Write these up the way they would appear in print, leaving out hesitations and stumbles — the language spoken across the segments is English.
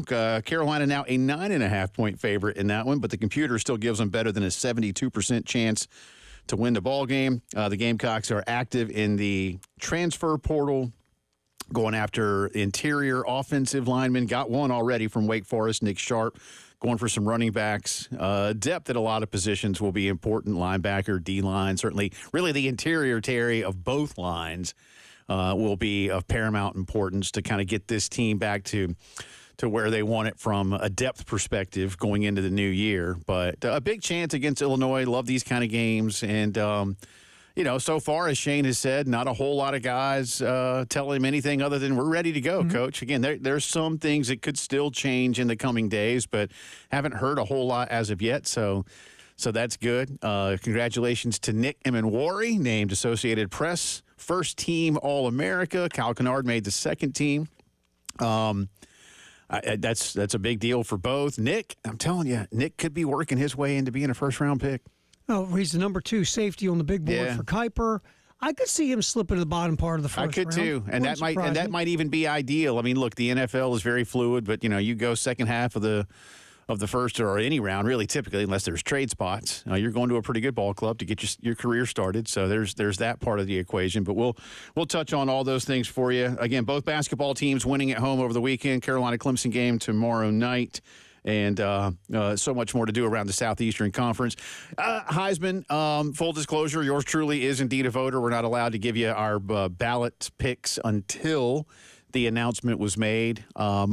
Carolina now a 9.5-point favorite in that one, but the computer still gives them better than a 72% chance to win the ball game. The Gamecocks are active in the transfer portal, going after interior offensive linemen. Got one already from Wake Forest, Nick Sharp, going for some running backs. Depth at a lot of positions will be important. Linebacker, D-line, certainly. Really the interior, Terry, of both lines will be of paramount importance to kind of get this team back to where they want it from a depth perspective going into the new year. But a big chance against Illinois. Love these kind of games. And, so far, as Shane has said, not a whole lot of guys tell him anything other than we're ready to go, Coach. Again, there's some things that could still change in the coming days, but haven't heard a whole lot as of yet. So that's good. Congratulations to Nick Emanwari, named Associated Press first team All-America. Kyle Kennard made the second team. That's a big deal for both. Nick, I'm telling you, Nick could be working his way into being a first-round pick. Oh, he's the number 2 safety on the big board for Kuiper. I could see him slipping to the bottom part of the first round. I could too, and that might even be ideal. I mean, look, the NFL is very fluid, but you go second half of the first or any round, really, typically, unless there's trade spots. You're going to a pretty good ball club to get your career started. So there's that part of the equation. But we'll touch on all those things for you. Again, both basketball teams winning at home over the weekend. Carolina-Clemson game tomorrow night. And so much more to do around the Southeastern Conference. Heisman, full disclosure, yours truly is indeed a voter. We're not allowed to give you our ballot picks until the announcement was made. I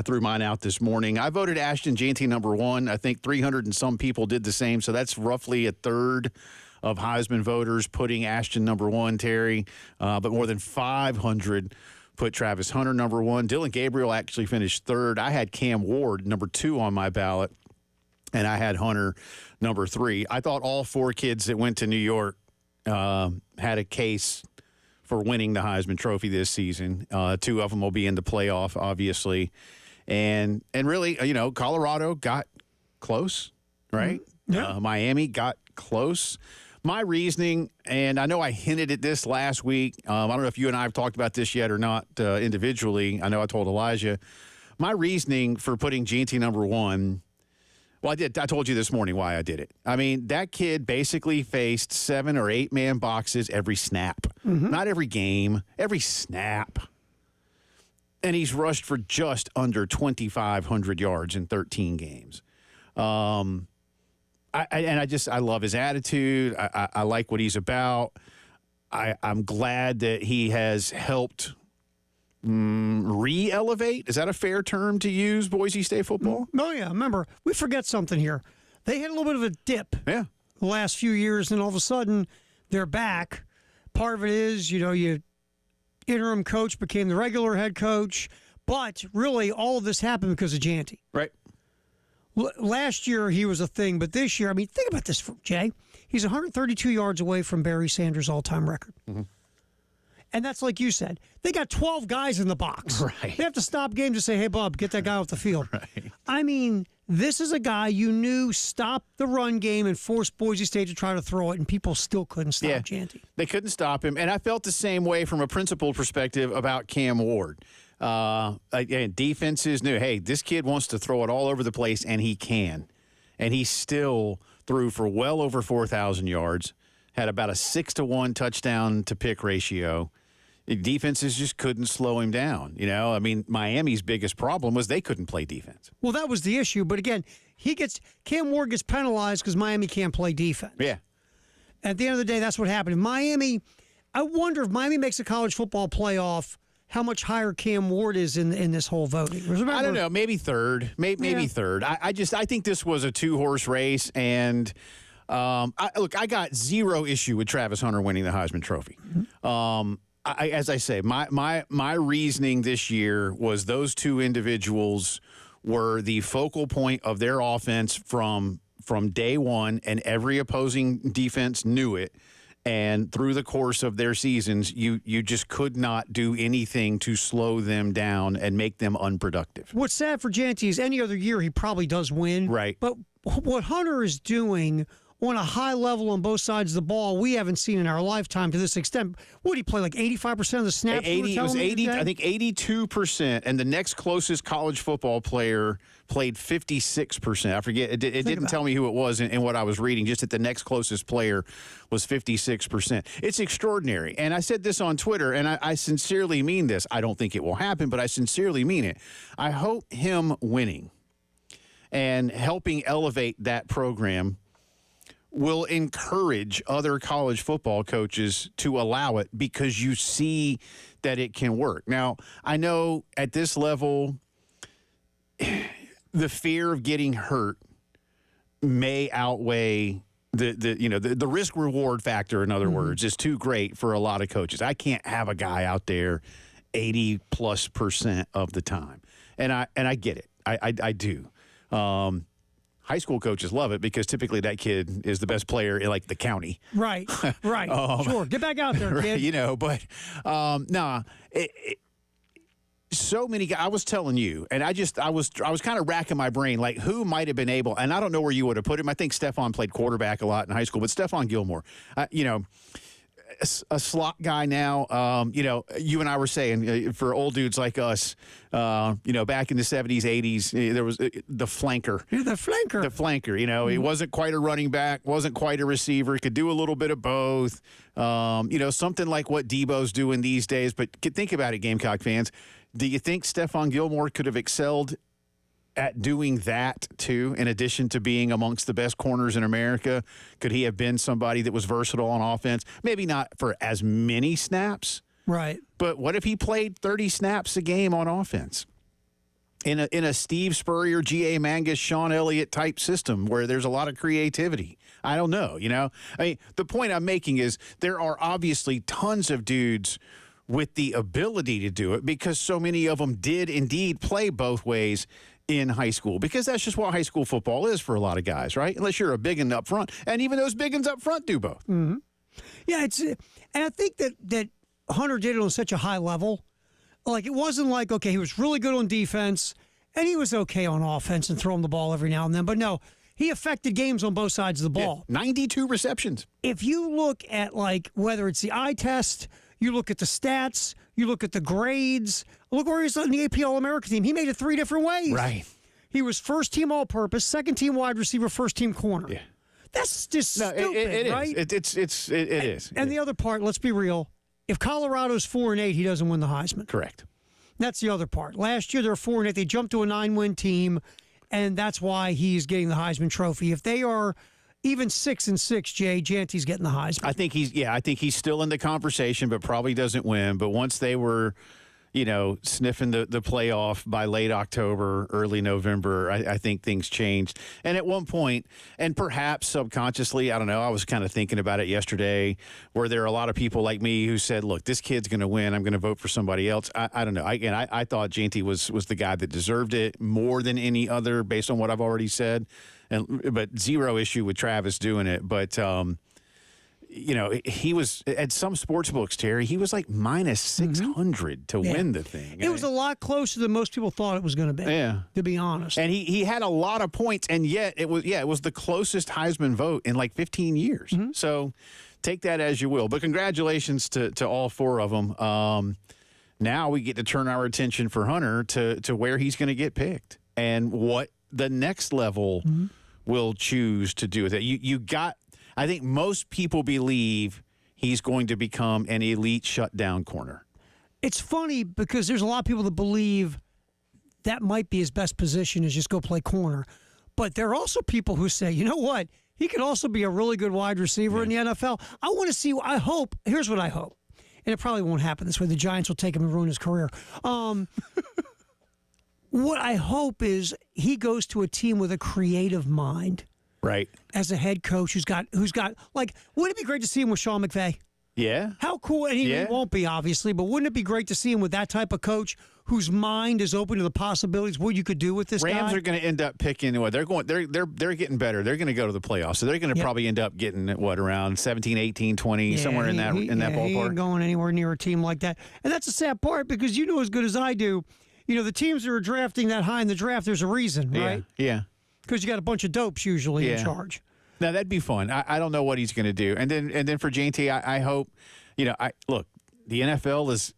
threw mine out this morning. I voted Ashton Jeanty number 1. I think 300 and some people did the same, so that's roughly a third of Heisman voters putting Ashton number 1, Terry. But more than 500 put Travis Hunter number 1. Dylan Gabriel actually finished third. I had Cam Ward number 2 on my ballot, and I had Hunter number 3. I thought all 4 kids that went to New York had a case for winning the Heisman Trophy this season. 2 of them will be in the playoff, obviously. And really, Colorado got close, right? Yeah. Miami got close. My reasoning, and I know I hinted at this last week. I don't know if you and I have talked about this yet or not individually. I know I told Elijah. My reasoning for putting Jeanty number 1, well, I did. I told you this morning why I did it. I mean, that kid basically faced 7 or 8-man boxes every snap. Not every game, every snap. And he's rushed for just under 2,500 yards in 13 games. I love his attitude. I like what he's about. I'm glad that he has helped re-elevate. Is that a fair term to use, Boise State football? Oh, yeah. Remember, we forget something here. They had a little bit of a dip the last few years, and all of a sudden they're back. Part of it is, your interim coach became the regular head coach, but really all of this happened because of Jeanty. Right. Last year, he was a thing, but this year, I mean, think about this, Jay. He's 132 yards away from Barry Sanders' all-time record. And that's like you said. They got 12 guys in the box. Right. They have to stop games to say, hey, Bob, get that guy off the field. Right. I mean, this is a guy you knew stopped the run game and forced Boise State to try to throw it, and people still couldn't stop Jeanty. They couldn't stop him. And I felt the same way from a principal perspective about Cam Ward. Again, defenses knew, hey, this kid wants to throw it all over the place, and he can. And he still threw for well over 4,000 yards, had about a 6-to-1 touchdown to pick ratio. Defenses just couldn't slow him down. I mean, Miami's biggest problem was they couldn't play defense. Well, that was the issue. But again, Cam Ward gets penalized because Miami can't play defense. Yeah. At the end of the day, that's what happened. I wonder if Miami makes a college football playoff, how much higher Cam Ward is in this whole voting. Remember, I don't know, maybe third. Maybe third. I think this was a 2-horse race, and I got zero issue with Travis Hunter winning the Heisman Trophy. As I say, my reasoning this year was those 2 individuals were the focal point of their offense from day one, and every opposing defense knew it. And through the course of their seasons, you just could not do anything to slow them down and make them unproductive. What's sad for Jeanty is any other year he probably does win. Right. But what Hunter is doing on a high level on both sides of the ball we haven't seen in our lifetime to this extent. What did he play, like 85% of the snaps? 80, it was 80, I think 82%, and the next closest college football player played 56%. I forget. It didn't tell me who it was in what I was reading, just that the next closest player was 56%. It's extraordinary. And I said this on Twitter, and I sincerely mean this. I don't think it will happen, but I sincerely mean it. I hope him winning and helping elevate that program will encourage other college football coaches to allow it, because you see that it can work. Now, I know at this level, the fear of getting hurt may outweigh the risk reward factor. In other words, is too great for a lot of coaches. I can't have a guy out there 80+% of the time, and I get it. I do. High school coaches love it because typically that kid is the best player in, like, the county. Right. Sure. Get back out there, kid. Right, but so many guys. I was telling you, and I was kind of racking my brain, like, who might have been able, and I don't know where you would have put him. I think Stephon played quarterback a lot in high school, but Stephon Gilmore, a slot guy now. You and I were saying, for old dudes like us, back in the 70s, 80s, there was the flanker. You're the flanker. The flanker. He wasn't quite a running back, wasn't quite a receiver. He could do a little bit of both. Something like what Debo's doing these days. But think about it, Gamecock fans. Do you think Stephon Gilmore could have excelled at doing that too, in addition to being amongst the best corners in America? Could he have been somebody that was versatile on offense? Maybe not for as many snaps. Right. But what if he played 30 snaps a game on offense? In a Steve Spurrier, G.A. Mangus, Sean Elliott type system where there's a lot of creativity. I don't know, I mean, the point I'm making is there are obviously tons of dudes with the ability to do it, because so many of them did indeed play both ways in high school, because that's just what high school football is for a lot of guys, right? Unless you're a big one up front, and even those big ones up front do both. Mm-hmm. Yeah, and I think that Hunter did it on such a high level. Like, it wasn't like, okay, he was really good on defense and he was okay on offense and throwing the ball every now and then, but no, he affected games on both sides of the ball. Yeah, 92 receptions. If you look at, like, whether it's the eye test, you look at the stats, you look at the grades, look where he's on the AP All-America team. He made it 3 different ways. Right. He was first team all-purpose, second team wide receiver, first team corner. Yeah. That's just stupid, it right? Is. It is. And the other part, let's be real, if Colorado's 4-8, he doesn't win the Heisman. Correct. That's the other part. Last year, they were 4-8. They jumped to a 9-win team, and that's why he's getting the Heisman Trophy. If they are even 6-6, Jay, Jante's getting the Heisman. I think he's still in the conversation, but probably doesn't win. But once they were, sniffing the playoff by late October, early November, I think things changed. And at one point, and perhaps subconsciously, I don't know, I was kind of thinking about it yesterday, where there are a lot of people like me who said, look, this kid's going to win. I'm going to vote for somebody else. I don't know. I thought Jante was the guy that deserved it more than any other, based on what I've already said. But zero issue with Travis doing it. But, he was at some sports books, Terry, he was like minus 600 to win the thing. It was a lot closer than most people thought it was going to be, to be honest. And he had a lot of points, and yet it was the closest Heisman vote in like 15 years. Mm-hmm. So take that as you will. But congratulations to all 4 of them. Now we get to turn our attention for Hunter to where he's going to get picked and what the next level will choose to do with it. You got, I think most people believe he's going to become an elite shutdown corner. It's funny because there's a lot of people that believe that might be his best position is just go play corner. But there are also people who say, you know what? He could also be a really good wide receiver in the NFL. I want to see, here's what I hope. And it probably won't happen this way. The Giants will take him and ruin his career. What I hope is he goes to a team with a creative mind. Right. As a head coach who's got like, wouldn't it be great to see him with Sean McVay? Yeah. How cool, and he won't be, obviously, but wouldn't it be great to see him with that type of coach whose mind is open to the possibilities, what you could do with this guy? Rams are going to end up picking, they're getting better. They're going to go to the playoffs. So they're going to probably end up getting, around 17, 18, 20, somewhere in that ballpark. He ain't going anywhere near a team like that. And that's the sad part, because you know as good as I do, the teams that are drafting that high in the draft, there's a reason, right? Yeah. Because you got a bunch of dopes usually in charge. Now that'd be fun. I don't know what he's going to do, and then for JT, I hope, look, the NFL is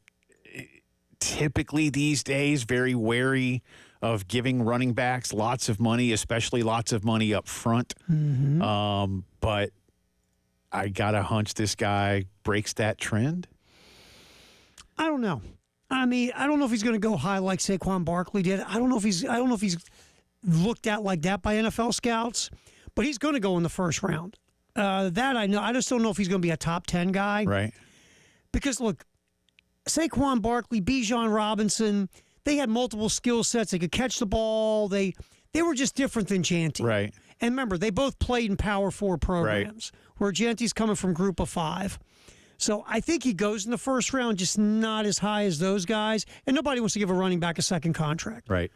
typically these days very wary of giving running backs lots of money, especially lots of money up front. Mm-hmm. But I got a hunch this guy breaks that trend. I don't know. I mean, I don't know if he's going to go high like Saquon Barkley did. I don't know if he's looked at like that by NFL scouts, but he's going to go in the first round. That I know. I just don't know if he's going to be a top 10 guy. Right. Because look, Saquon Barkley, Bijan Robinson, they had multiple skill sets. They could catch the ball. They were just different than Janty. Right. And remember, they both played in Power 4 programs, where Janty's coming from Group of 5. So I think he goes in the first round, just not as high as those guys. And nobody wants to give a running back a second contract. Right.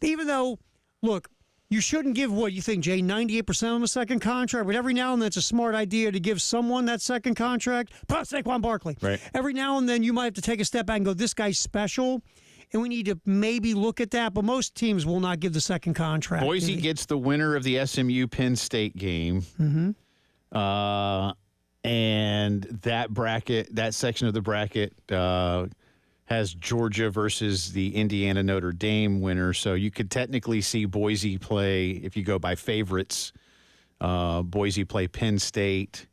Even though, look, you shouldn't give what you think, Jay, 98% of them a second contract, but every now and then it's a smart idea to give someone that second contract. Plus Saquon Barkley. Right. Every now and then you might have to take a step back and go, this guy's special, and we need to maybe look at that. But most teams will not give the second contract. Boise gets the winner of the SMU Penn State game. Mm-hmm. And that section of the bracket has Georgia versus the Indiana Notre Dame winner. So you could technically see Boise play, if you go by favorites, Boise play Penn State.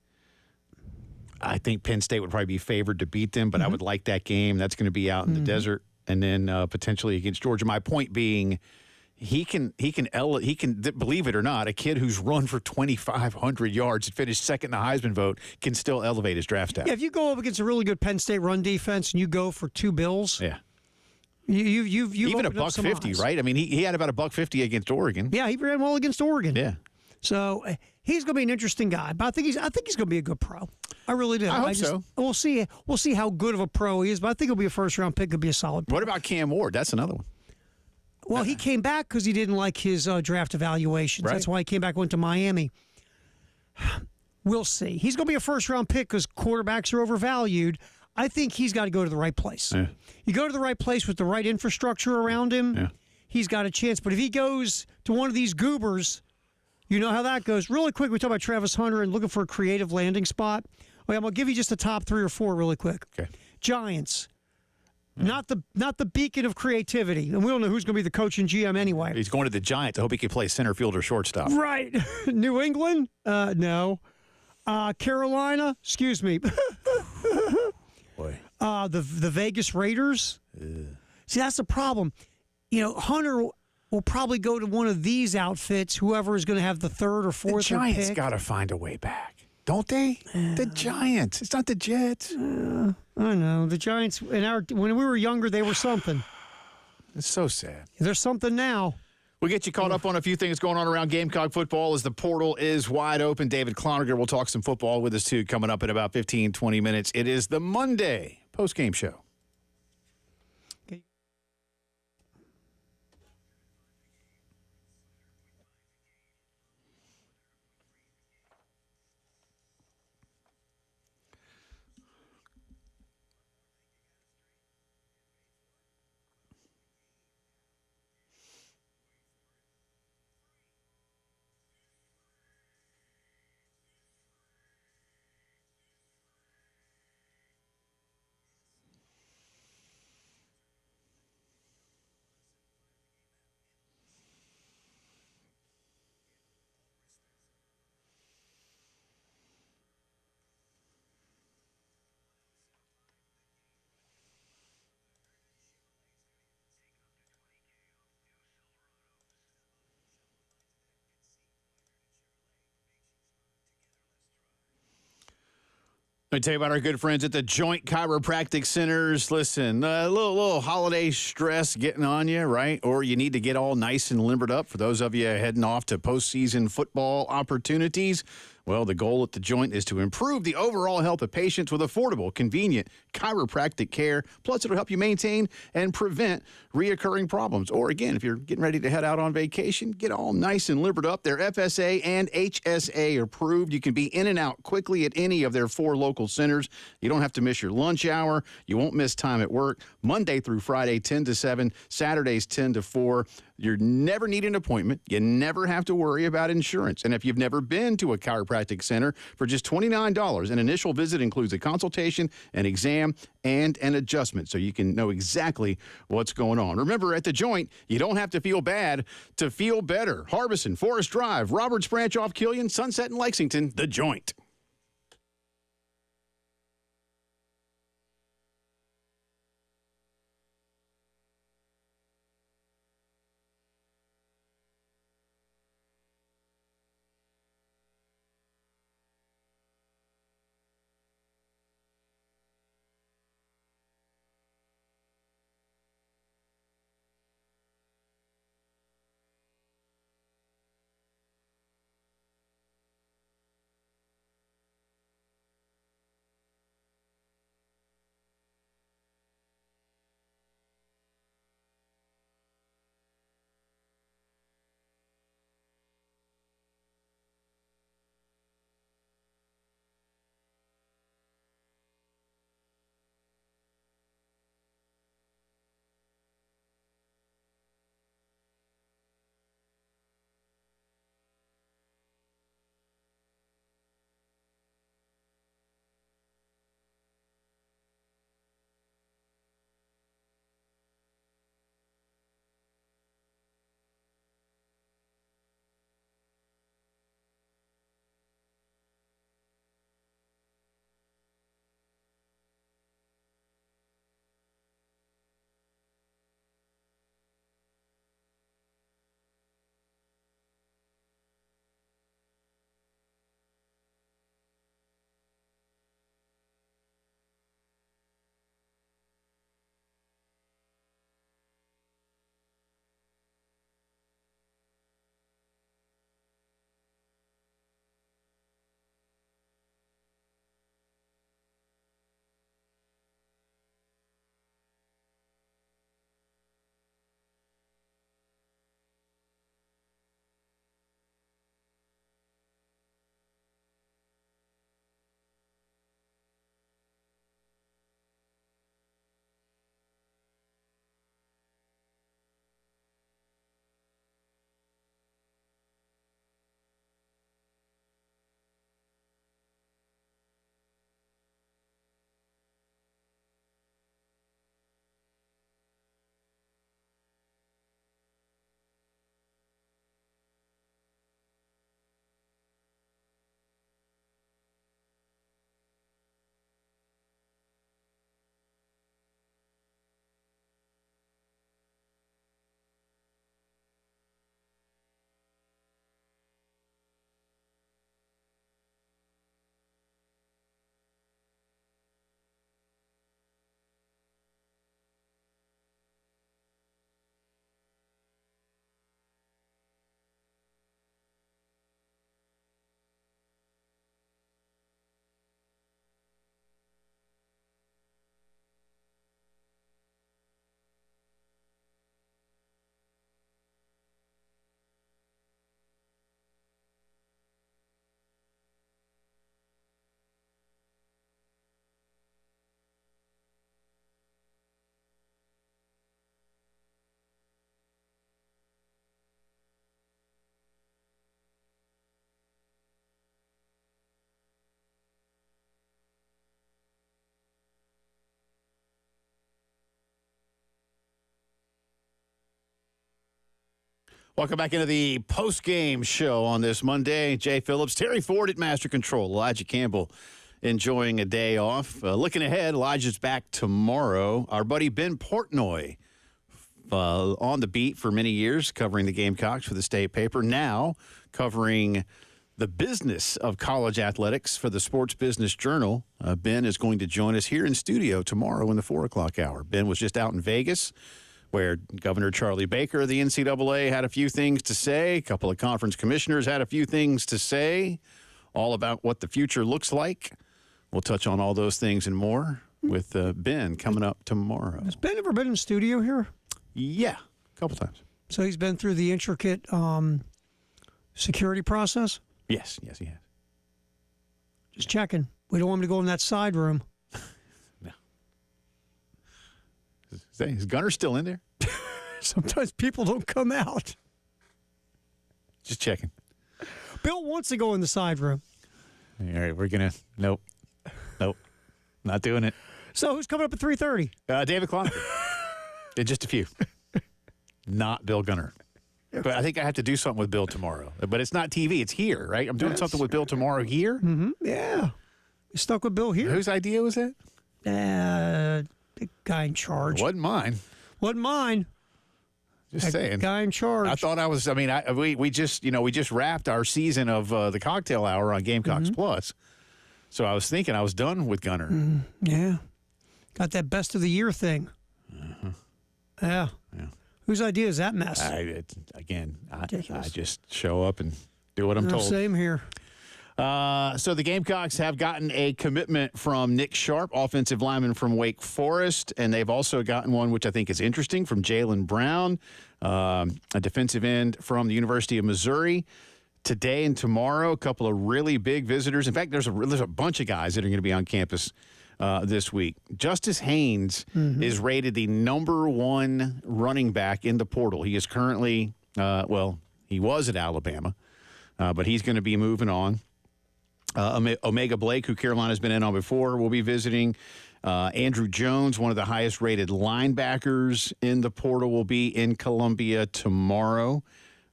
I think Penn State would probably be favored to beat them, but I would like that game. That's going to be out in the desert, and then potentially against Georgia. My point being, he can believe it or not, a kid who's run for 2,500 yards and finished second in the Heisman vote can still elevate his draft status. Yeah, if you go up against a really good Penn State run defense and you go for 2 bills, you've even $150, right? I mean, he had about $150 against Oregon. Yeah, he ran well against Oregon. Yeah, so he's going to be an interesting guy, but I think he's going to be a good pro. I really do. I hope so. We'll see. We'll see how good of a pro he is, but I think he'll be a first round pick. Could be a solid pro. What about Cam Ward? That's another one. Well, he came back because he didn't like his draft evaluations. Right. That's why he came back, went to Miami. We'll see. He's going to be a first-round pick because quarterbacks are overvalued. I think he's got to go to the right place. Yeah. You go to the right place with the right infrastructure around him, he's got a chance. But if he goes to one of these goobers, you know how that goes. Really quick, we talk about Travis Hunter and looking for a creative landing spot. Okay, I'm going to give you just the top 3 or 4 really quick. Okay. Giants. Not the beacon of creativity. And we don't know who's going to be the coach and GM anyway. He's going to the Giants. I hope he can play center field or shortstop. Right. New England? No. Carolina? Excuse me. Boy. The Vegas Raiders? See, that's the problem. Hunter will probably go to one of these outfits, whoever is going to have the 3rd or 4th The Giants pick. got to find a way back. Don't they? The Giants. It's not the Jets. I know. The Giants, when we were younger, they were something. It's so sad. There's something now. We'll get you caught up on a few things going on around Gamecock football as the portal is wide open. David Cloninger will talk some football with us, too, coming up in about 15, 20 minutes. It is the Monday post-game show. Let me tell you about our good friends at the Joint Chiropractic Centers. Listen, a little holiday stress getting on you, right? Or you need to get all nice and limbered up. For those of you heading off to postseason football opportunities, well, the goal at the Joint is to improve the overall health of patients with affordable, convenient chiropractic care. Plus, it'll help you maintain and prevent reoccurring problems. Or, again, if you're getting ready to head out on vacation, get all nice and limbered up. They're FSA and HSA approved. You can be in and out quickly at any of their 4 local centers. You don't have to miss your lunch hour. You won't miss time at work. Monday through Friday, 10 to 7. Saturdays, 10 to 4. You never need an appointment. You never have to worry about insurance. And if you've never been to a chiropractic center, for just $29, an initial visit includes a consultation, an exam, and an adjustment so you can know exactly what's going on. Remember, at The Joint, you don't have to feel bad to feel better. Harbison, Forest Drive, Roberts Branch off Killian, Sunset in Lexington, The Joint. Welcome back into the post-game show on this Monday. Jay Phillips, Terry Ford at Master Control, Elijah Campbell enjoying a day off. Looking ahead, Elijah's back tomorrow. Our buddy Ben Portnoy on the beat for many years, covering the Gamecocks for the State paper, now covering the business of college athletics for the Sports Business Journal. Ben is going to join us here in studio tomorrow in the 4 o'clock hour. Ben was just out in Vegas, where Governor Charlie Baker of the NCAA had a few things to say. A couple of conference commissioners had a few things to say, all about what the future looks like. We'll touch on all those things and more with Ben coming up tomorrow. Has Ben ever been in studio here? Yeah, a couple times. So he's been through the intricate security process? Yes, he has. Just checking. We don't want him to go in that side room. No. Is Gunner still in there? Sometimes people don't come out. Just checking. Bill wants to go in the side room. All right, we're going to – nope, not doing it. So who's coming up at 3:30? David Clocker. Just a few. Not Bill Gunner. But I think I have to do something with Bill tomorrow. But it's not TV. It's here, right? I'm doing something with Bill tomorrow here? Mm-hmm. Yeah. You stuck with Bill here. Whose idea was that? The guy in charge. Wasn't mine. Wasn't mine. Just saying. Guy in charge. I thought I was. I mean, we just wrapped our season of the Cocktail Hour on Gamecocks Plus, so I was thinking I was done with Gunner. Yeah, got that best of the year thing. Yeah. Whose idea is that mess? I just show up and do what I'm told. Same here. So the Gamecocks have gotten a commitment from Nick Sharp, offensive lineman from Wake Forest, and they've also gotten one, which I think is interesting, from Jalen Brown, a defensive end from the University of Missouri. Today and tomorrow, a couple of really big visitors. In fact, there's a bunch of guys that are going to be on campus this week. Justice Haynes is rated the #1 running back in the portal. He is currently, he was at Alabama, but he's going to be moving on. Omega Blake, who Carolina's been in on before, will be visiting. Andrew Jones, one of the highest-rated linebackers in the portal, will be in Columbia tomorrow.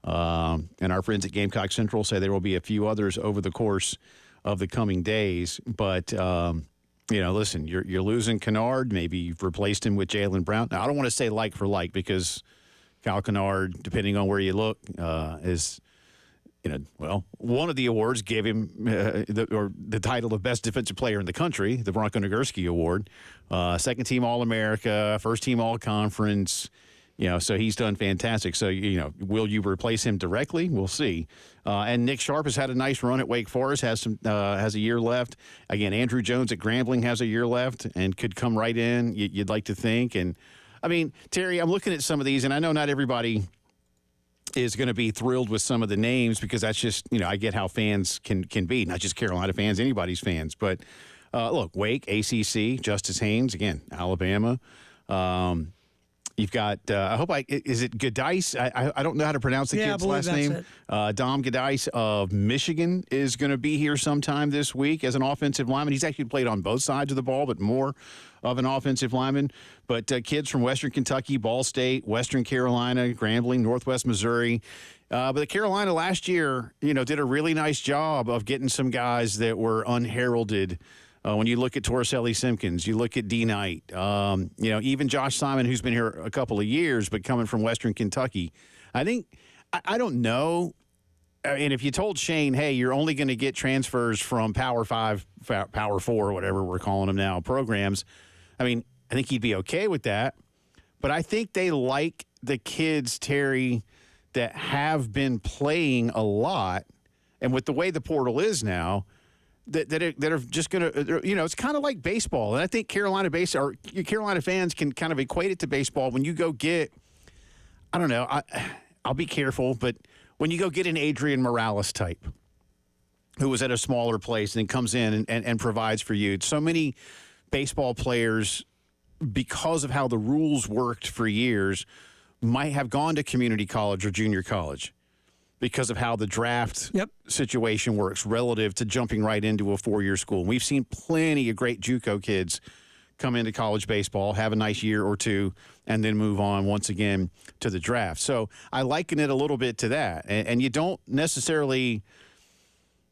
And our friends at Gamecock Central say there will be a few others over the course of the coming days. But, listen, you're losing Kennard. Maybe you've replaced him with Jalen Brown. Now, I don't want to say like for like because Kyle Kennard, depending on where you look, is – one of the awards gave him the title of Best Defensive Player in the country, the Bronco Nagurski Award. Second-team All-America, first-team All-Conference. So he's done fantastic. So, will you replace him directly? We'll see. And Nick Sharp has had a nice run at Wake Forest, has a year left. Again, Andrew Jones at Grambling has a year left and could come right in, you'd like to think. And, I mean, Terry, I'm looking at some of these, and I know not everybody – is going to be thrilled with some of the names because that's just, I get how fans can be, not just Carolina fans, anybody's fans. But, look, Wake, ACC, Justice Haynes, again, Alabama. You've got, is it Gadice? I don't know how to pronounce the kid's last name. Dom Gadice of Michigan is going to be here sometime this week as an offensive lineman. He's actually played on both sides of the ball, but more of an offensive lineman. But kids from Western Kentucky, Ball State, Western Carolina, Grambling, Northwest Missouri. But the Carolina last year, did a really nice job of getting some guys that were unheralded. When you look at Torricelli Simpkins, you look at D. Knight, even Josh Simon, who's been here a couple of years, but coming from Western Kentucky. I think, I don't know. And if you told Shane, hey, you're only going to get transfers from Power 5, Power 4, whatever we're calling them now, programs, I mean, I think he'd be okay with that. But I think they like the kids, Terry, that have been playing a lot. And with the way the portal is now, that are just going to, it's kind of like baseball. And I think Carolina fans can kind of equate it to baseball. When you go get, I don't know, I'll be careful, but when you go get an Adrian Morales type who was at a smaller place and then comes in and provides for you, so many baseball players, because of how the rules worked for years, might have gone to community college or junior college because of how the draft situation works relative to jumping right into a four-year school. And we've seen plenty of great JUCO kids come into college baseball, have a nice year or two, and then move on once again to the draft. So I liken it a little bit to that. And you don't necessarily,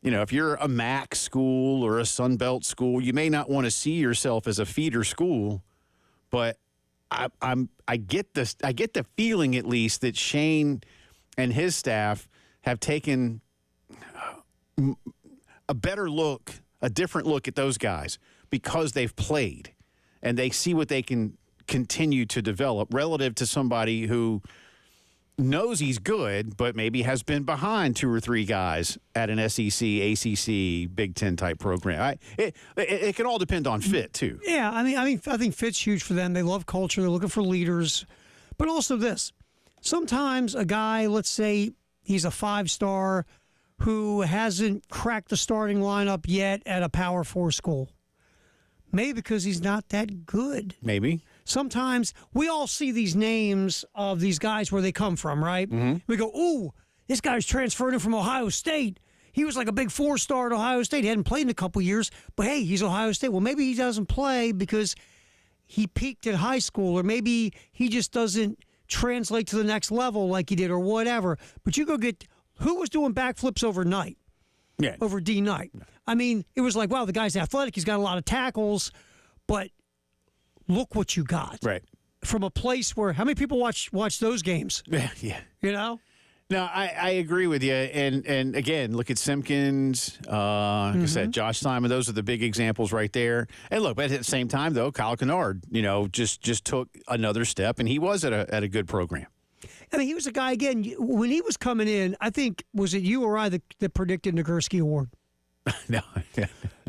if you're a MAC school or a Sun Belt school, you may not want to see yourself as a feeder school, but I get the feeling at least that Shane and his staff have taken a better look, a different look at those guys because they've played and they see what they can continue to develop relative to somebody who knows he's good, but maybe has been behind two or three guys at an SEC, ACC, Big Ten type program. It can all depend on fit too. Yeah, I think fit's huge for them. They love culture. They're looking for leaders, but also this. Sometimes a guy, let's say he's a 5-star who hasn't cracked the starting lineup yet at a Power 4 school. Maybe because he's not that good. Maybe. sometimes we all see these names of these guys where they come from, right? Mm-hmm. We go, ooh, this guy's transferred in from Ohio State. He was like a big 4-star at Ohio State. He hadn't played in a couple years, but hey, he's Ohio State. Well, maybe he doesn't play because he peaked at high school, or maybe he just doesn't translate to the next level like he did, or whatever. But you go get who was doing backflips overnight? Yeah. Over D Knight. I mean, it was like, wow, the guy's athletic. He's got a lot of tackles, but look what you got. Right. From a place where, how many people watch those games? Yeah. You know? No, I agree with you. And again, look at Simpkins, like I said, Josh Simon. Those are the big examples right there. And look, but at the same time, though, Kyle Kennard, just took another step, and he was at a good program. I mean, he was a guy, again, when he was coming in, I think, was it you or I that predicted Nagurski Award? No.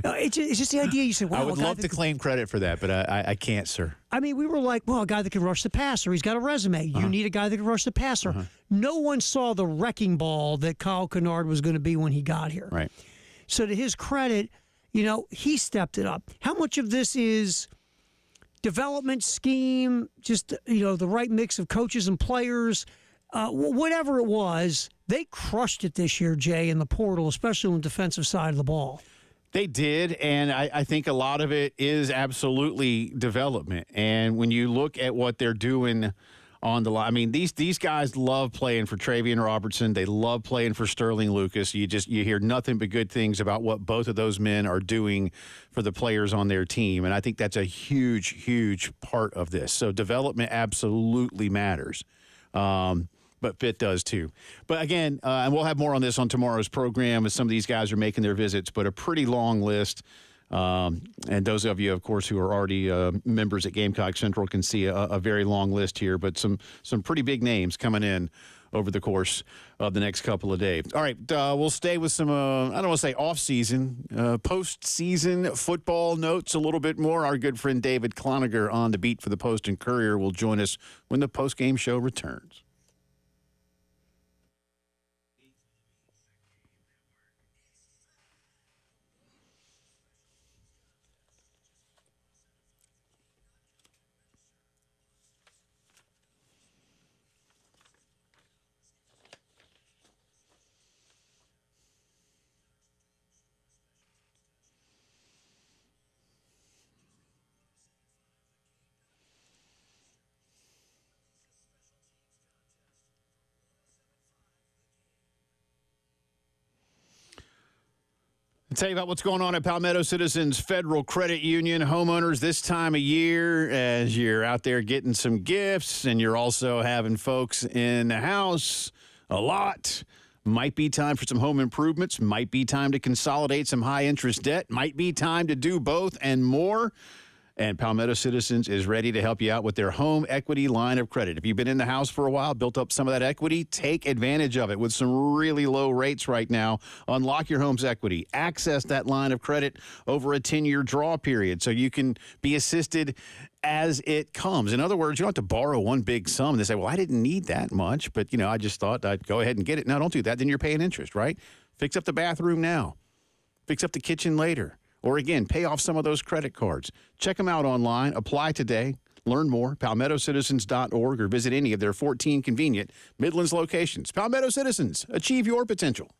No, it's just the idea. You said, wow. I would love to claim credit for that, but I can't, sir. I mean, we were like, well, a guy that can rush the passer. He's got a resume. You need a guy that can rush the passer. No one saw the wrecking ball that Kyle Kennard was going to be when he got here. Right. So to his credit, he stepped it up. How much of this is development scheme, just, the right mix of coaches and players, whatever it was, they crushed it this year, Jay, in the portal, especially on the defensive side of the ball. They did, and I think a lot of it is absolutely development. And when you look at what they're doing on the line, I mean, these guys love playing for Travian Robertson. They love playing for Sterling Lucas. You hear nothing but good things about what both of those men are doing for the players on their team, and I think that's a huge, huge part of this. So development absolutely matters. But fit does too. But again, and we'll have more on this on tomorrow's program as some of these guys are making their visits, but a pretty long list. And those of you, of course, who are already members at Gamecock Central can see a very long list here, but some pretty big names coming in over the course of the next couple of days. All right, we'll stay with some, I don't want to say off-season, post-season football notes a little bit more. Our good friend David Cloninger on the beat for the Post and Courier will join us when the post-game show returns. I'll tell you about what's going on at Palmetto Citizens Federal Credit Union. Homeowners, this time of year, as you're out there getting some gifts and you're also having folks in the house a lot, might be time for some home improvements, might be time to consolidate some high-interest debt, might be time to do both and more. And Palmetto Citizens is ready to help you out with their home equity line of credit. If you've been in the house for a while, built up some of that equity, take advantage of it with some really low rates right now. Unlock your home's equity. Access that line of credit over a 10-year draw period so you can be assisted as it comes. In other words, you don't have to borrow one big sum. They say, well, I didn't need that much, but, I just thought I'd go ahead and get it. No, don't do that. Then you're paying interest, right? Fix up the bathroom now. Fix up the kitchen later. Or, again, pay off some of those credit cards. Check them out online. Apply today. Learn more, palmettocitizens.org, or visit any of their 14 convenient Midlands locations. Palmetto Citizens, achieve your potential.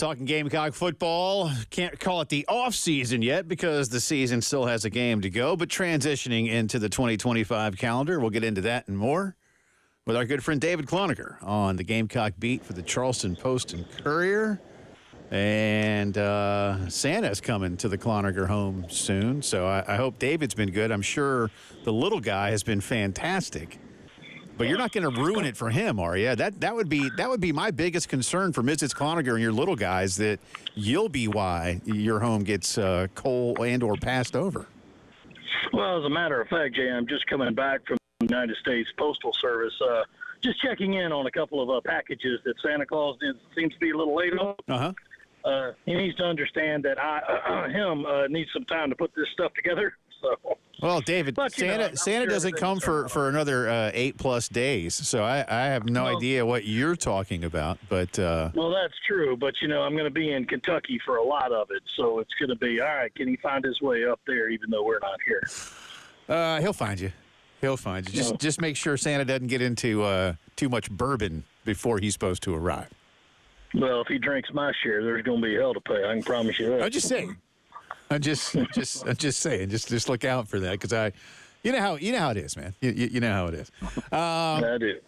Talking Gamecock football. Can't call it the off season yet because the season still has a game to go, but transitioning into the 2025 calendar. We'll get into that and more with our good friend David Cloninger on the Gamecock beat for the Charleston Post and Courier. And Santa's coming to the Cloninger home soon, so I hope David's been good. I'm sure the little guy has been fantastic. But you're not going to ruin it for him, are you? That would be my biggest concern for Mrs. Cloninger and your little guys, that you'll be why your home gets cold and or passed over. Well, as a matter of fact, Jay, I'm just coming back from the United States Postal Service, just checking in on a couple of packages that Santa Claus seems to be a little late on. Uh-huh. He needs to understand that him needs some time to put this stuff together. So. Well, David, Santa doesn't come for another 8+ days, so I have no idea what you're talking about. But well, that's true. But I'm going to be in Kentucky for a lot of it, so it's going to be all right. Can he find his way up there, even though we're not here? He'll find you. He'll find you. Just make sure Santa doesn't get into too much bourbon before he's supposed to arrive. Well, if he drinks my share, there's going to be hell to pay. I can promise you that. I'm just saying. I'm just saying. Just look out for that, because you know how it is, man. You know how it is. I do.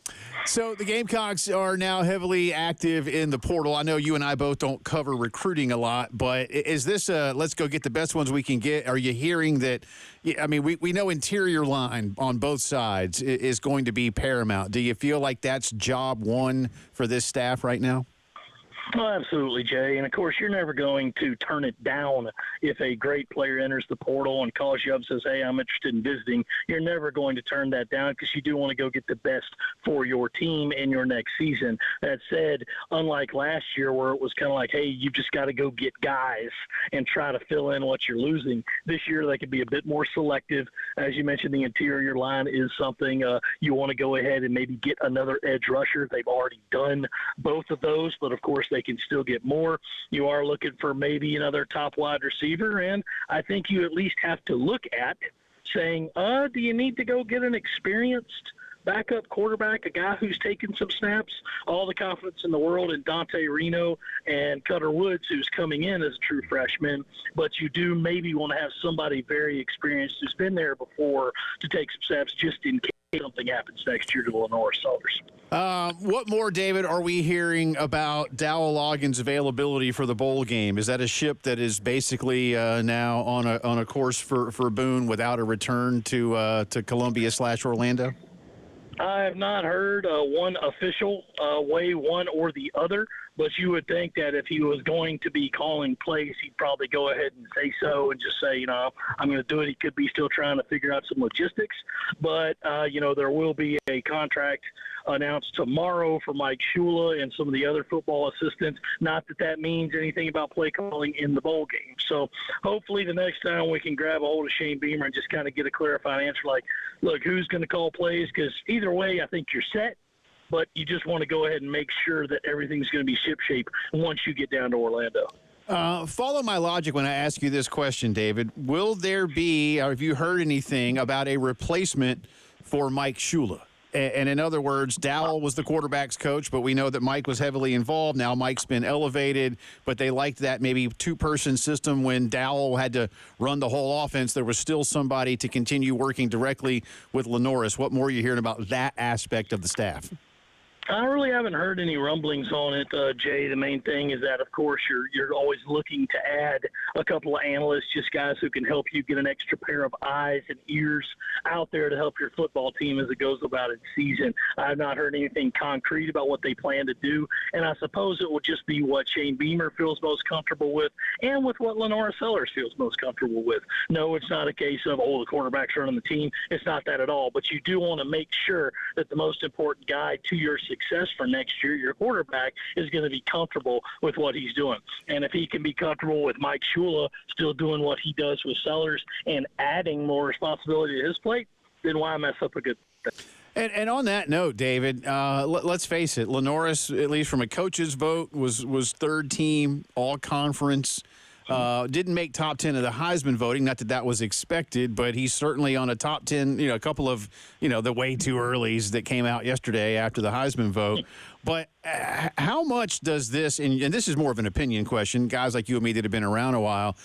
So the Gamecocks are now heavily active in the portal. I know you and I both don't cover recruiting a lot, but is this let's go get the best ones we can get? Are you hearing that? I mean, we know interior line on both sides is going to be paramount. Do you feel like that's job one for this staff right now? Oh, absolutely, Jay. And, of course, you're never going to turn it down if a great player enters the portal and calls you up and says, hey, I'm interested in visiting. You're never going to turn that down because you do want to go get the best for your team in your next season. That said, unlike last year where it was kind of like, hey, you just got to go get guys and try to fill in what you're losing, this year they could be a bit more selective. As you mentioned, the interior line is something you want to go ahead and maybe get another edge rusher. They've already done both of those, but, of course, they can still get more. You are looking for maybe another top wide receiver, and I think you at least have to look at saying, do you need to go get an experienced backup quarterback, a guy who's taken some snaps, all the confidence in the world in Dante Reno and Cutter Woods, who's coming in as a true freshman, but you do maybe want to have somebody very experienced who's been there before to take some snaps just in case something happens next year to the Lenora Sellers. What more, David, are we hearing about Dowell Loggins' availability for the bowl game? Is that a ship that is basically now on a course for Boone without a return to Columbia/Orlando? I have not heard one official way one or the other, but you would think that if he was going to be calling plays, he'd probably go ahead and say so and just say, I'm going to do it. He could be still trying to figure out some logistics, but, there will be a contract announced tomorrow for Mike Shula and some of the other football assistants. Not that means anything about play calling in the bowl game. So hopefully the next time we can grab a hold of Shane Beamer and just kind of get a clarifying answer like, look, who's going to call plays? Because either way, I think you're set. But you just want to go ahead and make sure that everything's going to be shipshape once you get down to Orlando. Follow my logic when I ask you this question, David. Will there be, or have you heard anything about a replacement for Mike Shula? And in other words, Dowell was the quarterback's coach, but we know that Mike was heavily involved. Now Mike's been elevated, but they liked that maybe two-person system when Dowell had to run the whole offense. There was still somebody to continue working directly with Lenoris. What more are you hearing about that aspect of the staff? I really haven't heard any rumblings on it, Jay. The main thing is that, of course, you're always looking to add a couple of analysts, just guys who can help you get an extra pair of eyes and ears out there to help your football team as it goes about its season. I've not heard anything concrete about what they plan to do, and I suppose it will just be what Shane Beamer feels most comfortable with and with what Lenora Sellers feels most comfortable with. No, it's not a case of, the quarterback's running the team. It's not that at all, but you do want to make sure that the most important guy to your success for next year, your quarterback, is going to be comfortable with what he's doing. And if he can be comfortable with Mike Shula still doing what he does with Sellers and adding more responsibility to his plate, then why mess up a good thing? And on that note, David, let's face it, Lenoris, at least from a coach's vote, was third team all-conference. Didn't make top 10 of the Heisman voting, not that was expected, but he's certainly on a top 10, a couple of, the way too earlys that came out yesterday after the Heisman vote. But how much does this, and this is more of an opinion question, guys like you and me that have been around a while,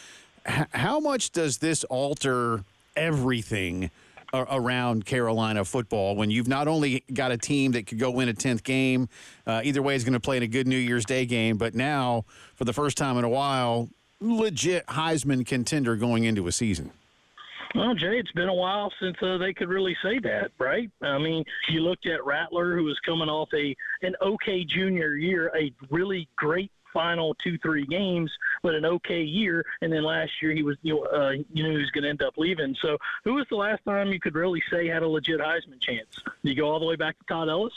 how much does this alter everything around Carolina football when you've not only got a team that could go win a 10th game, either way is going to play in a good New Year's Day game, but now, for the first time in a while, legit Heisman contender going into a season? Well, Jay, it's been a while since they could really say that, right? I mean, you looked at Rattler, who was coming off an okay junior year, a really great final 2-3 games, but an okay year. And then last year he was, he was going to end up leaving. So who was the last time you could really say had a legit Heisman chance? Do you go all the way back to Todd Ellis?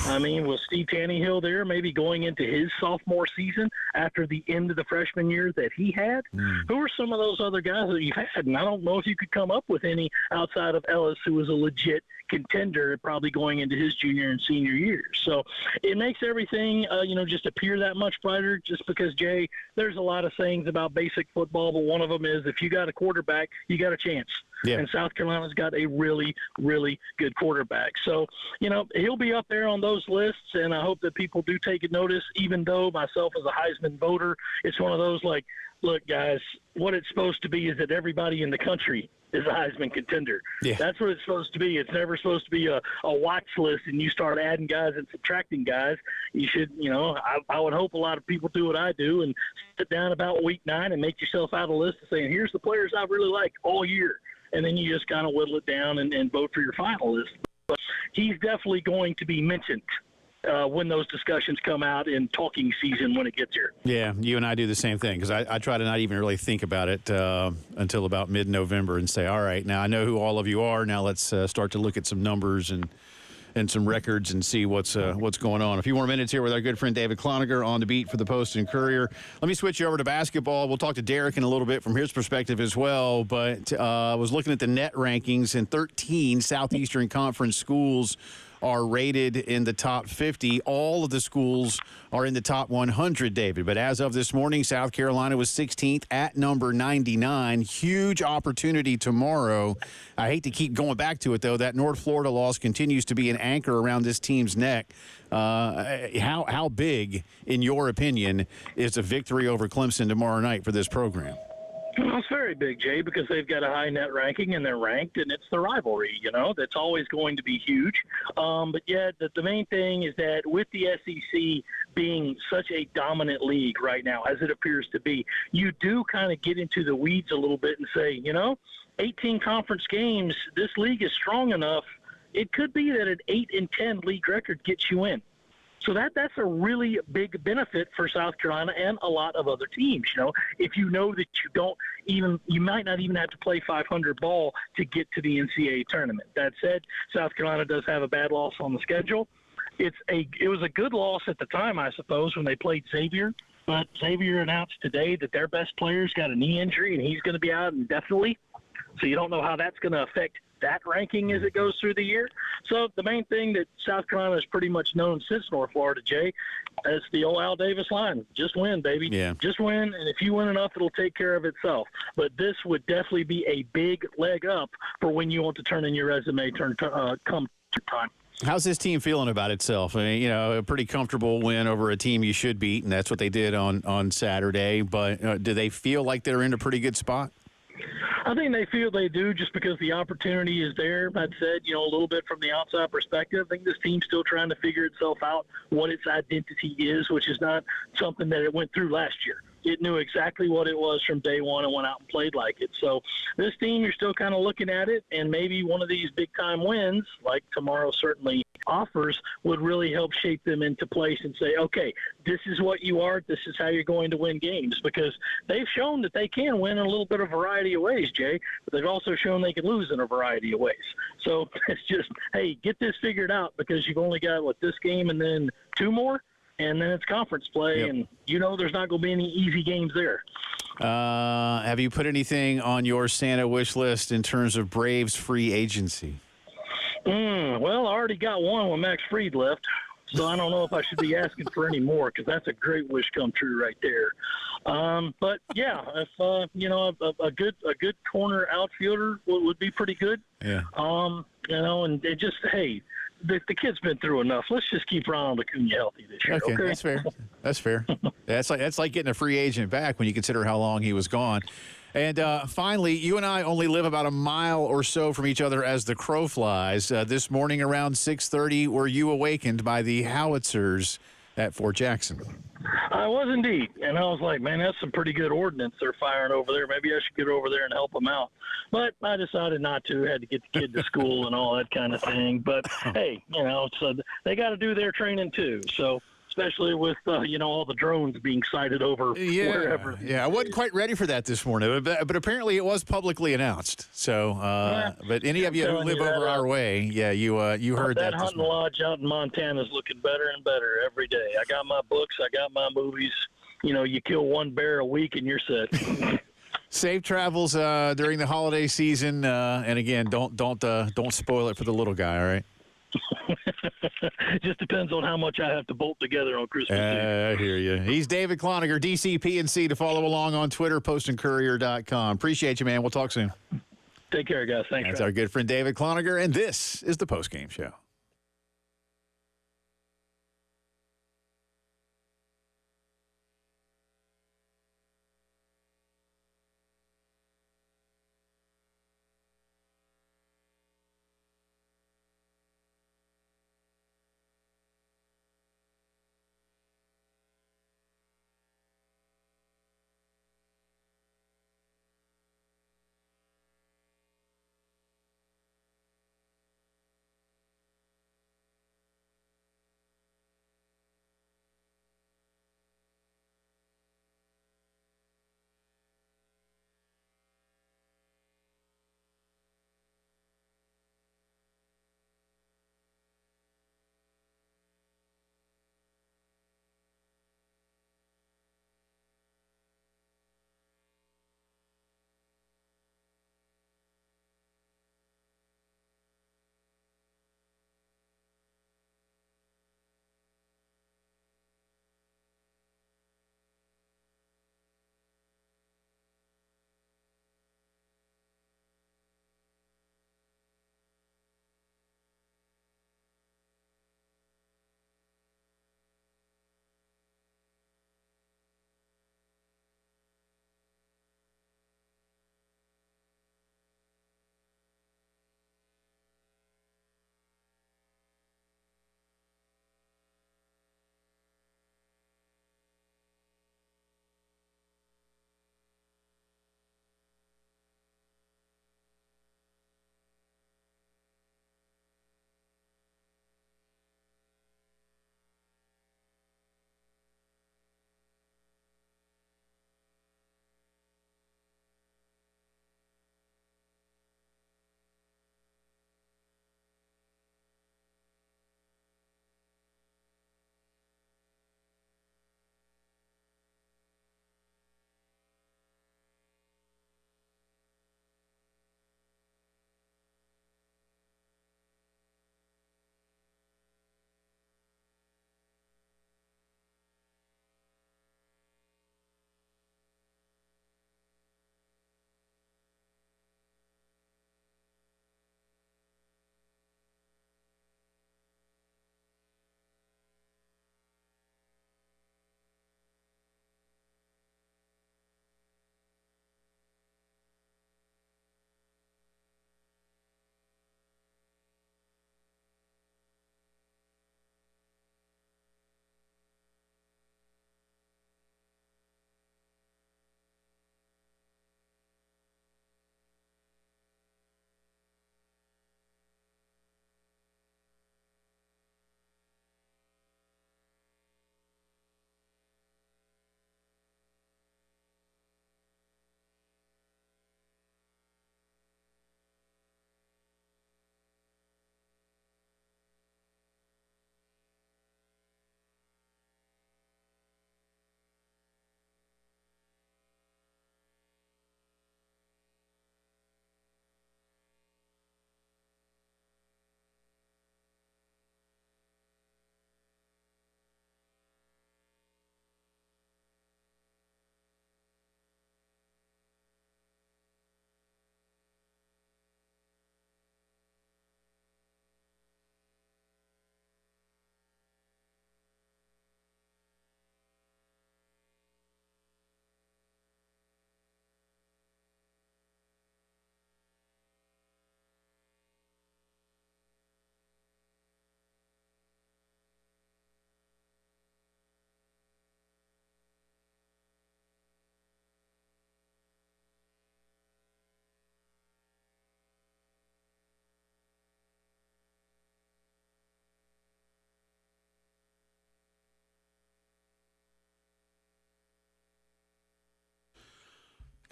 I mean, was Steve Tannehill there maybe going into his sophomore season after the end of the freshman year that he had? Who are some of those other guys that you had? And I don't know if you could come up with any outside of Ellis who was a legit contender probably going into his junior and senior years. So it makes everything, just appear that much brighter just because, Jay, there's a lot of sayings about basic football, but one of them is if you got a quarterback, you got a chance. Yeah. And South Carolina's got a really, really good quarterback. So, he'll be up there on those lists, and I hope that people do take a notice, even though myself as a Heisman voter, it's one of those like, look, guys, what it's supposed to be is that everybody in the country is a Heisman contender. Yeah. That's what it's supposed to be. It's never supposed to be a watch list and you start adding guys and subtracting guys. You should, I would hope a lot of people do what I do and sit down about week 9 and make yourself out a list of saying, here's the players I really like all year. And then you just kind of whittle it down and vote for your finalist. But he's definitely going to be mentioned when those discussions come out in talking season when it gets here. Yeah, you and I do the same thing because I try to not even really think about it until about mid-November and say, all right, now I know who all of you are. Now let's start to look at some numbers and some records and see what's going on. A few more minutes here with our good friend David Cloninger on the beat for the Post and Courier. Let me switch you over to basketball. We'll talk to Derek in a little bit from his perspective as well, but I was looking at the net rankings, and 13 Southeastern Conference schools are rated in the top 50. All of the schools are in the top 100, David. But as of this morning, South Carolina was 16th at number 99. Huge opportunity tomorrow. I hate to keep going back to it, though. That North Florida loss continues to be an anchor around this team's neck. How big, in your opinion, is a victory over Clemson tomorrow night for this program? Well, it's very big, Jay, because they've got a high net ranking and they're ranked, and it's the rivalry, that's always going to be huge. But yet the main thing is that with the SEC being such a dominant league right now, as it appears to be, you do kind of get into the weeds a little bit and say, 18 conference games, this league is strong enough. It could be that an 8-10 league record gets you in. So that's a really big benefit for South Carolina and a lot of other teams. If you know that you might not even have to play 500 ball to get to the NCAA tournament. That said, South Carolina does have a bad loss on the schedule. It was a good loss at the time, I suppose, when they played Xavier. But Xavier announced today that their best player's got a knee injury and he's going to be out indefinitely. So you don't know how that's going to affect that ranking as it goes through the year. So the main thing that South Carolina has pretty much known since North Florida, Jay, is the old Al Davis line. Just win, baby. Yeah. Just win, and if you win enough, it'll take care of itself. But this would definitely be a big leg up for when you want to turn in your resume come time. How's this team feeling about itself? I mean, a pretty comfortable win over a team you should beat, and that's what they did on Saturday. But do they feel like they're in a pretty good spot? I think they feel they do just because the opportunity is there. That said, a little bit from the outside perspective, I think this team's still trying to figure itself out what its identity is, which is not something that it went through last year. It knew exactly what it was from day one and went out and played like it. So this team, you're still kind of looking at it, and maybe one of these big-time wins, like tomorrow certainly offers, would really help shape them into place and say, okay, this is what you are, this is how you're going to win games, because they've shown that they can win in a little bit of variety of ways, Jay, but they've also shown they can lose in a variety of ways. So it's just, hey, get this figured out, because you've only got, this game and then 2 more? And then it's conference play, yep. And there's not going to be any easy games there. Have you put anything on your Santa wish list in terms of Braves free agency? Well, I already got one when Max Fried left, so I don't know if I should be asking for any more, because that's a great wish come true right there. But yeah, if a good corner outfielder would be pretty good. Yeah. And it just, hey, the kid's been through enough. Let's just keep Ronald Acuna healthy this year. Okay, that's fair. That's fair. That's like getting a free agent back when you consider how long he was gone. And finally, you and I only live about a mile or so from each other as the crow flies. This morning around 6:30, were you awakened by the howitzers at Fort Jackson? I was indeed, and I was like, man, that's some pretty good ordnance they're firing over there. Maybe I should get over there and help them out. But I decided not to. Had to get the kid to school and all that kind of thing. But, hey, so they got to do their training too. So especially with, all the drones being sighted over wherever. Yeah, I wasn't quite ready for that this morning, but apparently it was publicly announced. So, but any of you who live over our way, you heard that. That hunting lodge out in Montana is looking better and better every day. I got my books, I got my movies. You kill one bear a week and you're set. Safe travels during the holiday season, and again, don't spoil it for the little guy. All right. Just depends on how much I have to bolt together on Christmas Eve. I hear you. He's David Cloninger, DCPNC, to follow along on Twitter, postandcourier.com. Appreciate you, man. We'll talk soon. Take care, guys. Thanks. That's our good friend David Cloninger, and this is the Postgame Show.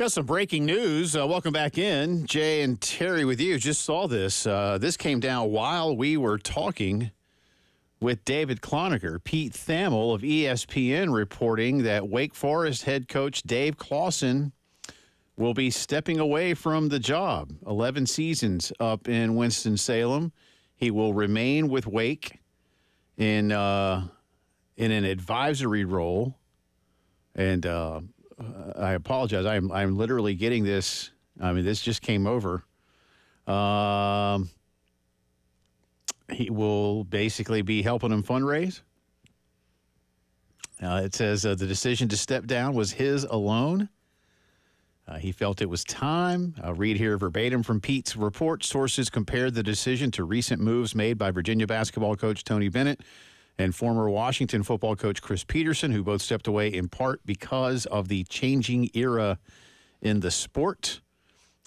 Got some breaking news. Welcome back in. Jay and Terry with you. Just saw this. This came down while we were talking with David Cloninger. Pete Thamel of ESPN reporting that Wake Forest head coach Dave Clawson will be stepping away from the job. 11 seasons up in Winston-Salem. He will remain with Wake in an advisory role. And I apologize. I'm literally getting this. I mean, this just came over. He will basically be helping him fundraise. It says the decision to step down was his alone. He felt it was time. I'll read here verbatim from Pete's report. Sources compared the decision to recent moves made by Virginia basketball coach Tony Bennett and former Washington football coach Chris Peterson, who both stepped away in part because of the changing era in the sport.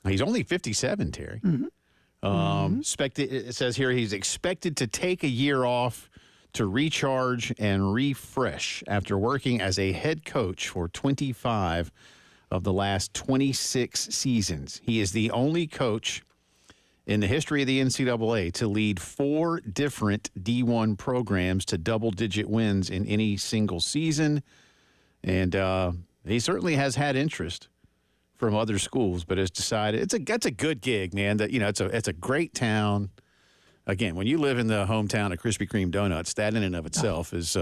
He's only 57, Terry. It says here he's expected to take a year off to recharge and refresh after working as a head coach for 25 of the last 26 seasons. He is the only coach in the history of the NCAA to lead 4 different D1 programs to double-digit wins in any single season. And he certainly has had interest from other schools, but has decided that's a good gig, man. That it's a great town. Again, when you live in the hometown of Krispy Kreme donuts, that in and of itself is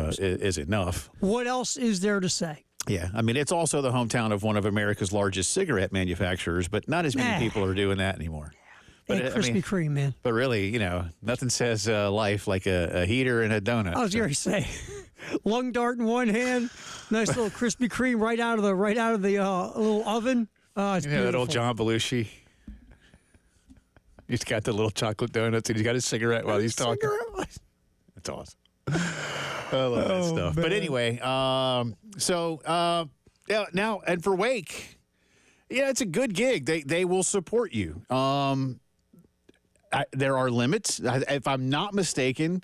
enough. What else is there to say? Yeah, I mean, it's also the hometown of one of America's largest cigarette manufacturers, but not as many people are doing that anymore. But Krispy Kreme, man. But really, nothing says life like a heater and a donut. I was going to say, lung dart in one hand, nice little Krispy Kreme right out of the little oven. It's beautiful. That old John Belushi. He's got the little chocolate donuts and he's got his cigarette while he's talking. That's awesome. I love that stuff. Man. But anyway, now and for Wake, it's a good gig. They will support you. There are limits, if I'm not mistaken.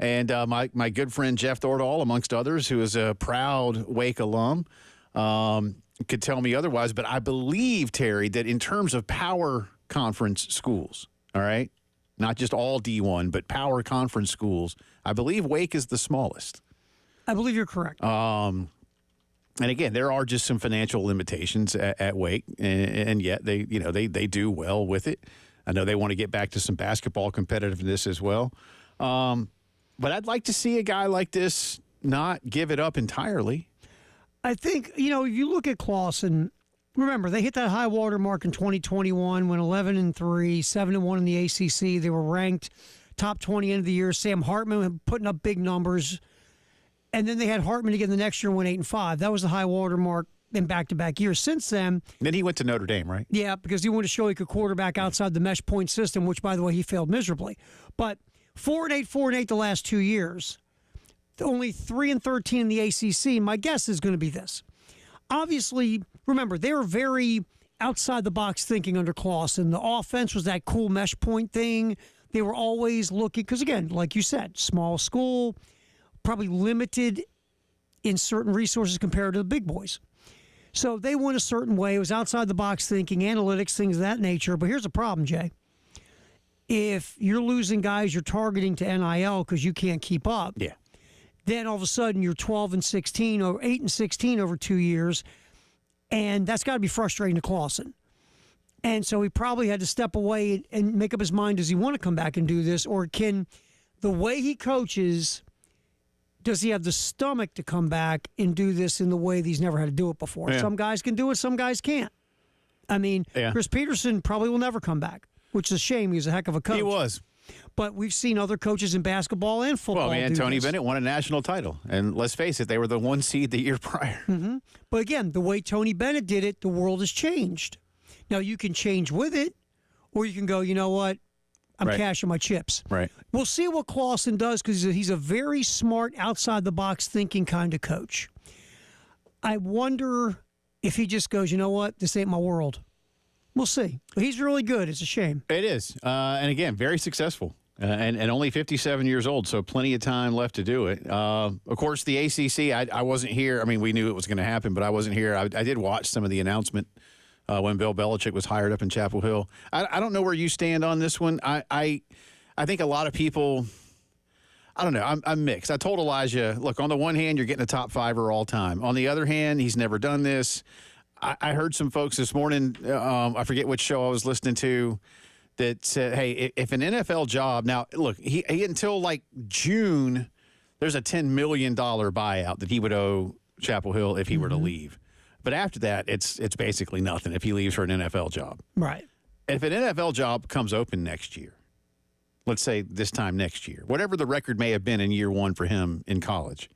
And my good friend Jeff Thordahl, amongst others, who is a proud Wake alum, could tell me otherwise. But I believe, Terry, that in terms of power conference schools, all right, not just all D1, but power conference schools, I believe Wake is the smallest. I believe you're correct. And again, there are just some financial limitations at Wake, and yet they do well with it. I know they want to get back to some basketball competitiveness as well. But I'd like to see a guy like this not give it up entirely. I think, if you look at Clawson, remember, they hit that high water mark in 2021, went 11-3, 7-1 in the ACC. They were ranked top 20 end of the year. Sam Hartman putting up big numbers. And then they had Hartman again the next year, went 8-5. That was the high water mark in back-to-back years. Since then he went to Notre Dame, right? Yeah, because he wanted to show he could quarterback outside the mesh point system, which, by the way, he failed miserably. But 4-8 the last 2 years. Only 3-13 in the ACC. My guess is going to be this. Obviously, remember, they were very outside-the-box thinking under Clawson. The offense was that cool mesh point thing. They were always looking, because, again, like you said, small school, probably limited in certain resources compared to the big boys. So they went a certain way. It was outside-the-box thinking, analytics, things of that nature. But here's the problem, Jay. If you're losing guys you're targeting to NIL because you can't keep up, then all of a sudden you're 12-16 or 8-16 over 2 years, and that's got to be frustrating to Clawson. And so he probably had to step away and make up his mind: does he want to come back and do this, or can the way he coaches, does he have the stomach to come back and do this in the way that he's never had to do it before? Yeah. Some guys can do it, some guys can't. I mean, Chris Peterson probably will never come back, which is a shame. He was a heck of a coach. He was. But we've seen other coaches in basketball and football. Well, man, Tony Bennett won a national title. And let's face it, they were the 1 seed the year prior. Mm-hmm. But again, the way Tony Bennett did it, the world has changed. Now, you can change with it, or you can go, you know what, I'm cashing my chips. Right. We'll see what Clawson does, because he's a very smart, outside-the-box thinking kind of coach. I wonder if he just goes, you know what, this ain't my world. We'll see. But he's really good. It's a shame. It is. And again, very successful. And only 57 years old, so plenty of time left to do it. Of course, the ACC, I wasn't here. I mean, we knew it was going to happen, but I wasn't here. I did watch some of the announcement when Bill Belichick was hired up in Chapel Hill. I don't know where you stand on this one. I think a lot of people, I don't know, I'm mixed. I told Elijah, look, on the one hand, you're getting a top fiver all time. On the other hand, he's never done this. I heard some folks this morning, I forget which show I was listening to, that said, hey, if an NFL job, now, look, he until like June, there's a $10 million buyout that he would owe Chapel Hill if he were to leave. But after that, it's basically nothing if he leaves for an NFL job. Right. If an NFL job comes open next year, let's say this time next year, whatever the record may have been in year one for him in college,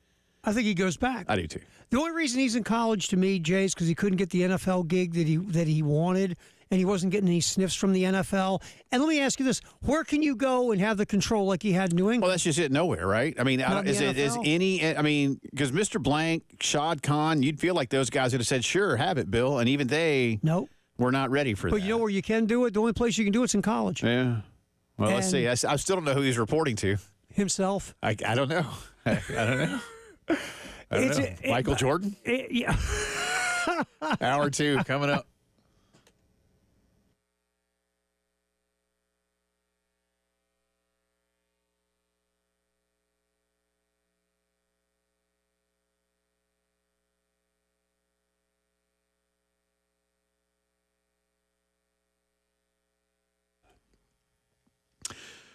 I think he goes back. I do too. The only reason he's in college to me, Jay, is because he couldn't get the NFL gig that he wanted, and he wasn't getting any sniffs from the NFL. And let me ask you this: where can you go and have the control like he had in New England? Well, that's just it. Nowhere, right? I mean, is any? I mean, because Mr. Blank, Shad Khan, you'd feel like those guys would have said, "Sure, have it, Bill," and even they, nope, were not ready for that. But you know where you can do it? The only place you can do it's in college. Yeah. Well, let's see. I still don't know who he's reporting to. Himself. I don't know. I don't know. Michael Jordan? Yeah. Hour 2 coming up.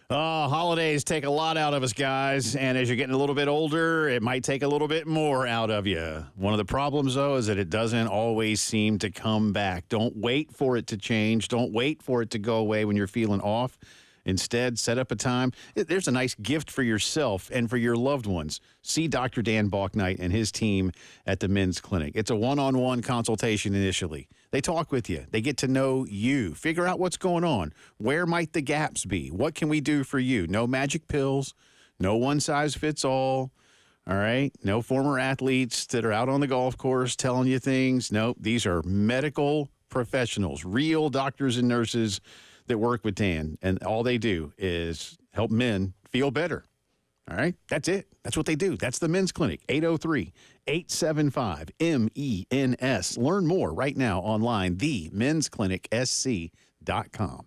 Holidays take a lot out of us, guys, and as you're getting a little bit older, it might take a little bit more out of you. One of the problems, though, is that it doesn't always seem to come back. Don't wait for it to change. Don't wait for it to go away when you're feeling off. Instead, set up a time. There's a nice gift for yourself and for your loved ones. See Dr. Dan Balknight and his team at the Men's Clinic. It's a one-on-one consultation initially. They talk with you. They get to know you. Figure out what's going on. Where might the gaps be? What can we do for you? No magic pills. No one-size-fits-all. All right? No former athletes that are out on the golf course telling you things. Nope. These are medical professionals, real doctors and nurses that work with Dan, and all they do is help men feel better. All right? That's it. That's what they do. That's the Men's Clinic, 803-875-MENS. Learn more right now online, themensclinicsc.com.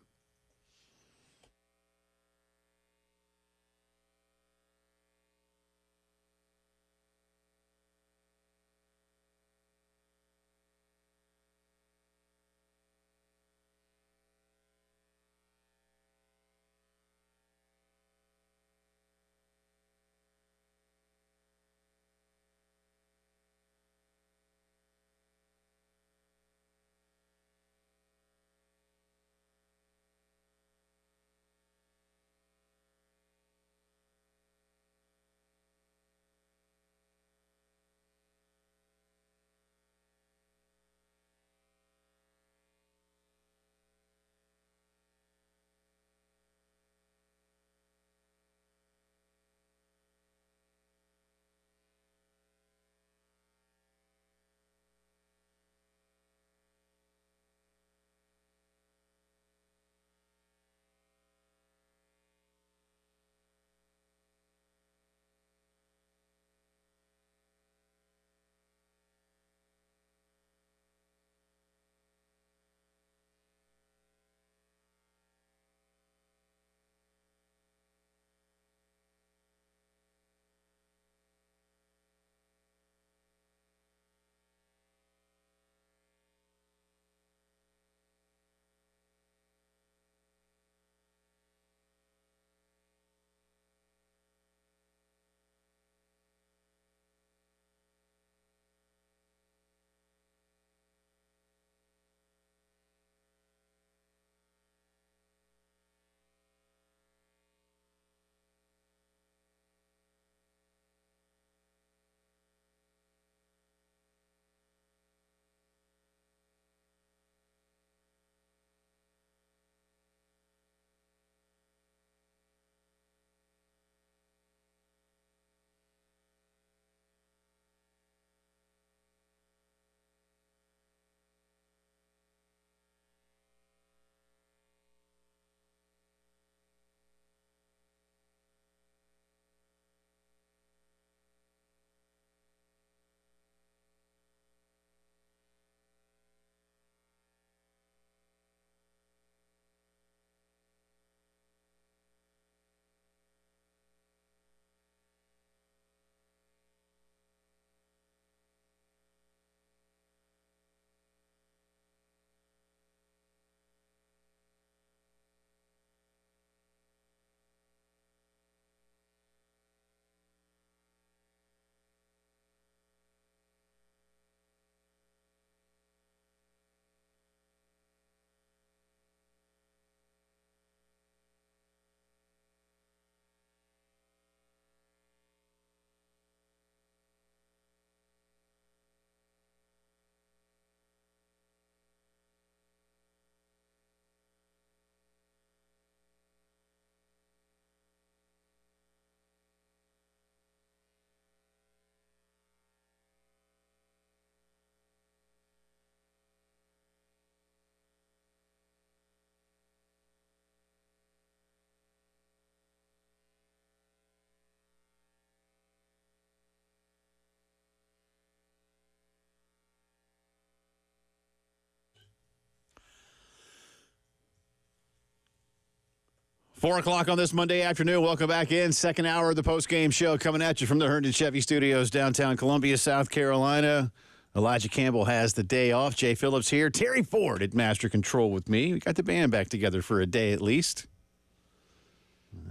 4 o'clock on this Monday afternoon. Welcome back in. Second hour of the postgame show coming at you from the Herndon Chevy Studios, downtown Columbia, South Carolina. Elijah Campbell has the day off. Jay Phillips here. Terry Ford at Master Control with me. We got the band back together for a day at least.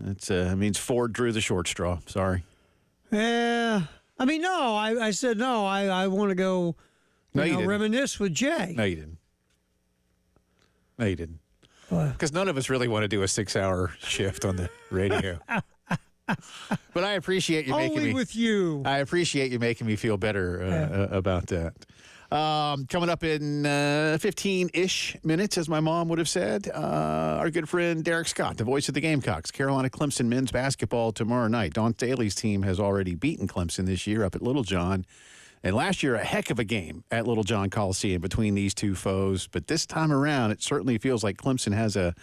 That means Ford drew the short straw. Sorry. Yeah. I mean, no. I said no. I want to go reminisce with Jay. No, you didn't. No, you didn't. Because none of us really want to do a 6-hour shift on the radio. But I appreciate you making me. Only with you. I appreciate you making me feel better about that. Coming up in 15-ish minutes, as my mom would have said, our good friend Derek Scott, the voice of the Gamecocks, Carolina Clemson men's basketball tomorrow night. Don Staley's team has already beaten Clemson this year up at Little John. And last year, a heck of a game at Little John Coliseum between these two foes. But this time around, it certainly feels like Clemson has a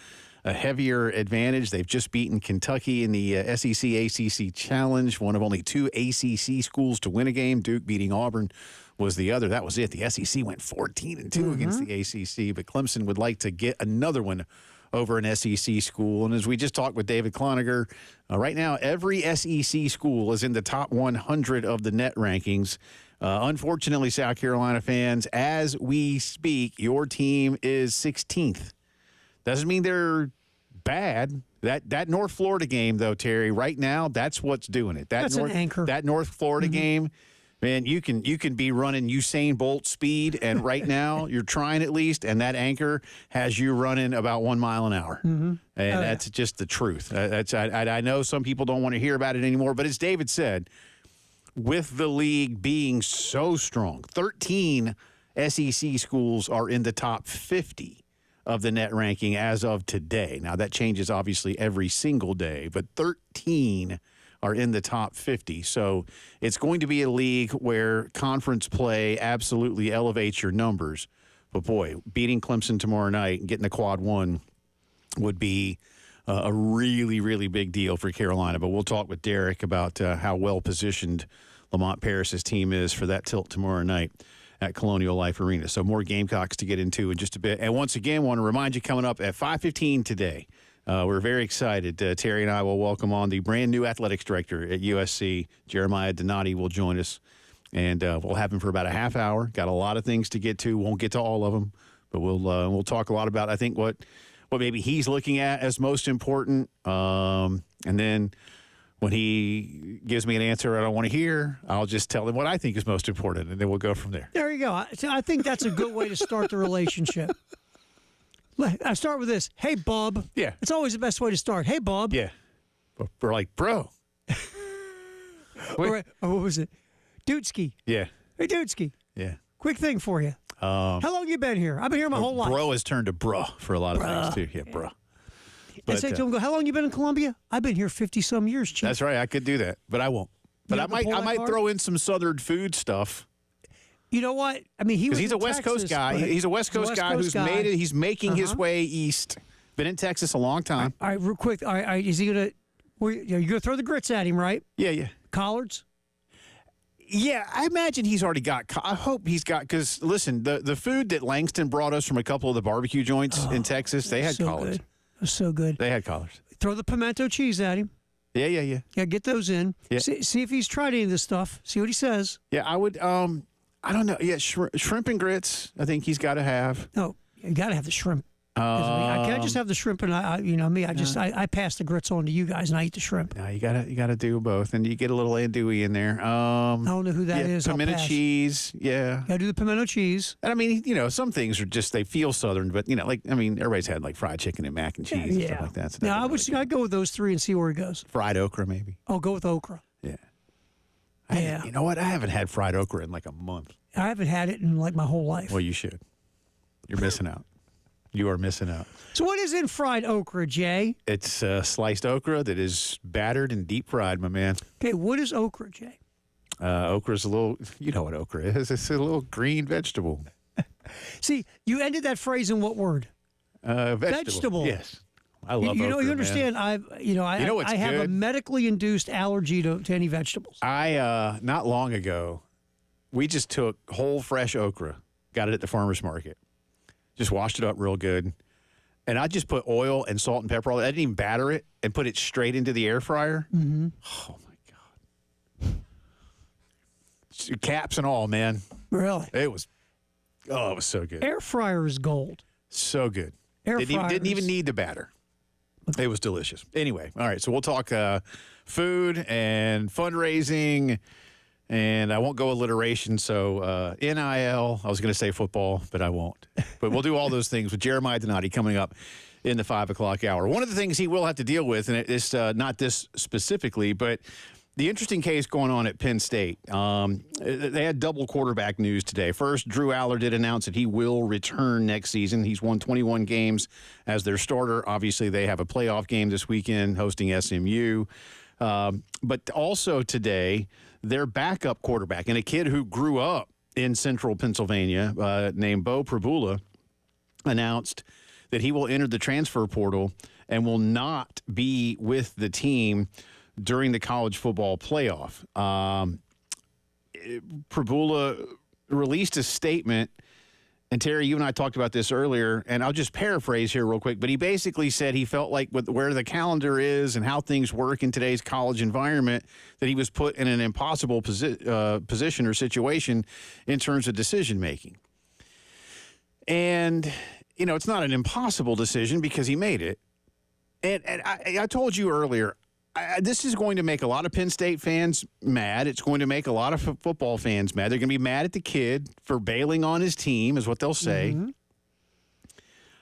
heavier advantage. They've just beaten Kentucky in the SEC-ACC Challenge, one of only 2 ACC schools to win a game. Duke beating Auburn was the other. That was it. The SEC went 14-2 against the ACC, but Clemson would like to get another one over an SEC school. And as we just talked with David Cloninger, right now every SEC school is in the top 100 of the net rankings. Unfortunately, South Carolina fans, as we speak, your team is 16th. Doesn't mean they're bad. That North Florida game, though, Terry, right now, that's what's doing it. That's an anchor. That North Florida game, man, you can be running Usain Bolt speed, and right now you're trying at least, and that anchor has you running about 1 mile an hour. And that's just the truth. I know some people don't want to hear about it anymore, but as David said, with the league being so strong, 13 SEC schools are in the top 50 of the net ranking as of today. Now, that changes obviously every single day, but 13 are in the top 50. So it's going to be a league where conference play absolutely elevates your numbers. But, boy, beating Clemson tomorrow night and getting the quad one would be a really, really big deal for Carolina. But we'll talk with Derek about how well-positioned Lamont Paris's team is for that tilt tomorrow night at Colonial Life Arena. So more Gamecocks to get into in just a bit. And once again, want to remind you, coming up at 5:15 today, we're very excited. Terry and I will welcome on the brand-new athletics director at USC, Jeremiah Donati, will join us. And we'll have him for about a half hour. Got a lot of things to get to. Won't get to all of them. But we'll talk a lot about, I think, what maybe he's looking at as most important. And then when he gives me an answer I don't want to hear, I'll just tell him what I think is most important, and then we'll go from there. There you go. I think that's a good way to start the relationship. I start with this. Hey, bub. Yeah. It's always the best way to start. Hey, bub. Yeah. We're like, bro. Or what was it? Dudeski. Yeah. Hey, Dudeski. Yeah. Quick thing for you. How long you been here? I've been here my whole life. Bro has turned to bruh for a lot of things, too. Yeah, bruh. I say to him, how long you been in Columbia? I've been here 50-some years, Chief. That's right. I could do that, but I won't. But I might throw in some Southern food stuff. You know what? I mean, he's a West Coast guy. He's a West Coast guy who's made it. He's making his way east. Been in Texas a long time. All right, real quick. All right, is he gonna? You're gonna throw the grits at him, right? Yeah. Collards. Yeah, I imagine he's already got. I hope he's got, because listen, the food that Langston brought us from a couple of the barbecue joints in Texas, they had collards. Good. It was so good. They had collars. Throw the pimento cheese at him. Yeah. Yeah, get those in. Yeah. See if he's tried any of this stuff. See what he says. Yeah, I would. I don't know. Yeah, shrimp and grits. I think he's got to have. No, you got to have the shrimp. Can I just have the shrimp and I pass the grits on to you guys and I eat the shrimp. No, you gotta do both, and you get a little andouille in there. I don't know who that is. Pimento cheese. Yeah. Gotta do the pimento cheese. And I mean, some things are just, they feel Southern, but everybody's had like fried chicken and mac and cheese and stuff like that. So I'd go with those three and see where he goes. Fried okra, maybe. I'll go with okra. Yeah. You know what? I haven't had fried okra in like a month. I haven't had it in like my whole life. Well, you should. You're missing out. You are missing out. So what is in fried okra, Jay? It's sliced okra that is battered and deep fried, my man. Okay, what is okra, Jay? Okra's a little, you know what okra is. It's a little green vegetable. See, you ended that phrase in what word? Vegetable. Yes. I love okra, you understand, man. I have a medically induced allergy to any vegetables. I, not long ago, we just took whole fresh okra, got it at the farmer's market. Just washed it up real good. and I just put oil and salt and pepper. I didn't even batter it and put it straight into the air fryer. Mm-hmm. Oh, my God. Caps and all, man. Really? It was so good. Air fryer is gold. So good. Didn't even need the batter. It was delicious. Anyway, all right, so we'll talk food and fundraising, and I won't go alliteration, so NIL, I was going to say football, but I won't. But we'll do all those things with Jeremiah Donati coming up in the 5 o'clock hour. One of the things he will have to deal with, and it's not this specifically, but the interesting case going on at Penn State. They had double quarterback news today. First, Drew Aller did announce that he will return next season. He's won 21 games as their starter. Obviously, they have a playoff game this weekend hosting SMU. But also today, their backup quarterback and a kid who grew up in central Pennsylvania named Beau Pribula announced that he will enter the transfer portal and will not be with the team during the college football playoff. Pribula released a statement, and Terry, you and I talked about this earlier, and I'll just paraphrase here real quick, but he basically said he felt like with where the calendar is and how things work in today's college environment, that he was put in an impossible position or situation in terms of decision-making. And, it's not an impossible decision because he made it. And I told you earlier, this is going to make a lot of Penn State fans mad. It's going to make a lot of football fans mad. They're going to be mad at the kid for bailing on his team, is what they'll say.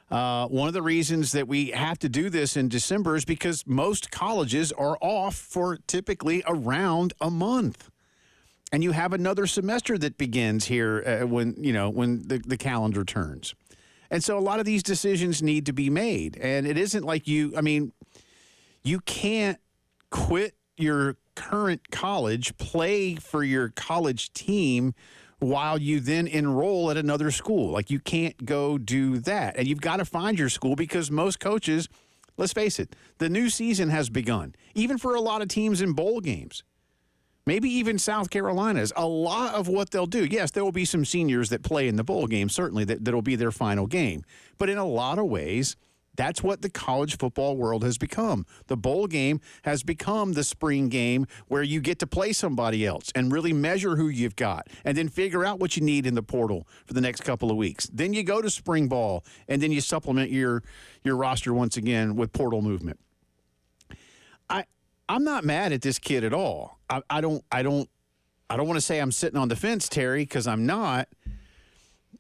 Mm-hmm. One of the reasons that we have to do this in December is because most colleges are off for typically around a month. And you have another semester that begins here when the calendar turns. And so a lot of these decisions need to be made. And it isn't like you can't quit your current college, play for your college team while you then enroll at another school. Like, you can't go do that. And you've got to find your school because most coaches, let's face it, the new season has begun. Even for a lot of teams in bowl games, maybe even South Carolina's, a lot of what they'll do, yes, there will be some seniors that play in the bowl game, certainly that'll be their final game. But in a lot of ways, that's what the college football world has become. The bowl game has become the spring game where you get to play somebody else and really measure who you've got and then figure out what you need in the portal for the next couple of weeks. Then you go to spring ball, and then you supplement your roster once again with portal movement. I'm not mad at this kid at all. I don't want to say I'm sitting on the fence, Terry, because I'm not.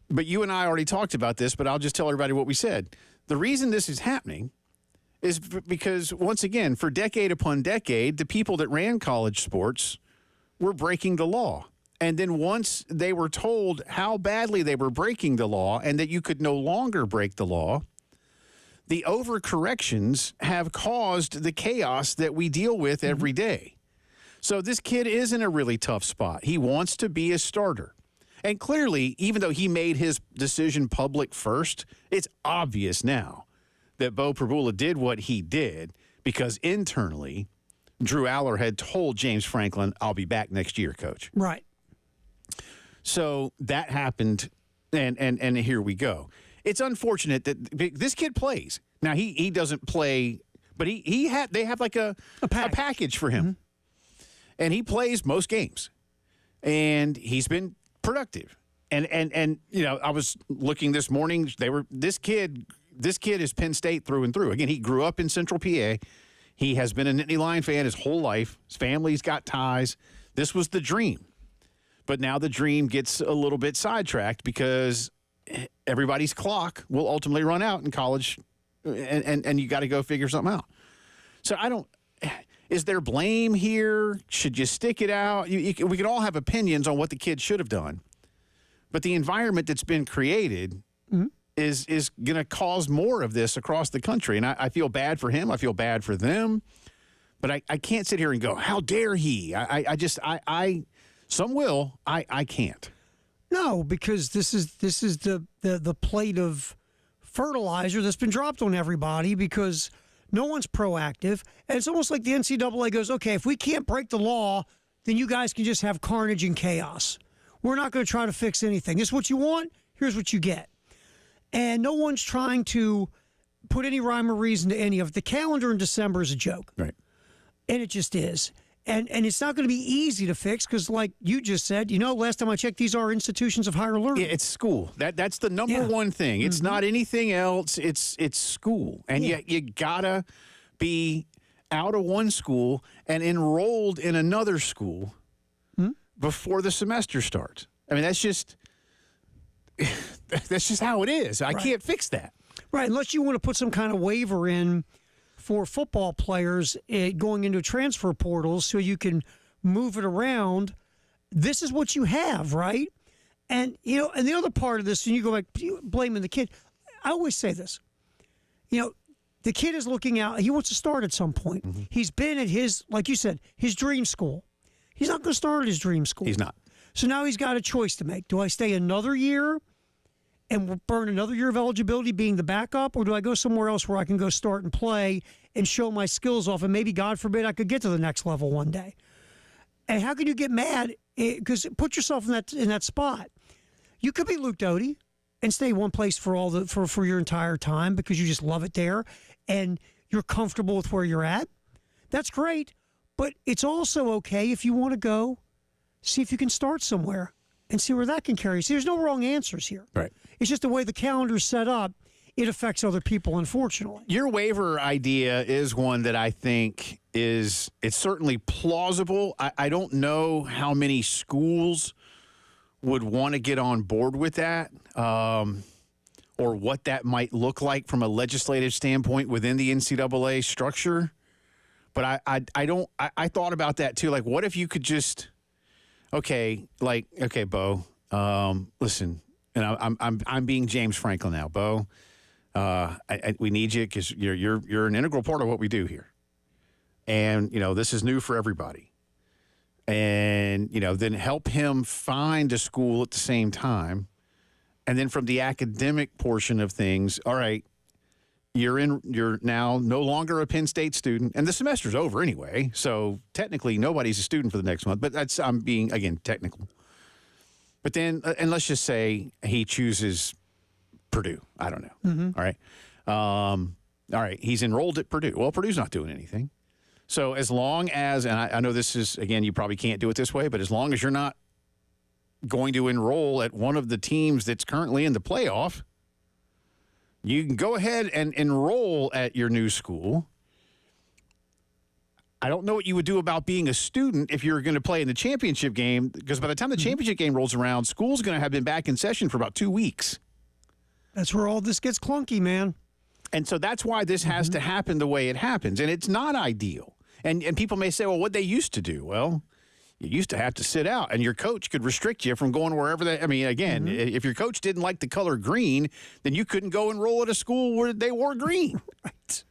But you and I already talked about this, but I'll just tell everybody what we said. The reason this is happening is because, once again, for decade upon decade, the people that ran college sports were breaking the law. And then once they were told how badly they were breaking the law and that you could no longer break the law, the overcorrections have caused the chaos that we deal with every day. So this kid is in a really tough spot. He wants to be a starter. And clearly, even though he made his decision public first, it's obvious now that Beau Pribula did what he did because internally, Drew Aller had told James Franklin, "I'll be back next year, coach." Right. So that happened, and here we go. It's unfortunate that this kid plays. Now, he doesn't play, but they have like a package for him. Mm-hmm. And he plays most games. And he's been productive. And I was looking this morning, this kid is Penn State through and through. Again, he grew up in Central PA. He has been a Nittany Lion fan his whole life. His family's got ties. This was the dream. But now the dream gets a little bit sidetracked because everybody's clock will ultimately run out in college, and you got to go figure something out. So is there blame here? Should you stick it out? We can all have opinions on what the kid should have done, but the environment that's been created is going to cause more of this across the country. And I feel bad for him. I feel bad for them, but I can't sit here and go, how dare he? Some will. I can't. No, because this is the plate of fertilizer that's been dropped on everybody because no one's proactive. And it's almost like the NCAA goes, okay, if we can't break the law, then you guys can just have carnage and chaos. We're not going to try to fix anything. This is what you want. Here's what you get. And no one's trying to put any rhyme or reason to any of it. The calendar in December is a joke. Right. And it just is. And it's not going to be easy to fix because, like you just said, last time I checked, these are institutions of higher learning. Yeah, it's school. That's the number one thing. It's not anything else. It's school. And you gotta be out of one school and enrolled in another school before the semester starts. I mean, that's just how it is. I can't fix that. Right, unless you want to put some kind of waiver in for football players going into transfer portals so you can move it around. This is what you have, right? And, and the other part of this, and you go back blaming the kid, I always say this. The kid is looking out. He wants to start at some point. Mm-hmm. He's been at his, like you said, his dream school. He's not going to start at his dream school. He's not. So now he's got a choice to make. Do I stay another year and burn another year of eligibility being the backup, or do I go somewhere else where I can go start and play and show my skills off, and maybe, God forbid, I could get to the next level one day? And how can you get mad? Because put yourself in that spot. You could be Luke Doty and stay one place for your entire time because you just love it there and you're comfortable with where you're at. That's great, but it's also okay if you want to go see if you can start somewhere and see where that can carry you. See, there's no wrong answers here. Right. It's just the way the calendar's set up, it affects other people, unfortunately. Your waiver idea is one that I think it's certainly plausible. I don't know how many schools would want to get on board with that, or what that might look like from a legislative standpoint within the NCAA structure. But I thought about that too. Like, what if you could just, okay, Bo, listen, and I'm being James Franklin now, Bo. We need you because you're an integral part of what we do here, and this is new for everybody. And then help him find a school at the same time, and then from the academic portion of things, all right, you're now no longer a Penn State student, and the semester's over anyway. So technically, nobody's a student for the next month. But I'm being again technical. But then, and let's just say he chooses Purdue. I don't know. Mm-hmm. All right. He's enrolled at Purdue. Well, Purdue's not doing anything. So as long as, and I know this is, again, you probably can't do it this way, but as long as you're not going to enroll at one of the teams that's currently in the playoff, you can go ahead and enroll at your new school. I don't know what you would do about being a student if you're going to play in the championship game, because by the time the championship game rolls around, school's going to have been back in session for about 2 weeks. That's where all this gets clunky, man. And so that's why this has to happen the way it happens. And it's not ideal. And people may say, well, what'd they used to do? Well, you used to have to sit out, and your coach could restrict you from going wherever they – I mean, again, if your coach didn't like the color green, then you couldn't go enroll at a school where they wore green. Right.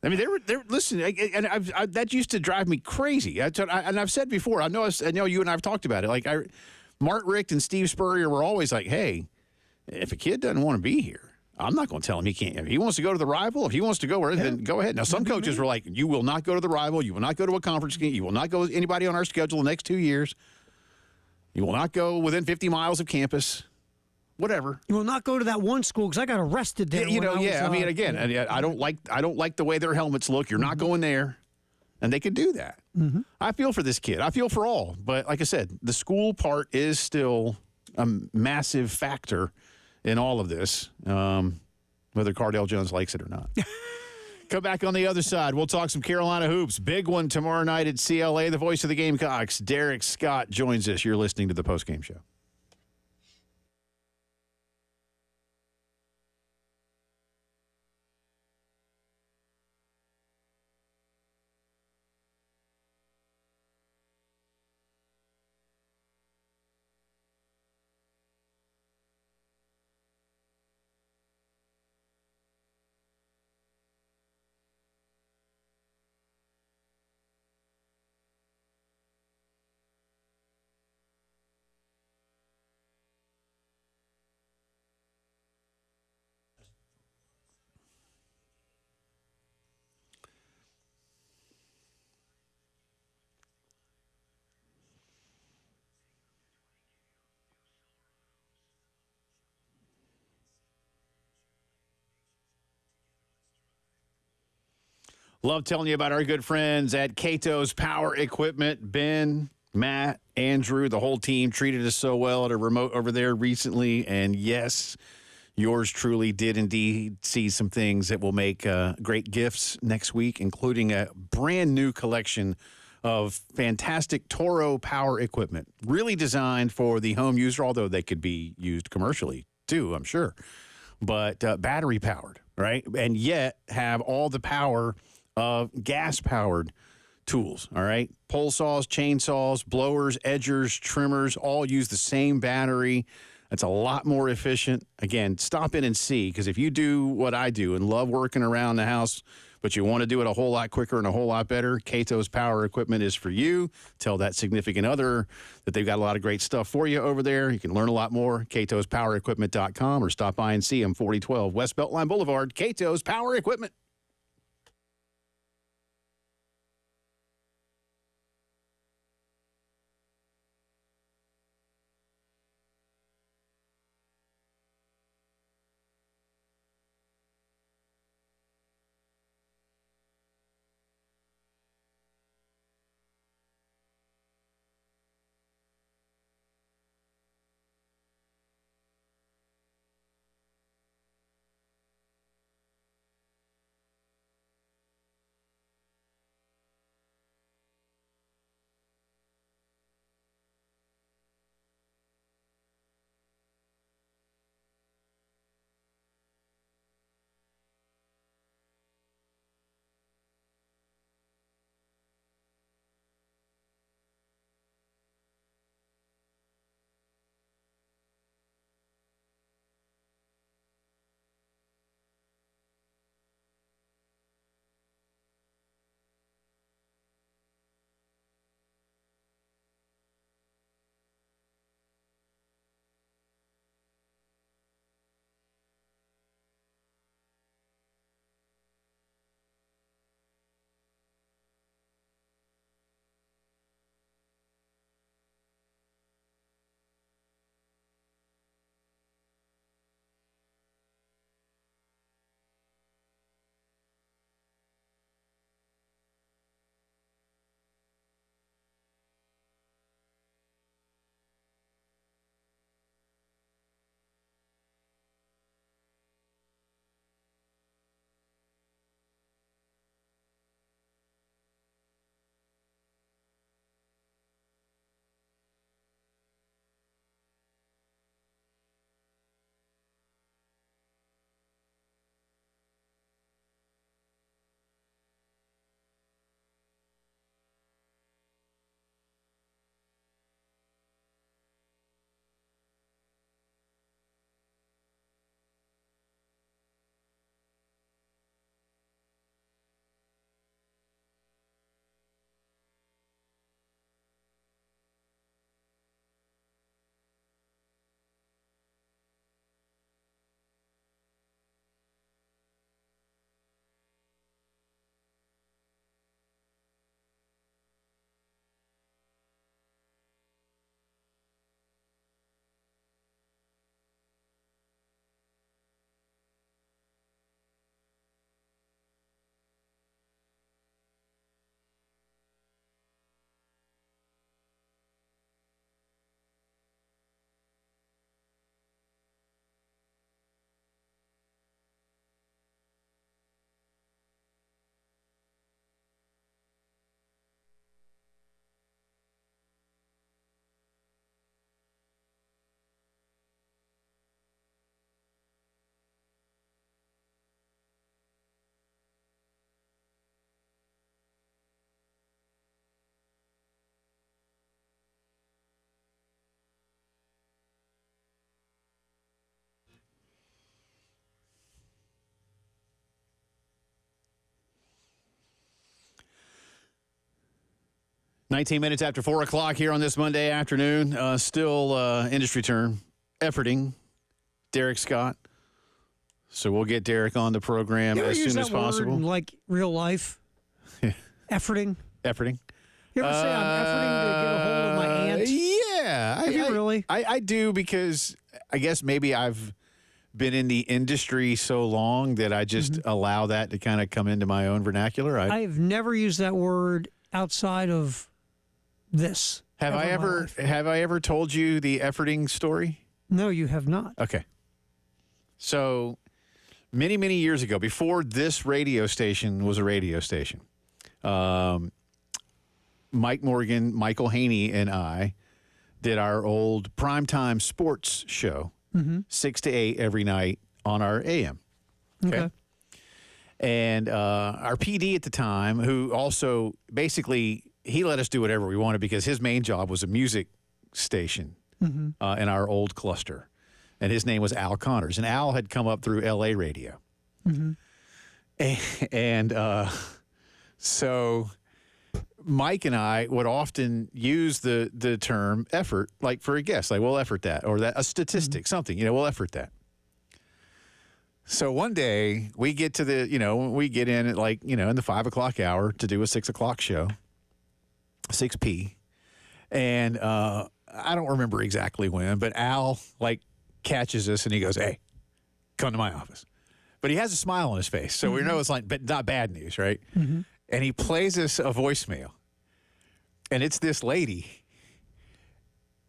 I mean, they're listen, and that used to drive me crazy. And I've said before, I know you and I have talked about it. Like, Mark Richt and Steve Spurrier were always like, hey, if a kid doesn't want to be here, I'm not going to tell him he can't. If he wants to go to the rival, if he wants to go where, then go ahead. Now, some coaches were like, you will not go to the rival. You will not go to a conference game. You will not go with anybody on our schedule the next 2 years. You will not go within 50 miles of campus. Whatever. You will not go to that one school because I got arrested there. I mean, again, I don't like the way their helmets look. You're not going there. And they could do that. Mm-hmm. I feel for this kid. I feel for all. But like I said, the school part is still a massive factor in all of this, whether Cardale Jones likes it or not. Come back on the other side. We'll talk some Carolina hoops. Big one tomorrow night at CLA. The voice of the Gamecocks, Derek Scott, joins us. You're listening to the postgame show. Love telling you about our good friends at Cato's Power Equipment. Ben, Matt, Andrew, the whole team treated us so well at a remote over there recently. And yes, yours truly did indeed see some things that will make great gifts next week, including a brand new collection of fantastic Toro power equipment, really designed for the home user, although they could be used commercially too, I'm sure. But battery powered, right? And yet have all the power of gas powered tools, all right? Pole saws, chainsaws, blowers, edgers, trimmers, all use the same battery. That's a lot more efficient. Again, stop in and see, because if you do what I do and love working around the house, but you want to do it a whole lot quicker and a whole lot better, Cato's Power Equipment is for you. Tell that significant other that they've got a lot of great stuff for you over there. You can learn a lot more, catospowerequipment.com, or stop by and see them, 4012 West Beltline Boulevard, Cato's Power Equipment. Nineteen minutes after 4 o'clock here on this Monday afternoon. Still industry term, efforting, Derek Scott. So we'll get Derek on the program as soon as possible. Word in, like real life? Efforting? Efforting. You ever say I'm efforting to get a hold of my aunt? Yeah. Have you really? I do, because I guess maybe I've been in the industry so long that I just allow that to kind of come into my own vernacular. I've never used that word outside of this. Have I ever told you the efforting story? No, you have not. Okay. So many, many years ago, before this radio station was a radio station, Mike Morgan, Michael Haney, and I did our old primetime sports show, 6 to 8 every night on our AM. Okay. And our PD at the time, who also basically, he let us do whatever we wanted because his main job was a music station in our old cluster. And his name was Al Connors. And Al had come up through L.A. radio. And so Mike and I would often use the term effort, like for a guest, like we'll effort that, or that a statistic, something, we'll effort that. So one day we get to we get in at in the 5 o'clock hour to do a 6 o'clock show, 6 p. And I don't remember exactly when, but Al catches us and he goes, "Hey, come to my office." But he has a smile on his face. So we know it's but not bad news, right? And he plays us a voicemail. And it's this lady.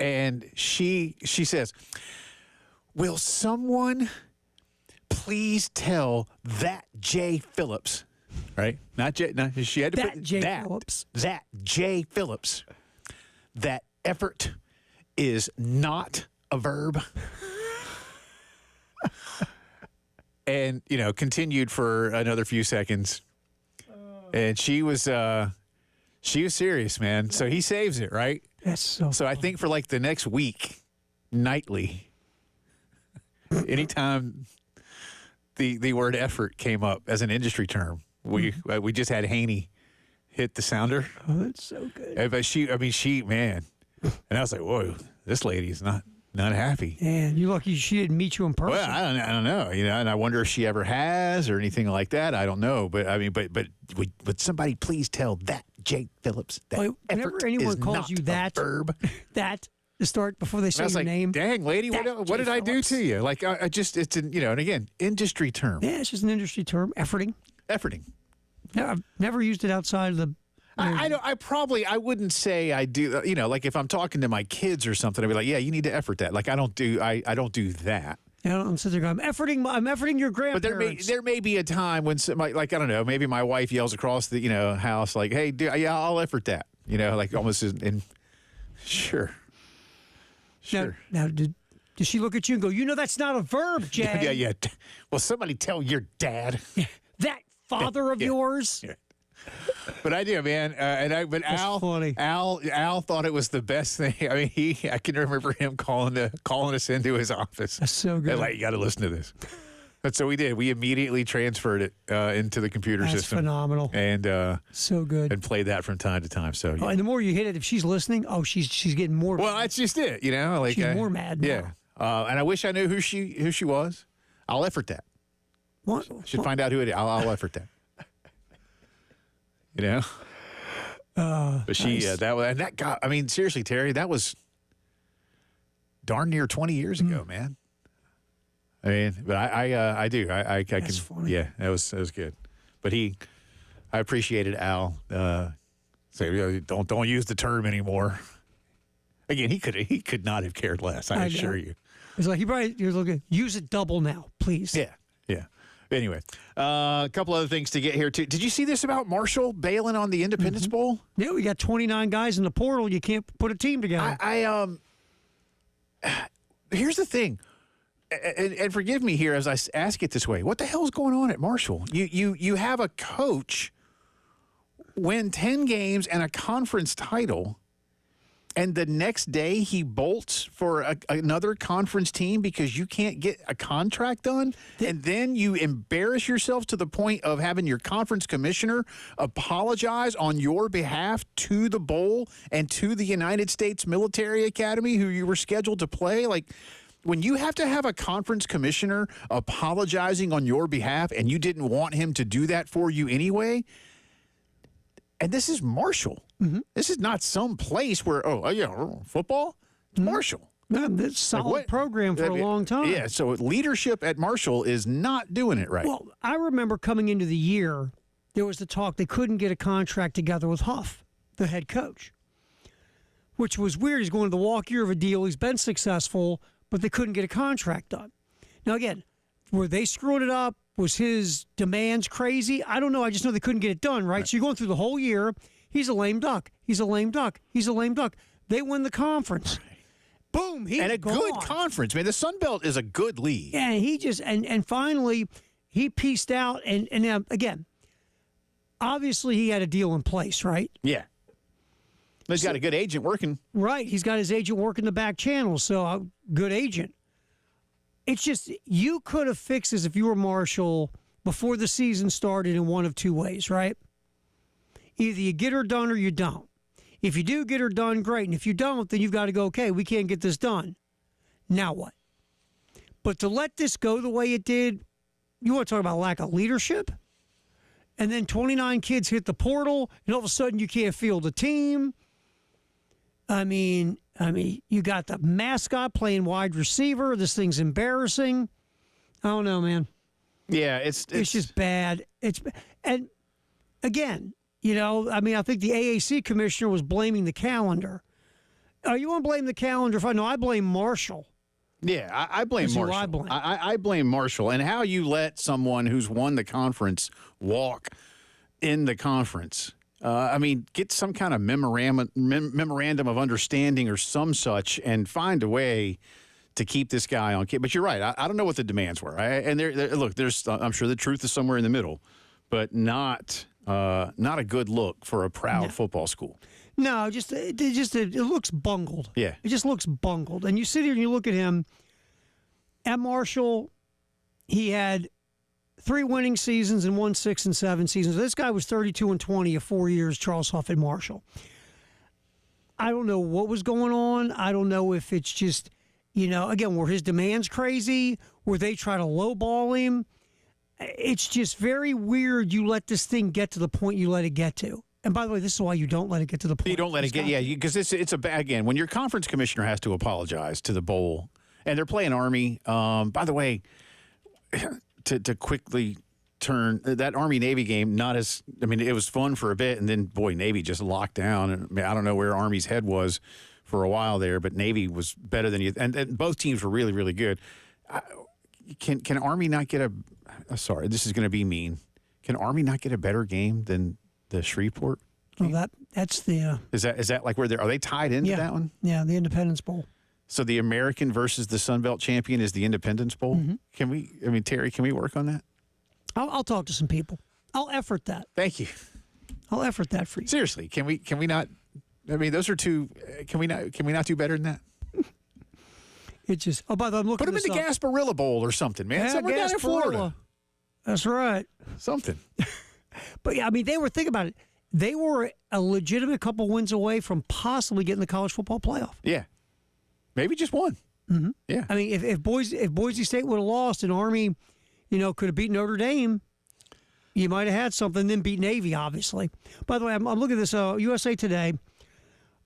And she says, "Will someone please tell that Jay Phillips," right? Not Jay. No, she had to that put Jay Phillips. That Jay Phillips. That effort is not a verb. And continued for another few seconds. And she was serious, man. So he saves it, right? That's so. So I think for the next week, nightly, anytime the word effort came up as an industry term, we just had Haney hit the sounder. Oh, that's so good. But she, man. And I was like, whoa, this lady's not happy. Man, you're lucky she didn't meet you in person. Well, I don't know, and I wonder if she ever has or anything like that. I don't know, but would somebody please tell that Jay Phillips that whenever effort anyone is calls not you a that verb? That to start before they say your name. Dang, lady, what did I do to you? It's an and again, industry term. Yeah, it's just an industry term, efforting. Yeah, I've never used it outside of the. I wouldn't say I do. If I'm talking to my kids or something, I'd be like, yeah, you need to effort that. I don't do that. I don't sit there going, I'm efforting your grandparents. But there may be a time when somebody, I don't know, maybe my wife yells across the house hey, I'll effort that. Almost in sure. Now did she look at you and go, that's not a verb, Jay? Yeah. Well, somebody tell your dad. That father of yours. Yeah. But I do, man. Al thought it was the best thing. I can remember him calling us into his office. That's so good. You got to listen to this. But so we did. We immediately transferred it into the computer system. That's phenomenal. And so good. And played that from time to time. So and the more you hit it, if she's listening, she's getting more. Well, that's just it. She's more mad now. Yeah. And I wish I knew who she was. I'll effort that. What? Should find out who it is. I'll effort that. But she, nice. that got, seriously, Terry, that was darn near 20 years ago, man. But I do. I can, funny. Yeah, that was good. But I appreciated Al, say, don't use the term anymore. Again, he could not have cared less. I assure you. It's like you're looking, use it double now, please. Yeah. Anyway, a couple other things to get here, too. Did you see this about Marshall bailing on the Independence Bowl? Yeah, we got 29 guys in the portal. You can't put a team together. Here's the thing, and forgive me here as I ask it this way. What the hell's going on at Marshall? You have a coach win 10 games and a conference title, and the next day he bolts for another conference team because you can't get a contract done, and then you embarrass yourself to the point of having your conference commissioner apologize on your behalf to the bowl and to the United States Military Academy, who you were scheduled to play. When you have to have a conference commissioner apologizing on your behalf and you didn't want him to do that for you anyway, and this is Marshall. Mm-hmm. This is not some place where, football? It's Marshall. That's a solid program for a long time. Yeah, so leadership at Marshall is not doing it right. Well, I remember coming into the year, there was the talk they couldn't get a contract together with Huff, the head coach, which was weird. He's going to the walk year of a deal. He's been successful, but they couldn't get a contract done. Now, again, were they screwing it up? Was his demands crazy? I don't know. I just know they couldn't get it done, right? So you're going through the whole year. He's a lame duck. He's a lame duck. He's a lame duck. They win the conference. Boom, he's and a gone. good conference, man. The Sun Belt is a good league. Yeah, he just and finally he pieced out and again, obviously he had a deal in place, right? Yeah. He's got a good agent working. Right, he's got his agent working the back channel, so a good agent. It's just you could have fixed this if you were Marshall before the season started in one of two ways, right? Either you get her done or you don't. If you do get her done, great. And if you don't, then you've got to go, okay, we can't get this done. Now what? But to let this go the way it did, you want to talk about lack of leadership? And then 29 kids hit the portal, and all of a sudden you can't field a team. I mean, you got the mascot playing wide receiver. This thing's embarrassing. I don't know, man. Yeah, it's just bad. And again, I think the AAC commissioner was blaming the calendar. You want to blame the calendar? No, I blame Marshall. Yeah, I blame Marshall. I blame Marshall. And how you let someone who's won the conference walk in the conference. Get some kind of memorandum of understanding or some such and find a way to keep this guy on. But you're right. I don't know what the demands were. I'm sure the truth is somewhere in the middle, but not a good look for a proud football school. No, it looks bungled. Yeah. It just looks bungled. And you sit here and you look at him. At Marshall, he had 3 winning seasons and won 6 and 7 seasons. This guy was 32-20 of 4 years, Charles Huff at Marshall. I don't know what was going on. I don't know if it's just, again, were his demands crazy? Were they trying to lowball him? It's just very weird you let this thing get to the point you let it get to. And by the way, this is why you don't let it get to the point. You don't let it get, because it's again, when your conference commissioner has to apologize to the bowl, and they're playing Army, by the way, to quickly turn that Army-Navy game, it was fun for a bit, and then, boy, Navy just locked down. And I don't know where Army's head was for a while there, but Navy was better than you. And both teams were really, really good. Can Army not get sorry, this is going to be mean. Can Army not get a better game than the Shreveport game? Well, that's the... Is that like where are they tied into that one? Yeah, the Independence Bowl. So the American versus the Sun Belt champion is the Independence Bowl? Mm-hmm. Terry, can we work on that? I'll talk to some people. I'll effort that. Thank you. I'll effort that for you. Seriously, can we not? Those are two. Can we not do better than that? It just. Oh, by the way, I'm looking. Put them in the Gasparilla Bowl or something, man. Yeah, somewhere down in Florida. That's right. Something. But yeah, they were thinking about it. They were a legitimate couple wins away from possibly getting the college football playoff. Yeah, maybe just one. Mm-hmm. Yeah. If Boise State would have lost and Army, could have beat Notre Dame, you might have had something. Then beat Navy, obviously. By the way, I'm looking at this USA Today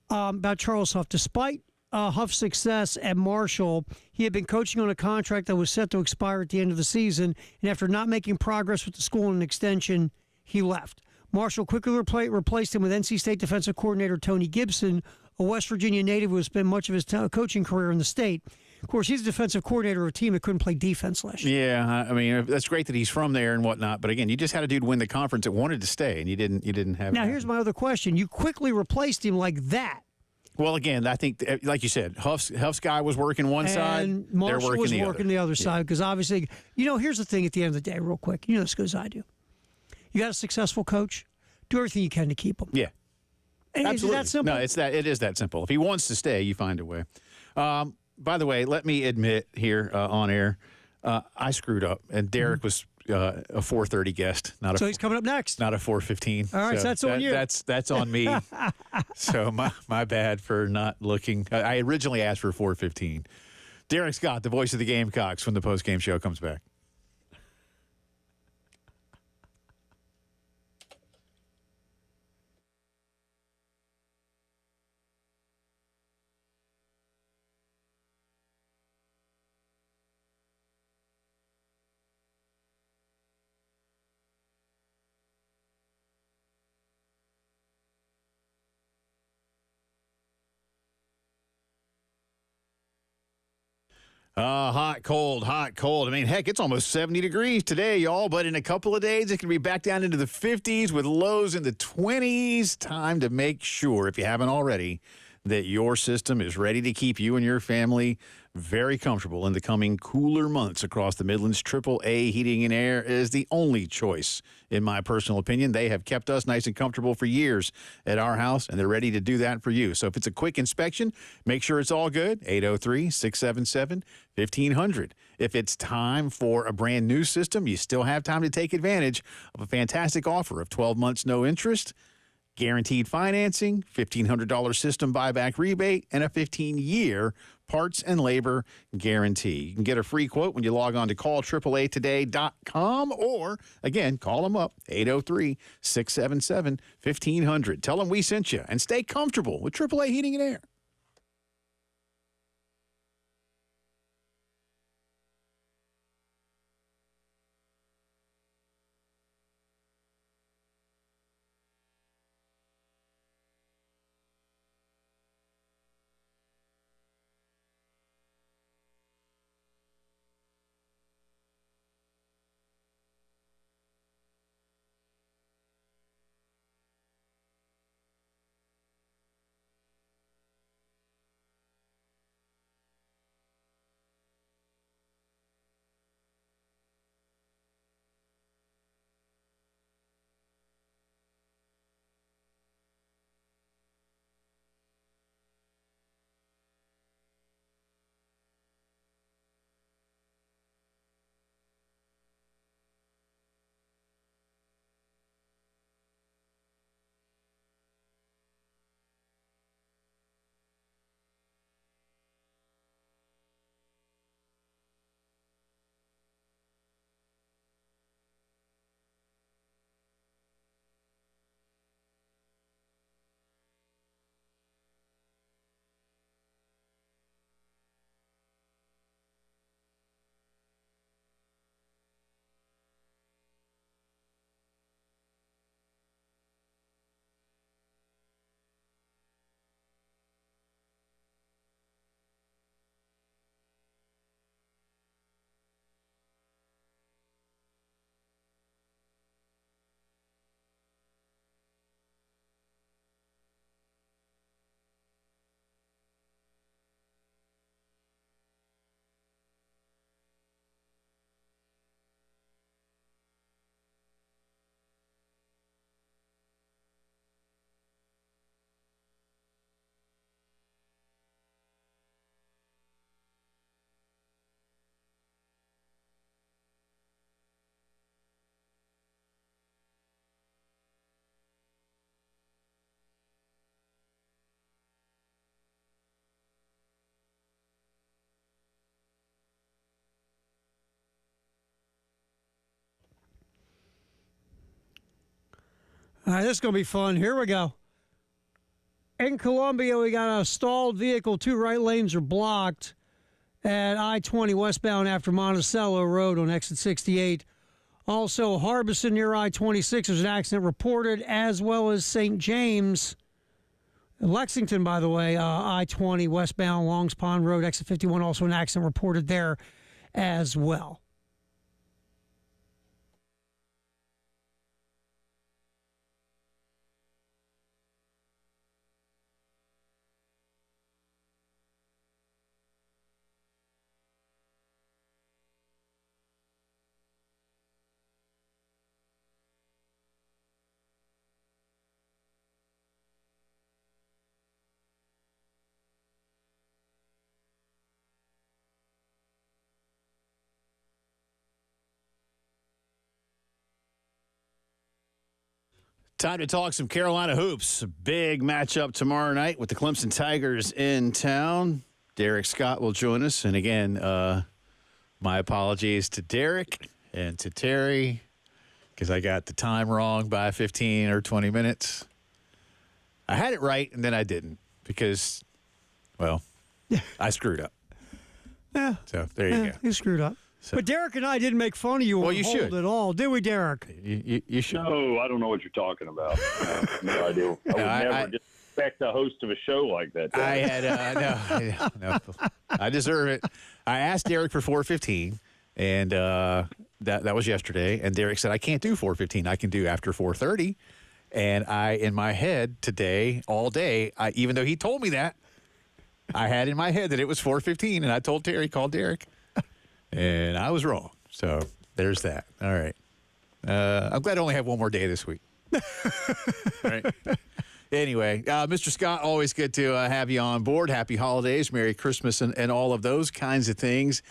about Charles Huff. Despite Huff's success at Marshall, he had been coaching on a contract that was set to expire at the end of the season, and after not making progress with the school in an extension, he left. Marshall quickly replaced him with NC State defensive coordinator Tony Gibson, a West Virginia native who has spent much of his coaching career in the state. Of course, he's a defensive coordinator of a team that couldn't play defense last year. Yeah, that's great that he's from there and whatnot. But again, you just had a dude win the conference that wanted to stay, and you didn't have. Now, here's my other question: you quickly replaced him like that. Well, again, I think, like you said, Huff's guy was working one side, and Marshall was working the other side. Yeah. Because obviously, here's the thing: at the end of the day, real quick, as good as I do, you got a successful coach. Do everything you can to keep him. Yeah. Absolutely. Is it that simple? No, it is that simple. If he wants to stay, you find a way. By the way, let me admit here on air, I screwed up, and Derek was a 4:30 guest. So he's coming up next. Not a 4:15. All right, so that's on you. That's on me. So my bad for not looking. I originally asked for 4:15. Derek Scott, the voice of the Gamecocks, when the post-game show comes back. Hot, cold, hot, cold. I mean, heck, it's almost 70 degrees today, y'all, but in a couple of days, it can be back down into the 50s with lows in the 20s. Time to make sure, if you haven't already, that your system is ready to keep you and your family very comfortable in the coming cooler months across the Midlands. AAA Heating and Air is the only choice, in my personal opinion. They have kept us nice and comfortable for years at our house, and they're ready to do that for you. So if it's a quick inspection, make sure it's all good. 803-677-1500. If it's time for a brand new system, you still have time to take advantage of a fantastic offer of 12 months no interest, guaranteed financing, $1,500 system buyback rebate, and a 15-year parts and labor guarantee. You can get a free quote when you log on to callAAAtoday.com or, again, call them up, 803-677-1500. Tell them we sent you, and stay comfortable with AAA Heating and Air. All right, this is going to be fun. Here we go. In Columbia, we got a stalled vehicle. Two right lanes are blocked at I-20 westbound after Monticello Road on exit 68. Also, Harbison near I-26, there's an accident reported, as well as St. James. Lexington, by the way, I-20 westbound Longs Pond Road, exit 51, also an accident reported there as well. Time to talk some Carolina hoops. Big matchup tomorrow night with the Clemson Tigers in town. Derek Scott will join us. And again, my apologies to Derek and to Terry because I got the time wrong by 15 or 20 minutes. I had it right, and then I didn't because, well, I screwed up. Yeah. So there you go. You screwed up. So. But Derek and I didn't make fun of you well, on you Hold should. It All, did we, Derek? You should. No, I don't know what you're talking about. No idea. I would never disrespect the host of a show like that. I had no. I deserve it. I asked Derek for 4:15, and that was yesterday. And Derek said, I can't do 4:15. I can do after 4:30. And I, in my head today, all day, even though he told me that, I had in my head that it was 4:15, and I told Terry, call Derek, and I was wrong. So there's that. All right. I'm glad I only have one more day this week. Right. Anyway, Mr. Scott, always good to have you on board. Happy holidays, Merry Christmas, and all of those kinds of things.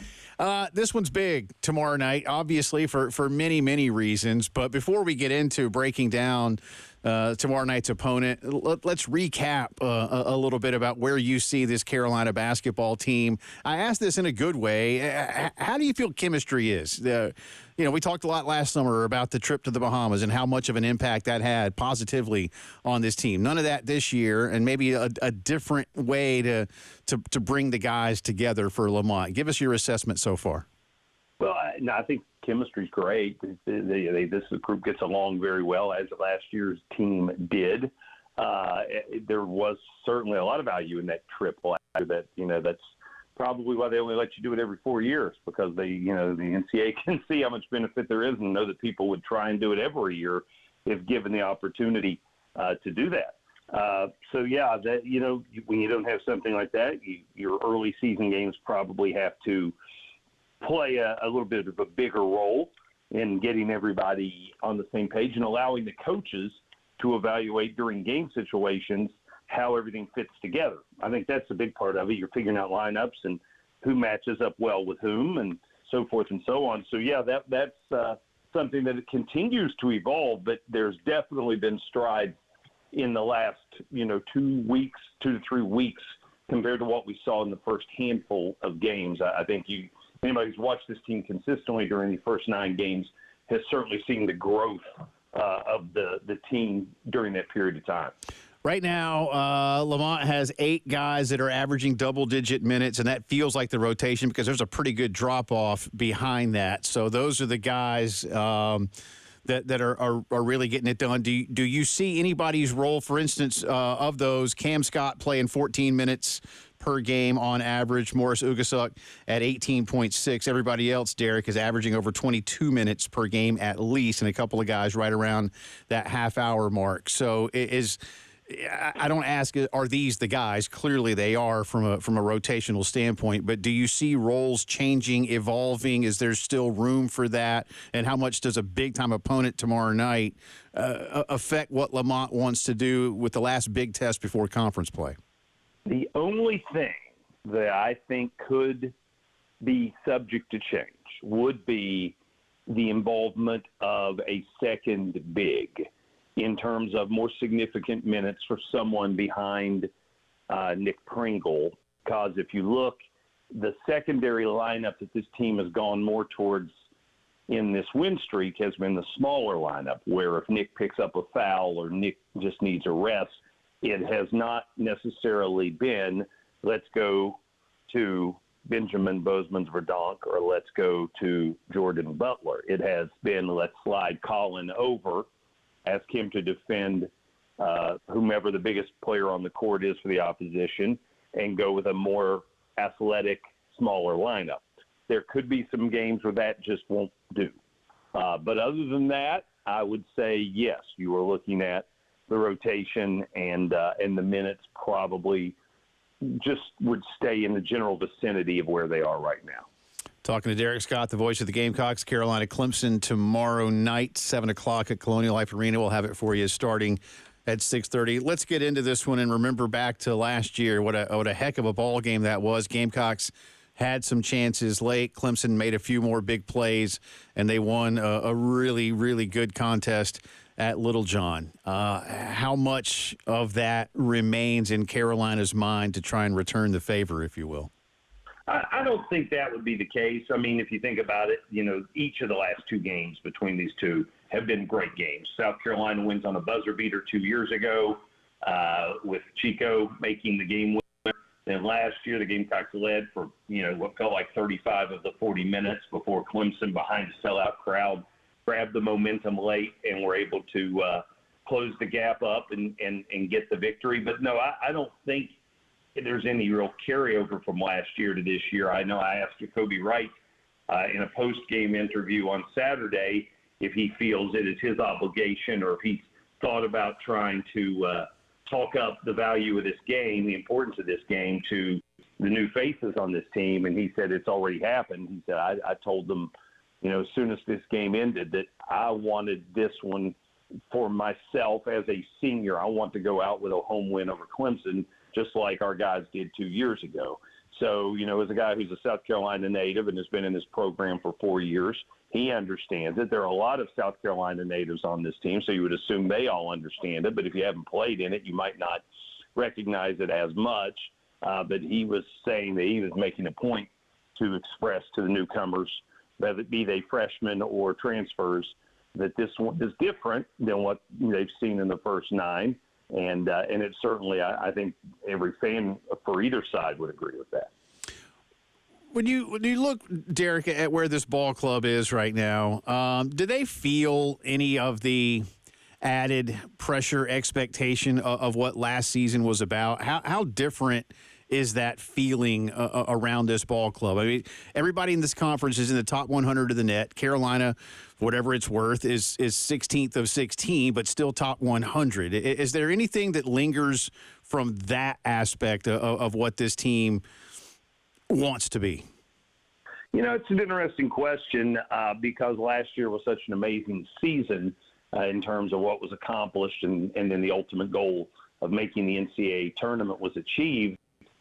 This one's big tomorrow night, obviously, for many, many reasons. But before we get into breaking down tomorrow night's opponent, let's recap a little bit about where you see this Carolina basketball team. I asked this in a good way. How do you feel chemistry is? We talked a lot last summer about the trip to the Bahamas and how much of an impact that had positively on this team. None of that this year, and maybe a different way to bring the guys together for Lamont. Give us your assessment so far. Well, I think chemistry's great. This group gets along very well, as last year's team did. There was certainly a lot of value in that trip last year. That's probably why they only let you do it every 4 years, because the NCAA can see how much benefit there is and know that people would try and do it every year if given the opportunity to do that. When you don't have something like that, your early season games probably have to play a little bit of a bigger role in getting everybody on the same page and allowing the coaches to evaluate during game situations how everything fits together. I think that's a big part of it. You're figuring out lineups and who matches up well with whom and so forth and so on. So, that's something that continues to evolve, but there's definitely been strides in the last, 2 to 3 weeks compared to what we saw in the first handful of games. I think anybody who's watched this team consistently during the first 9 games has certainly seen the growth of the team during that period of time. Right now, Lamont has 8 guys that are averaging double-digit minutes, and that feels like the rotation because there's a pretty good drop-off behind that. So those are the guys that are really getting it done. Do you see anybody's role, for instance, of those, Cam Scott playing 14 minutes per game on average, Morris Ugasuk at 18.6. Everybody else, Derek, is averaging over 22 minutes per game at least, and a couple of guys right around that half-hour mark. So I don't ask, are these the guys? Clearly they are from a rotational standpoint, but do you see roles changing, evolving? Is there still room for that? And how much does a big-time opponent tomorrow night affect what Lamont wants to do with the last big test before conference play? The only thing that I think could be subject to change would be the involvement of a second big in terms of more significant minutes for someone behind Nick Pringle. Because if you look, the secondary lineup that this team has gone more towards in this win streak has been the smaller lineup, where if Nick picks up a foul or Nick just needs a rest, it has not necessarily been, let's go to Benjamin Bozeman-Verdonk or let's go to Jordan Butler. It has been, let's slide Colin over, ask him to defend whomever the biggest player on the court is for the opposition, and go with a more athletic, smaller lineup. There could be some games where that just won't do. But other than that, I would say, yes, you are looking at the rotation and the minutes probably just would stay in the general vicinity of where they are right now. Talking to Derek Scott, the voice of the Gamecocks, Carolina Clemson tomorrow night, 7 o'clock at Colonial Life Arena. We'll have it for you starting at 6:30. Let's get into this one and remember back to last year. What a heck of a ball game that was. Gamecocks had some chances late. Clemson made a few more big plays, and they won a really, really good contest at Littlejohn. How much of that remains in Carolina's mind to try and return the favor, if you will? I don't think that would be the case. I mean, if you think about it, each of the last 2 games between these two have been great games. South Carolina wins on a buzzer beater 2 years ago with Chico making the game winner. And last year, the Gamecocks led for, what felt like 35 of the 40 minutes before Clemson, behind a sellout crowd, grabbed the momentum late and were able to close the gap up and get the victory. But, no, I don't think there's any real carryover from last year to this year. I know I asked Jacoby Wright in a post-game interview on Saturday if he feels it is his obligation or if he's thought about trying to talk up the value of this game, the importance of this game to the new faces on this team. And he said it's already happened. He said, I told them, as soon as this game ended, that I wanted this one for myself as a senior. I want to go out with a home win over Clemson, just like our guys did 2 years ago. So, as a guy who's a South Carolina native and has been in this program for 4 years, he understands it. There are a lot of South Carolina natives on this team, so you would assume they all understand it. But if you haven't played in it, you might not recognize it as much. But he was saying that he was making a point to express to the newcomers, whether it be they freshmen or transfers, that this one is different than what they've seen in the first 9. And it certainly, I think every fan for either side would agree with that. When you look, Derek, at where this ball club is right now, do they feel any of the added pressure, expectation of what last season was about? How different is that feeling around this ball club? I mean, everybody in this conference is in the top 100 of the net. Carolina, whatever it's worth, is 16th of 16, but still top 100. Is there anything that lingers from that aspect of what this team wants to be? It's an interesting question because last year was such an amazing season in terms of what was accomplished and then the ultimate goal of making the NCAA tournament was achieved.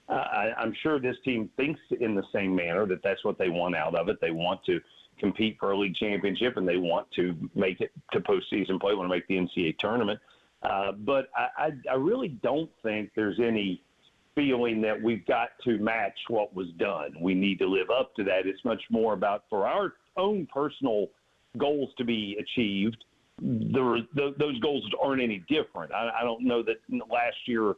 I'm sure this team thinks in the same manner that that's what they want out of it. They want to compete for a league championship and they want to make it to postseason play, want to make the NCAA tournament. But I really don't think there's any feeling that we've got to match what was done. We need to live up to that. It's much more about for our own personal goals to be achieved. Those goals aren't any different. I don't know that last year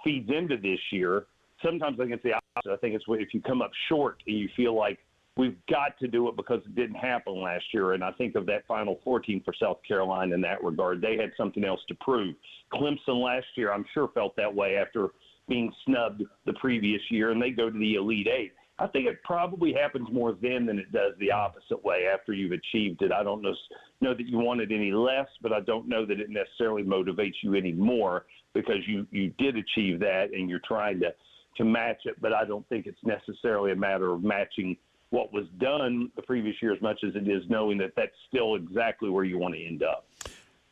feeds into this year. Sometimes I think it's the opposite. I think it's if you come up short and you feel like we've got to do it because it didn't happen last year. And I think of that Final Four team for South Carolina in that regard. They had something else to prove. Clemson last year, I'm sure, felt that way after being snubbed the previous year, and they go to the Elite Eight. I think it probably happens more then than it does the opposite way after you've achieved it. I don't know that you want it any less, but I don't know that it necessarily motivates you any more because you did achieve that and you're trying to match it. But I don't think it's necessarily a matter of matching what was done the previous year as much as it is knowing that that's still exactly where you want to end up.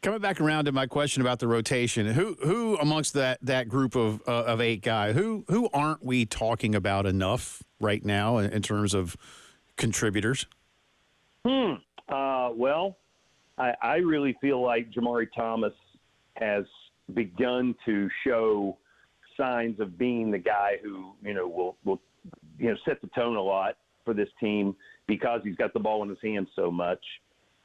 Coming back around to my question about the rotation, who amongst that group of 8 guys, who aren't we talking about enough right now in terms of contributors? Well, I really feel like Jamari Thomas has begun to show signs of being the guy who will set the tone a lot for this team because he's got the ball in his hands so much.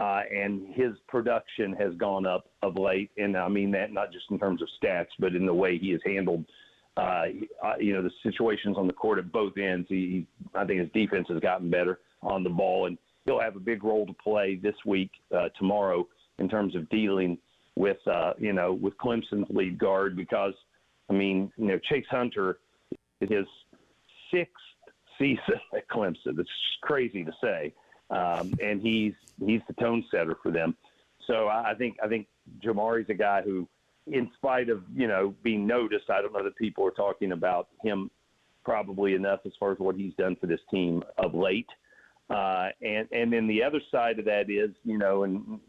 And his production has gone up of late, and I mean that not just in terms of stats, but in the way he has handled, the situations on the court at both ends. I think his defense has gotten better on the ball, and he'll have a big role to play this week, tomorrow, in terms of dealing with Clemson's lead guard. Because, Chase Hunter is his 6th season at Clemson. It's crazy to say. And he's the tone setter for them. So I think Jamari's a guy who, in spite of, being noticed, I don't know that people are talking about him probably enough as far as what he's done for this team of late. And then the other side of that is, and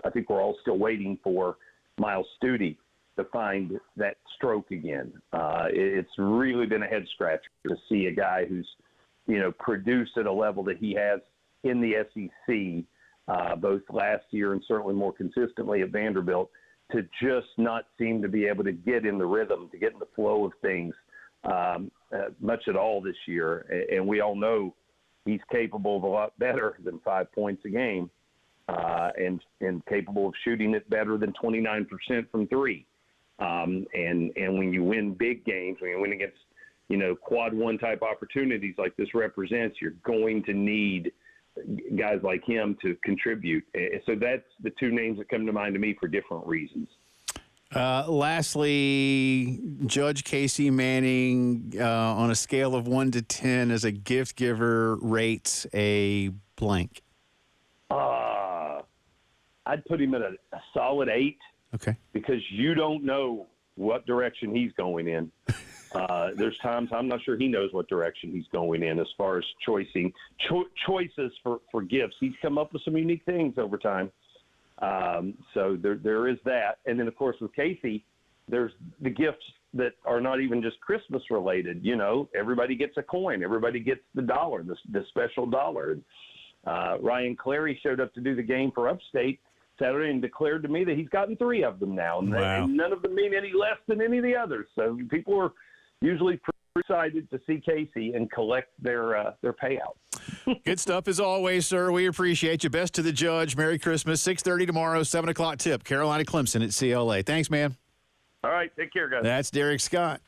I think we're all still waiting for Miles Stute to find that stroke again. It's really been a head scratcher to see a guy who's, produced at a level that he has in the SEC, both last year and certainly more consistently at Vanderbilt, to just not seem to be able to get in the rhythm, to get in the flow of things much at all this year. And we all know he's capable of a lot better than 5 points a game and capable of shooting it better than 29% from 3. And when you win big games, when you win against, quad one type opportunities like this represents, you're going to need guys like him to contribute. So that's the two names that come to mind to me for different reasons. Lastly, Judge Casey Manning, on a scale of 1 to 10 as a gift giver, rates a blank. I'd put him at a solid 8. Okay. Because you don't know what direction he's going in. There's times I'm not sure he knows what direction he's going in as far as choices for gifts. He's come up with some unique things over time. So there is that. And then, of course, with Casey, there's the gifts that are not even just Christmas related. Everybody gets a coin. Everybody gets the dollar, the special dollar. Ryan Clary showed up to do the game for Upstate Saturday and declared to me that he's gotten 3 of them now. And, wow. And none of them mean any less than any of the others. So people are usually pretty excited to see Casey and collect their payout. Good stuff as always, sir. We appreciate you. Best to the Judge. Merry Christmas. 6:30 tomorrow, 7 o'clock tip. Carolina Clemson at CLA. Thanks, man. All right. Take care, guys. That's Derek Scott.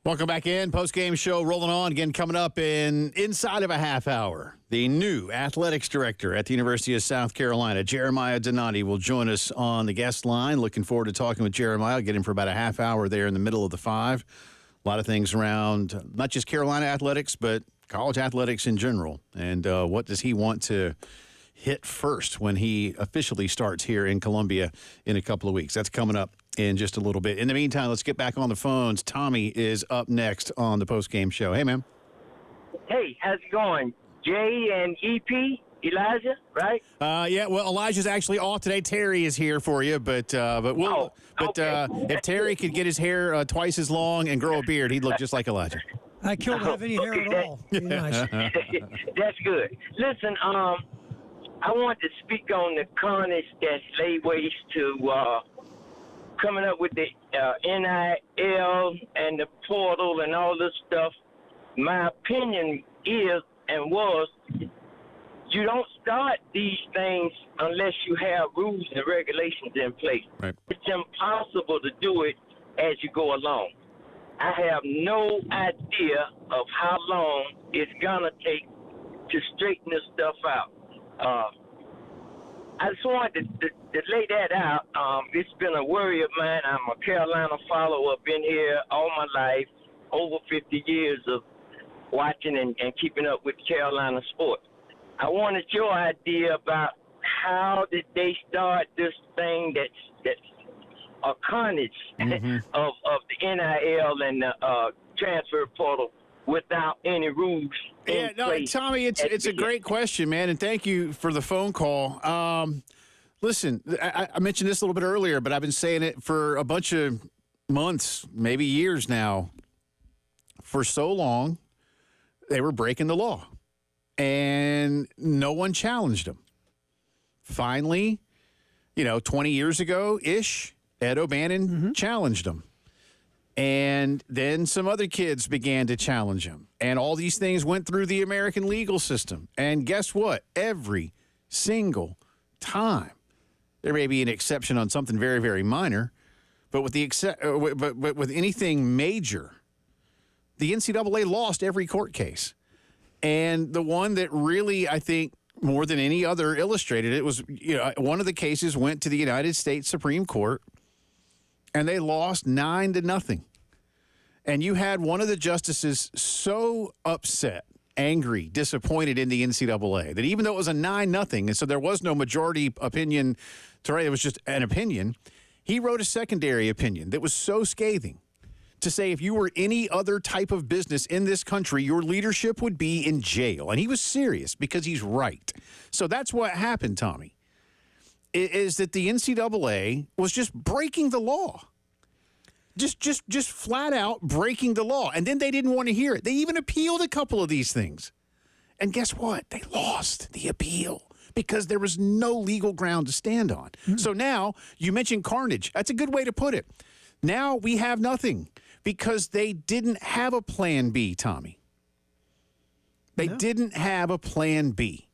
Welcome back in. Post-game show rolling on. Again, coming up in inside of a half hour. The new athletics director at the University of South Carolina, Jeremiah Donati, will join us on the guest line. Looking forward to talking with Jeremiah. I'll get him for about a half hour there in the middle of the 5. A lot of things around not just Carolina athletics, but college athletics in general. And what does he want to hit first when he officially starts here in Columbia in a couple of weeks? That's coming up in just a little bit. In the meantime, let's get back on the phones. Tommy is up next on the post-game show. Hey, man. Hey, how's it going? Jay and EP, Elijah, right? Yeah. Well, Elijah's actually off today. Terry is here for you, but we'll. Okay. If Terry could get his hair twice as long and grow a beard, he'd look just like Elijah. I can't have any hair at all. Be nice. That's good. Listen, I want to speak on the carnage that's laid waste to coming up with the NIL and the portal and all this stuff. My opinion is and was, you don't start these things unless you have rules and regulations in place. Right. It's impossible to do it as you go along. I have no idea of how long it's going to take to straighten this stuff out. I just wanted to lay that out. It's been a worry of mine. I'm a Carolina follower, been here all my life, over 50 years of watching and keeping up with Carolina sports. I wanted your idea about how did they start this thing that's a carnage of the NIL and the transfer portal without any rules. Yeah, no, Tommy, it's a great question, man, and thank you for the phone call. Listen, I mentioned this a little bit earlier, but I've been saying it for a bunch of months, maybe years now. For so long, they were breaking the law, and no one challenged them. Finally, 20 years ago-ish, Ed O'Bannon challenged them. And then some other kids began to challenge him. And all these things went through the American legal system. And guess what? Every single time, there may be an exception on something very, very minor, but with but with anything major, the NCAA lost every court case. And the one that really, I think, more than any other illustrated it was, one of the cases went to the United States Supreme Court, and they lost 9-0. And you had one of the justices so upset, angry, disappointed in the NCAA that even though it was a 9-0, and so there was no majority opinion to write, it was just an opinion, he wrote a secondary opinion that was so scathing to say if you were any other type of business in this country, your leadership would be in jail. And he was serious because he's right. So that's what happened, Tommy, is that the NCAA was just breaking the law. Just flat out breaking the law. And then they didn't want to hear it. They even appealed a couple of these things. And guess what? They lost the appeal because there was no legal ground to stand on. So now, you mentioned carnage. That's a good way to put it. Now we have nothing because they didn't have a plan B, Tommy. They didn't have a plan B.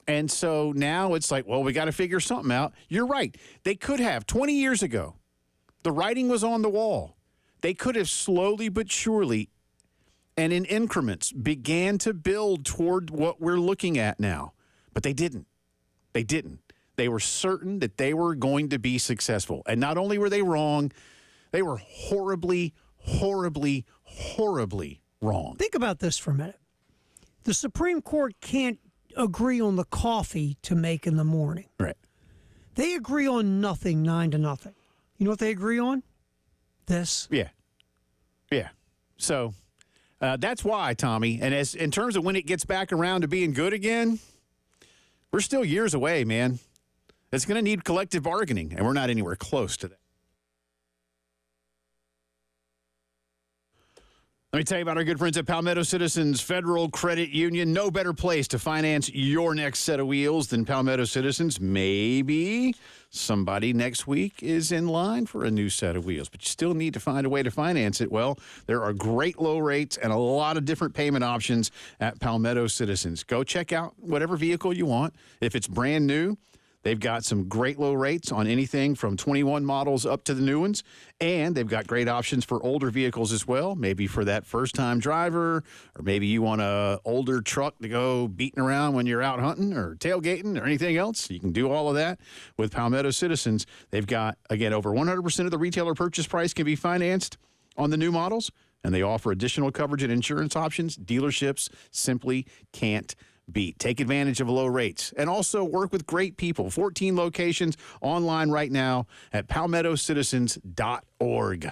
And so now it's like, well, we got to figure something out. You're right. They could have 20 years ago. The writing was on the wall. They could have slowly but surely and in increments began to build toward what we're looking at now. But they didn't. They didn't. They were certain that they were going to be successful. And not only were they wrong, they were horribly, horribly, horribly wrong. Think about this for a minute. The Supreme Court can't agree on the coffee to make in the morning. Right. They agree on nothing, 9-0. You know what they agree on? This. Yeah. Yeah. So that's why, Tommy. And as in terms of when it gets back around to being good again, we're still years away, man. It's going to need collective bargaining, and we're not anywhere close to that. Let me tell you about our good friends at Palmetto Citizens Federal Credit Union. No better place to finance your next set of wheels than Palmetto Citizens. Maybe somebody next week is in line for a new set of wheels, but you still need to find a way to finance it. Well, there are great low rates and a lot of different payment options at Palmetto Citizens. Go check out whatever vehicle you want. If it's brand new, They've got some great low rates on anything from 21 models up to the new ones, and they've got great options for older vehicles as well, maybe for that first-time driver, or maybe you want an older truck to go beating around when you're out hunting or tailgating or anything else. You can do all of that with Palmetto Citizens. They've got, again, over 100% of the retailer purchase price can be financed on the new models, and they offer additional coverage and insurance options dealerships simply can't beat. Take advantage of low rates and also work with great people. 14 locations online right now at palmettocitizens.org.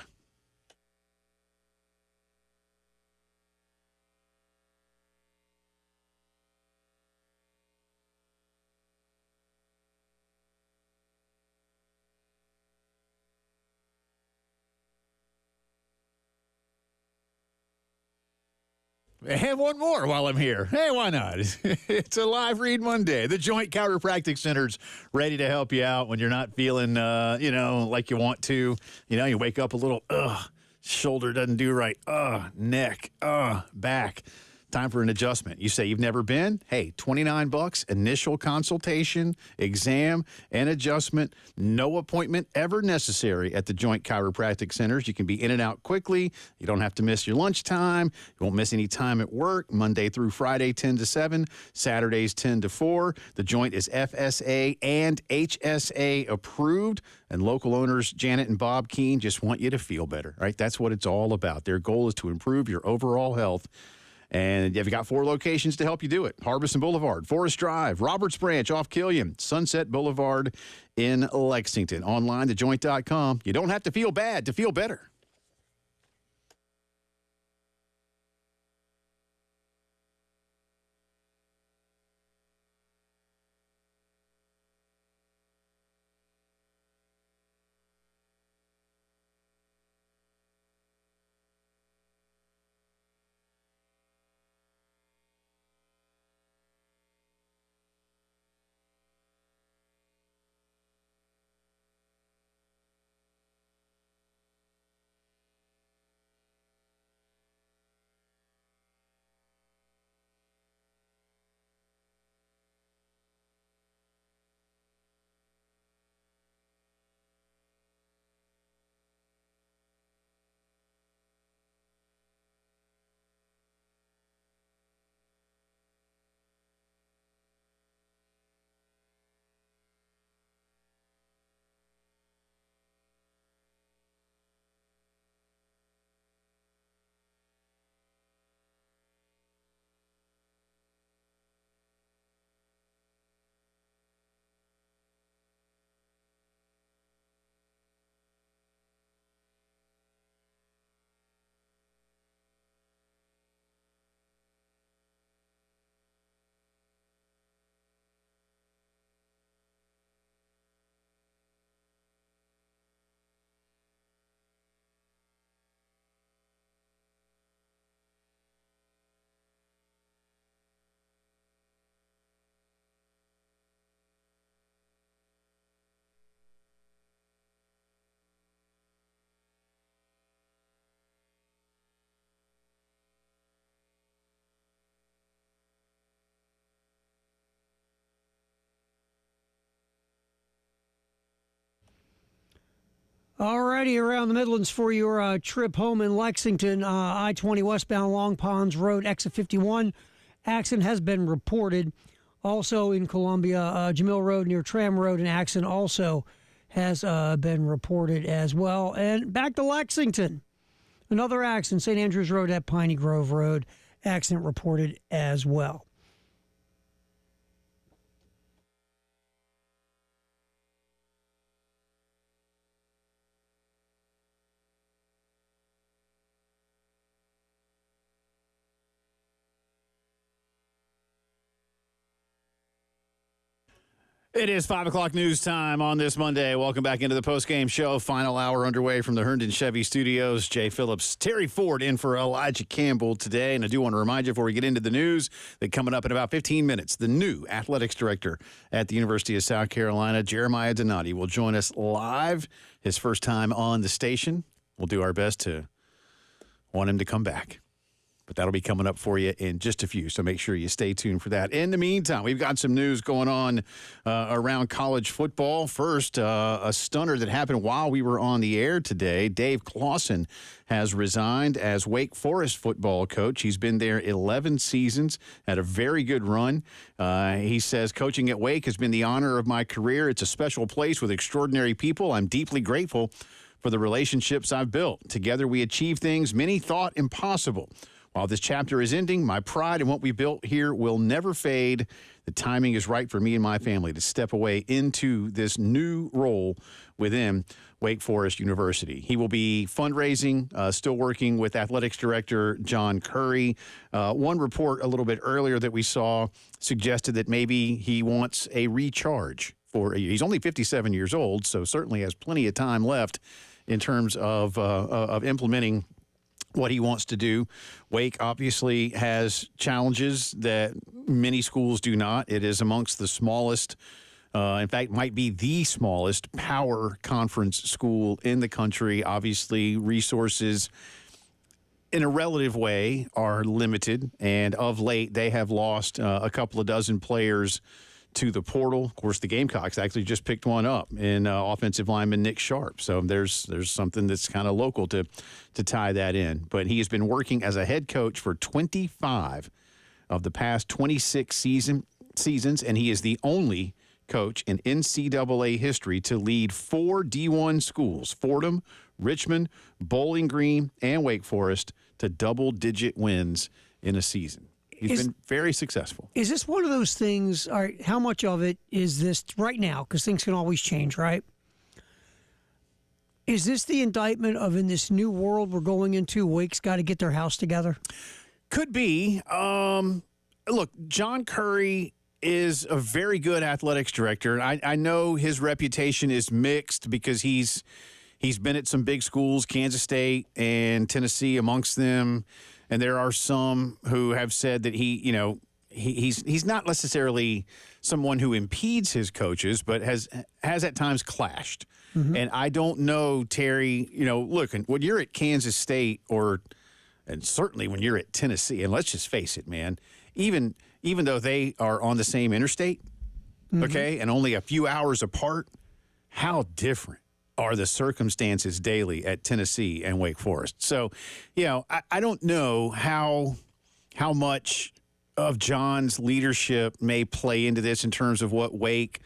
And one more while I'm here. Hey, why not? It's a live read Monday. The Joint Chiropractic Center's ready to help you out when you're not feeling, like you want to. You wake up a little, shoulder doesn't do right, neck, back. Time for an adjustment. You say you've never been? Hey, $29, initial consultation, exam, and adjustment. No appointment ever necessary at the Joint Chiropractic Centers. You can be in and out quickly. You don't have to miss your lunchtime. You won't miss any time at work. Monday through Friday, 10 to 7. Saturdays, 10 to 4. The Joint is FSA and HSA approved. And local owners, Janet and Bob Keene, just want you to feel better, right? That's what it's all about. Their goal is to improve your overall health. And you've got 4 locations to help you do it. Harbison Boulevard, Forest Drive, Roberts Branch off Killian, Sunset Boulevard in Lexington. Online, thejoint.com. You don't have to feel bad to feel better. Alrighty, around the Midlands for your trip home in Lexington, I-20 westbound Long Ponds Road, exit 51. Accident has been reported. Also in Columbia, Jamil Road near Tram Road, an accident also has been reported as well. And back to Lexington, another accident, St. Andrews Road at Piney Grove Road, accident reported as well. It is 5 o'clock news time on this Monday. Welcome back into the postgame show. Final hour underway from the Herndon Chevy Studios. Jay Phillips, Terry Ford in for Elijah Campbell today. And I do want to remind you before we get into the news that coming up in about 15 minutes, the new athletics director at the University of South Carolina, Jeremiah Donati, will join us live. His first time on the station. We'll do our best to want him to come back. But that'll be coming up for you in just a few, so make sure you stay tuned for that. In the meantime, we've got some news going on around college football. First, a stunner that happened while we were on the air today. Dave Clawson has resigned as Wake Forest football coach. He's been there 11 seasons, had a very good run. He says, coaching at Wake has been the honor of my career. It's a special place with extraordinary people. I'm deeply grateful for the relationships I've built. Together we achieve things many thought impossible. While this chapter is ending, my pride in what we built here will never fade. The timing is right for me and my family to step away into this new role within Wake Forest University. He will be fundraising, still working with athletics director John Curry. One report a little bit earlier that we saw suggested that maybe he wants a recharge. He's only 57 years old, so certainly has plenty of time left in terms of implementing what he wants to do. Wake obviously has challenges that many schools do not. It is amongst the smallest, in fact, might be the smallest power conference school in the country. Obviously, resources in a relative way are limited, and of late they have lost a couple of dozen players to the portal. Of course, the Gamecocks actually just picked one up in offensive lineman Nick Sharp. So there's something that's kind of local to tie that in. But he has been working as a head coach for 25 of the past 26 seasons, and he is the only coach in NCAA history to lead 4 D1 schools, Fordham, Richmond, Bowling Green, and Wake Forest, to double-digit wins in a season. He's been very successful. Is this one of those things, all right, how much of it is this right now, because things can always change, right? Is this the indictment of, in this new world we're going into, Wake's got to get their house together? Could be. Look, John Curry is a very good athletics director. I know his reputation is mixed because he's been at some big schools, Kansas State and Tennessee amongst them. And there are some who have said that he's not necessarily someone who impedes his coaches, but has at times clashed. Mm-hmm. And I don't know, Terry, look, when you're at Kansas State and certainly when you're at Tennessee, and let's just face it, man, even though they are on the same interstate, mm-hmm. okay, and only a few hours apart, how different are the circumstances daily at Tennessee and Wake Forest. So, I don't know how much of John's leadership may play into this in terms of what Wake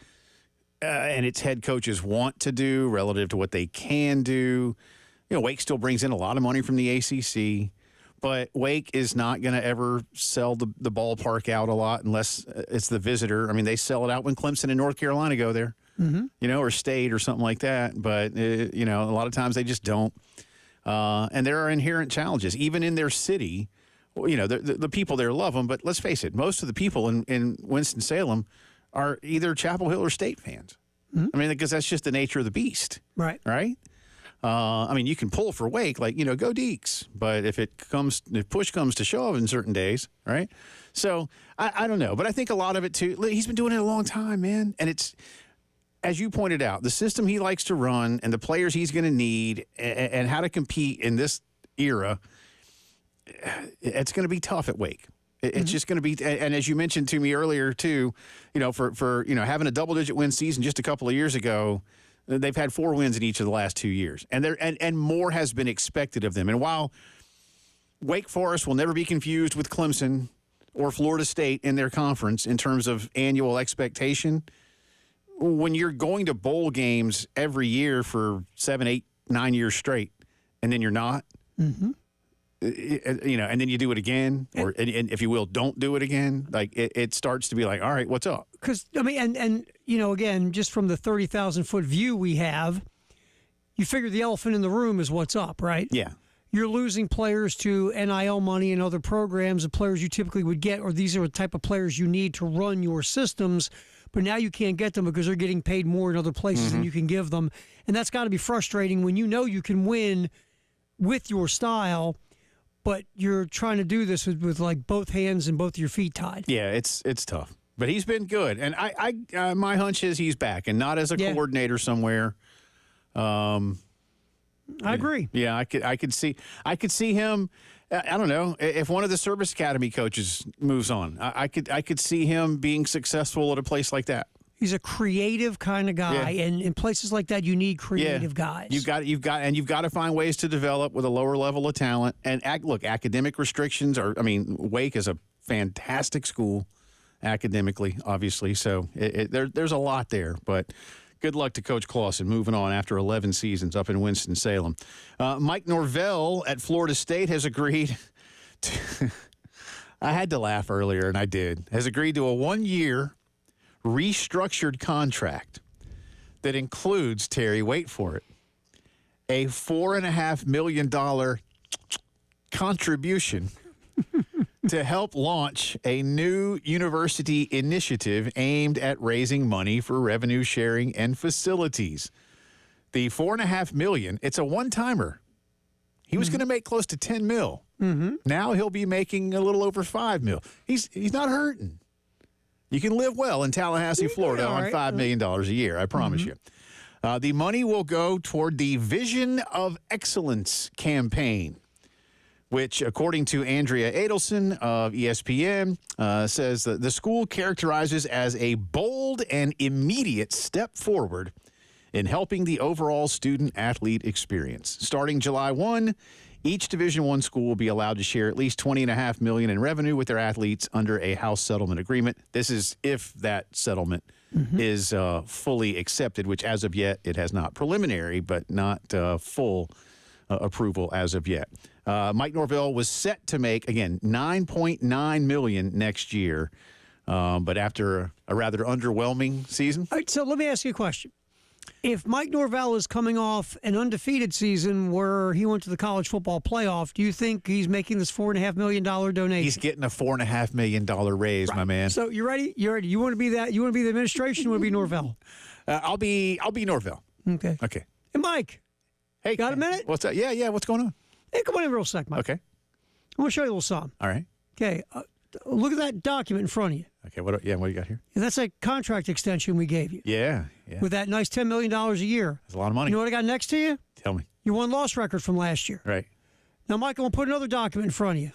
and its head coaches want to do relative to what they can do. Wake still brings in a lot of money from the ACC, but Wake is not going to ever sell the ballpark out a lot unless it's the visitor. I mean, they sell it out when Clemson and North Carolina go there. Mm-hmm. Or State or something like that. But, a lot of times they just don't. And there are inherent challenges. Even in their city, the people there love them. But let's face it, most of the people in Winston-Salem are either Chapel Hill or State fans. Mm-hmm. I mean, because that's just the nature of the beast. Right. Right? You can pull for Wake, go Deeks. But if push comes to shove in certain days, right? So, I don't know. But I think a lot of it, too, he's been doing it a long time, man. And it's, as you pointed out, the system he likes to run and the players he's going to need and how to compete in this era, it's going to be tough at Wake. It's mm-hmm. just going to be, and as you mentioned to me earlier too, for having a double-digit win season just a couple of years ago, they've had 4 wins in each of the last 2 years, and more has been expected of them. And while Wake Forest will never be confused with Clemson or Florida State in their conference in terms of annual expectation, when you're going to bowl games every year for 7, 8, 9 years straight, and then you're not, mm-hmm. And then you do it again, or and if you will, don't do it again. It starts to be like, all right, what's up? Because and again, just from the 30,000-foot view we have, you figure the elephant in the room is what's up, right? Yeah. You're losing players to NIL money and other programs, the players you typically would get, or these are the type of players you need to run your systems. But now you can't get them because they're getting paid more in other places mm-hmm. than you can give them. And that's got to be frustrating when you can win with your style, but you're trying to do this with both hands and both your feet tied. Yeah, it's tough. But he's been good. And I my hunch is he's back, and not as a coordinator somewhere. I agree. Yeah, I could see him. I don't know. If one of the service academy coaches moves on, I could see him being successful at a place like that. He's a creative kind of guy, and in places like that, you need creative guys. You've got to find ways to develop with a lower level of talent. And look, academic restrictions are. I mean, Wake is a fantastic school academically, obviously. So there's a lot there, but. Good luck to Coach Clawson moving on after 11 seasons up in Winston-Salem. Mike Norvell at Florida State has agreed to I had to laugh earlier, and I did. Has agreed to a 1-year restructured contract that includes, Terry, wait for it, a $4.5 million contribution to help launch a new university initiative aimed at raising money for revenue sharing and facilities. The $4.5 million, it's a one-timer. He was going to make close to $10 million. Mm-hmm. Now he'll be making a little over $5 million. He's not hurting. You can live well in Tallahassee, Florida on $5 million a year, I promise you. The money will go toward the Vision of Excellence campaign, which, according to Andrea Adelson of ESPN, says that the school characterizes as a bold and immediate step forward in helping the overall student-athlete experience. Starting July 1, each Division I school will be allowed to share at least $20.5 million in revenue with their athletes under a house settlement agreement. This is if that settlement is fully accepted, which as of yet it has not. Preliminary, but not full approval as of yet. Mike Norvell was set to make, again, $9.9 million next year, but after a rather underwhelming season. All right, so let me ask you a question. If Mike Norvell is coming off an undefeated season where he went to the college football playoff, do you think he's making this $4.5 million donation? He's getting a $4.5 million raise, right, my man. So you ready? You ready? You want to be that? You want to be the administration? You want to be Norvell? I'll be Norvell. Okay. Okay. Hey, Mike. Hey, got a minute? What's up? Yeah. What's going on? Hey, come on in real sec, Mike. Okay. I want to show you a little something. All right. Okay. Look at that document in front of you. Okay. What do you got here? That's a contract extension we gave you. Yeah. With that nice $10 million a year. That's a lot of money. You know what I got next to you? Tell me. Your one-loss record from last year. Right. Now, Mike, I'm going to put another document in front of you.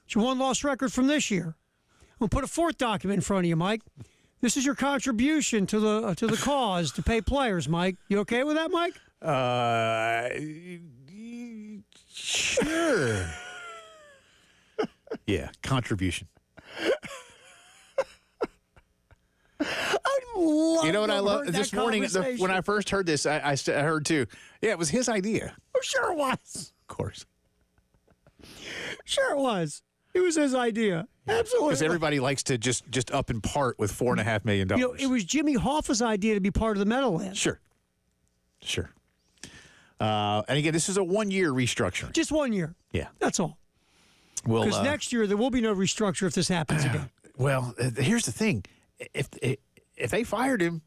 It's your one-loss record from this year. I'm going to put a fourth document in front of you, Mike. This is your contribution to the cause to pay players, Mike. You okay with that, Mike? Sure. Yeah, contribution. You know what I love? This morning, when I first heard this, I heard too. Yeah, it was his idea. Oh, sure it was. Of course. Sure it was. It was his idea. Absolutely. Because everybody likes to just up and part with $4.5 million. You know, it was Jimmy Hoffa's idea to be part of the Meadowlands. Sure. And again, this is a 1-year restructuring. Just 1 year. Yeah. That's all. Well, because next year there will be no restructure if this happens again. Well, here's the thing: if they fired him,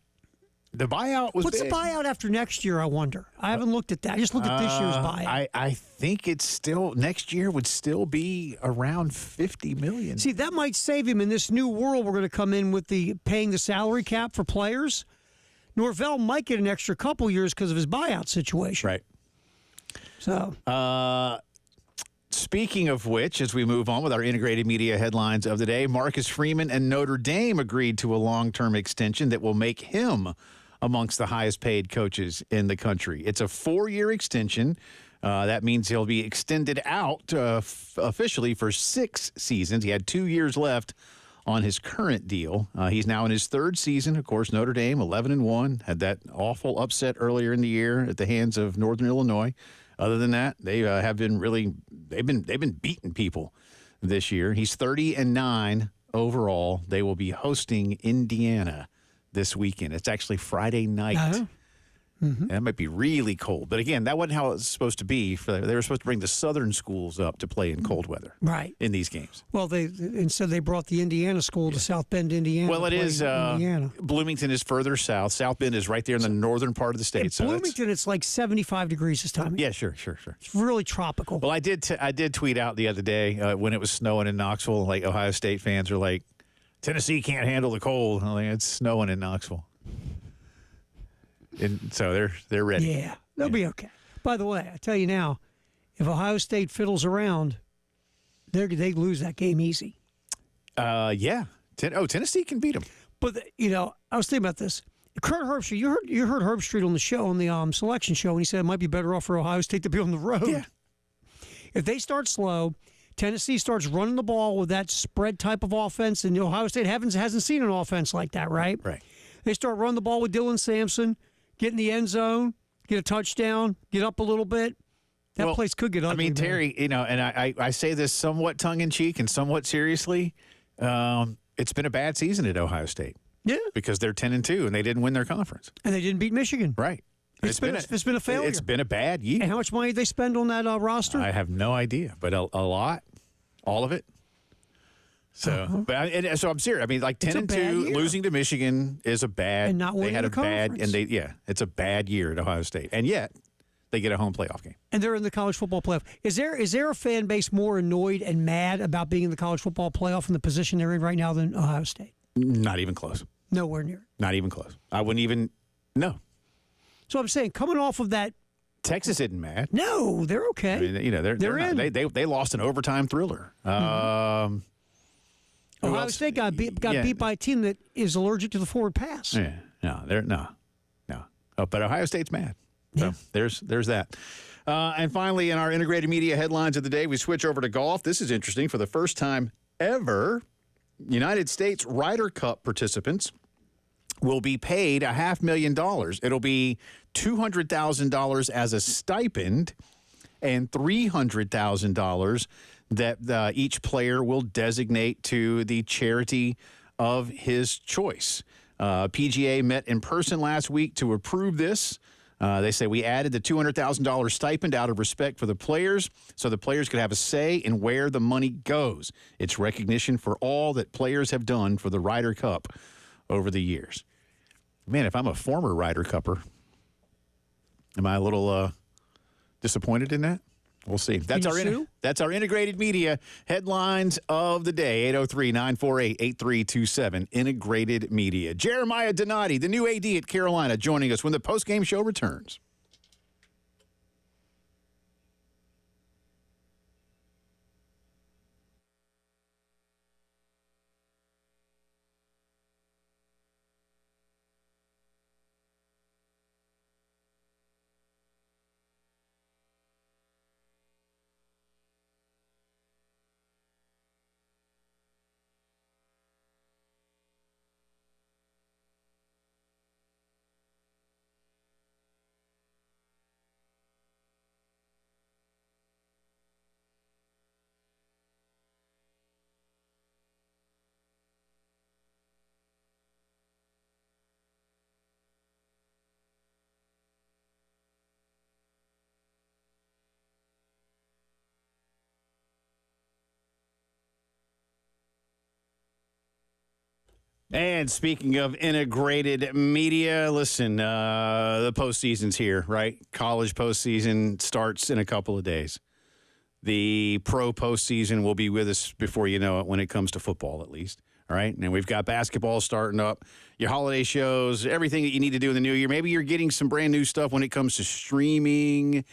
the buyout was. What's big. the buyout after next year? I wonder. I haven't looked at that. I just looked at this year's buyout. I think it's still next year would still be around $50 million. See, that might save him in this new world we're going to come in with the paying the salary cap for players. Norvell might get an extra couple years because of his buyout situation. Right. So. Speaking of which, as we move on with our integrated media headlines of the day, Marcus Freeman and Notre Dame agreed to a long-term extension that will make him amongst the highest-paid coaches in the country. It's a 4-year extension. That means he'll be extended out officially for 6 seasons. He had 2 years left on his current deal. He's now in his 3rd season. Of course, Notre Dame, 11-1, had that awful upset earlier in the year at the hands of Northern Illinois. Other than that, they have been really they've been beating people this year. He's 30-9 overall. They will be hosting Indiana this weekend. It's actually Friday night. Uh-huh. Mm-hmm. And that might be really cold. But again, that wasn't how it was supposed to be. They were supposed to bring the southern schools up to play in cold weather. Right. In these games. Well, instead they brought the Indiana school to South Bend, Indiana. Well, it is. Indiana. Bloomington is further south. South Bend is right there in the northern part of the state. So Bloomington, it's like 75 degrees this time. Yeah, sure. It's really tropical. Well, I did tweet out the other day when it was snowing in Knoxville. Like Ohio State fans are like, Tennessee can't handle the cold. I'm like, it's snowing in Knoxville. And so they're ready. Yeah, they'll be okay. By the way, I tell you now, if Ohio State fiddles around, They lose that game easy. Yeah. Tennessee can beat them. But I was thinking about this. Kurt Herbstreit, you heard Herbstreit on the show, on the selection show, and he said it might be better off for Ohio State to be on the road. Yeah. If they start slow, Tennessee starts running the ball with that spread type of offense, and Ohio State hasn't seen an offense like that, right? Right. They start running the ball with Dylan Sampson, get in the end zone, get a touchdown, get up a little bit. That place could get ugly. I mean, Terry, and I say this somewhat tongue-in-cheek and somewhat seriously. It's been a bad season at Ohio State. Yeah. Because they're 10-2, and they didn't win their conference. And they didn't beat Michigan. Right. It's been a failure. It's been a bad year. And how much money did they spend on that roster? I have no idea, but a lot. All of it. So, so I'm serious. I mean, like 10-2, losing to Michigan is a bad. And not winning the conference. It's a bad year at Ohio State, and yet they get a home playoff game. And they're in the college football playoff. Is there a fan base more annoyed and mad about being in the college football playoff in the position they're in right now than Ohio State? Not even close. Nowhere near. Not even close. I wouldn't even. No. So I'm saying, coming off of that. Texas isn't mad. No, they're okay. I mean, they're in. Not, they lost an overtime thriller. Ohio State got beat by a team that is allergic to the forward pass. Yeah, no. Oh, but Ohio State's mad. So there's that. And finally, in our integrated media headlines of the day, we switch over to golf. This is interesting. For the first time ever, United States Ryder Cup participants will be paid $500,000. It'll be $200,000 as a stipend and $300,000 that each player will designate to the charity of his choice. PGA met in person last week to approve this. They say we added the $200,000 stipend out of respect for the players so the players could have a say in where the money goes. It's recognition for all that players have done for the Ryder Cup over the years. Man, if I'm a former Ryder Cupper, am I a little disappointed in that? We'll see. That's our integrated media headlines of the day. 803-948-8327. Integrated media. Jeremiah Donati, the new AD at Carolina, joining us when the postgame show returns. And speaking of integrated media, listen, the postseason's here, right? College postseason starts in a couple of days. The pro postseason will be with us before you know it when it comes to football, at least. All right? And we've got basketball starting up, your holiday shows, everything that you need to do in the new year. Maybe you're getting some brand new stuff when it comes to streaming.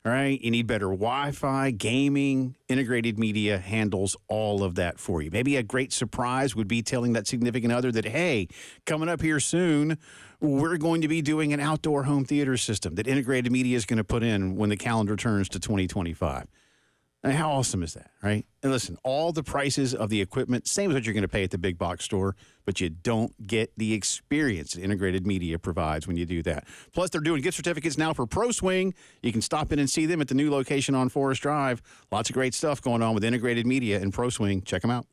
All right, you need better Wi-Fi, gaming. Integrated Media handles all of that for you. Maybe a great surprise would be telling that significant other that, hey, coming up here soon, we're going to be doing an outdoor home theater system that Integrated Media is going to put in when the calendar turns to 2025. I mean, how awesome is that, right? And listen, all the prices of the equipment, same as what you're going to pay at the big box store, but you don't get the experience that Integrated Media provides when you do that. Plus, they're doing gift certificates now for Pro Swing. You can stop in and see them at the new location on Forest Drive. Lots of great stuff going on with Integrated Media and Pro Swing. Check them out.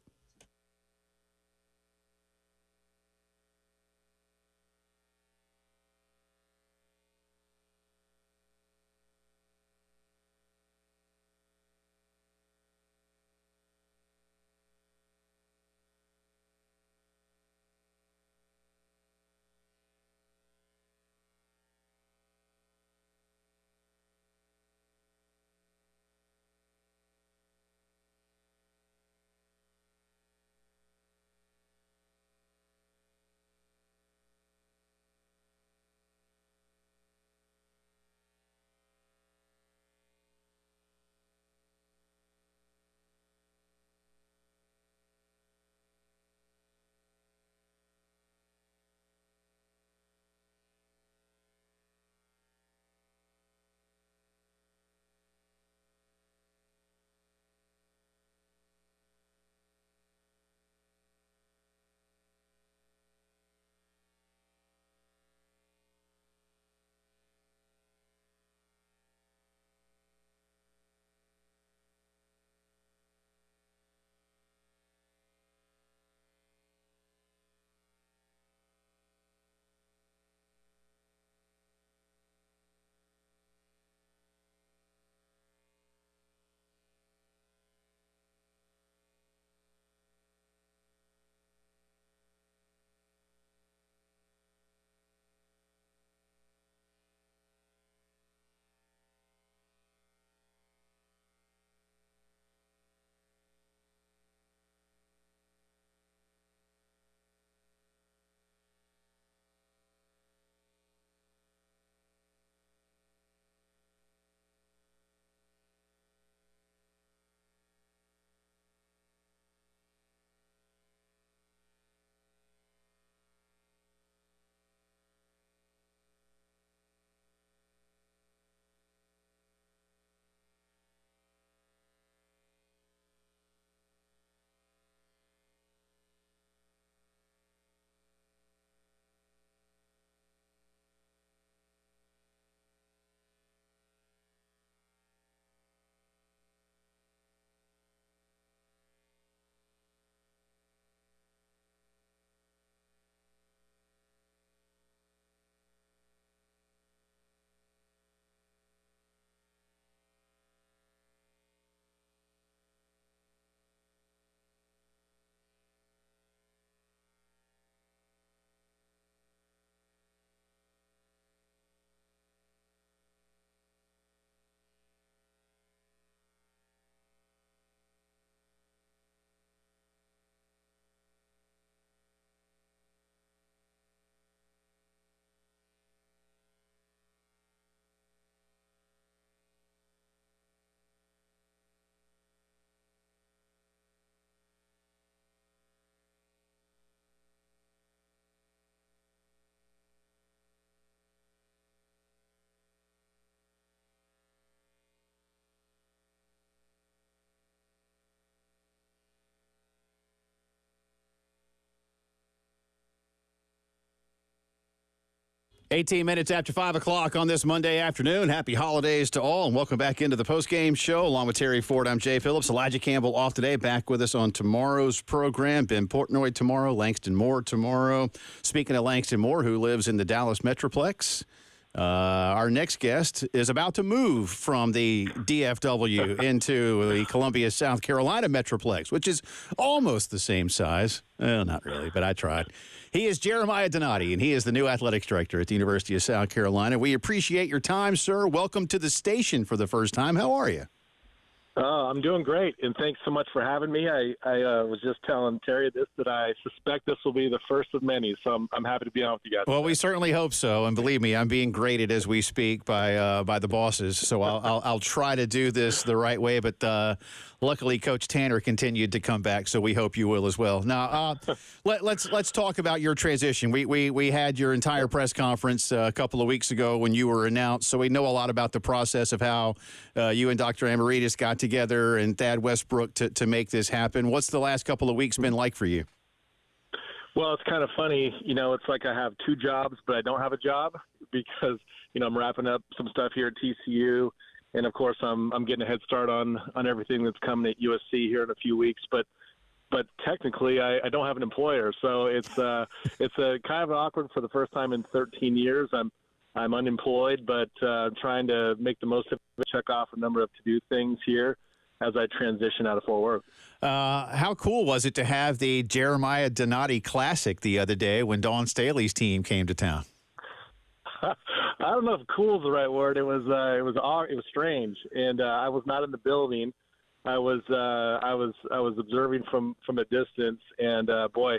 18 minutes after 5 o'clock on this Monday afternoon. Happy holidays to all, and welcome back into the postgame show. Along with Terry Ford, I'm Jay Phillips. Elijah Campbell off today, back with us on tomorrow's program. Ben Portnoy tomorrow, Langston Moore tomorrow. Speaking of Langston Moore, who lives in the Dallas Metroplex, our next guest is about to move from the DFW into the Columbia, South Carolina Metroplex, which is almost the same size. Well, not really, but I tried. He is Jeremiah Donati, and he is the new athletics director at the University of South Carolina. We appreciate your time, sir. Welcome to the station for the first time. How are you? I'm doing great, and thanks so much for having me. I was just telling Terry that I suspect this will be the first of many, so I'm happy to be on with you guys. Well, we certainly hope so, and believe me, I'm being graded as we speak by the bosses, so I'll try to do this the right way, but luckily Coach Tanner continued to come back, so we hope you will as well. Now, let's talk about your transition. We had your entire press conference a couple of weeks ago when you were announced, so we know a lot about the process of how you and Dr. Amaritis got together and Thad Westbrook to make this happen. What's the last couple of weeks been like for you? Well, it's kind of funny. It's like I have two jobs, but I don't have a job because, I'm wrapping up some stuff here at TCU. And, of course, I'm getting a head start on everything that's coming at USC here in a few weeks. But technically, I don't have an employer. So it's a kind of awkward for the first time in 13 years. I'm unemployed, but trying to make the most of it, check off a number of to-do things here as I transition out of Fort Worth. How cool was it to have the Jeremiah Donati Classic the other day when Dawn Staley's team came to town? I don't know if "cool" is the right word. It was strange, and I was not in the building. I was observing from a distance, and boy.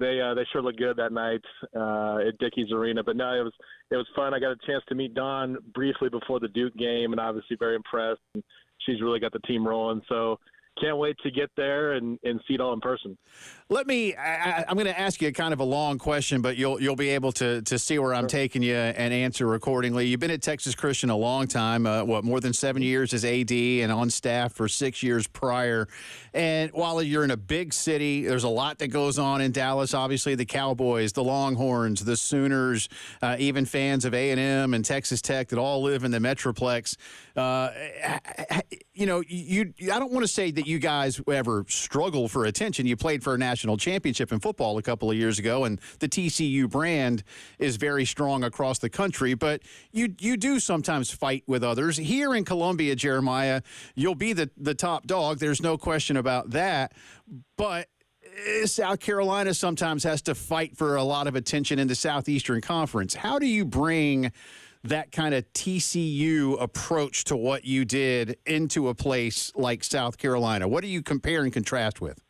They sure looked good that night at Dickies Arena. But no, it was fun. I got a chance to meet Dawn briefly before the Duke game, and obviously very impressed. And she's really got the team rolling. So can't wait to get there and see it all in person. I'm going to ask you kind of a long question, but you'll be able to see where I'm taking you and answer accordingly. You've been at Texas Christian a long time, more than 7 years as AD and on staff for 6 years prior. And while you're in a big city, there's a lot that goes on in Dallas. Obviously, the Cowboys, the Longhorns, the Sooners, even fans of A&M and Texas Tech that all live in the Metroplex. I don't want to say that you guys ever struggle for attention. You played for a national championship in football a couple of years ago, and the TCU brand is very strong across the country, but you do sometimes fight with others. Here in Columbia, Jeremiah, you'll be the top dog. There's no question about that, but South Carolina sometimes has to fight for a lot of attention in the Southeastern Conference. How do you bring that kind of TCU approach to what you did into a place like South Carolina? What do you compare and contrast with?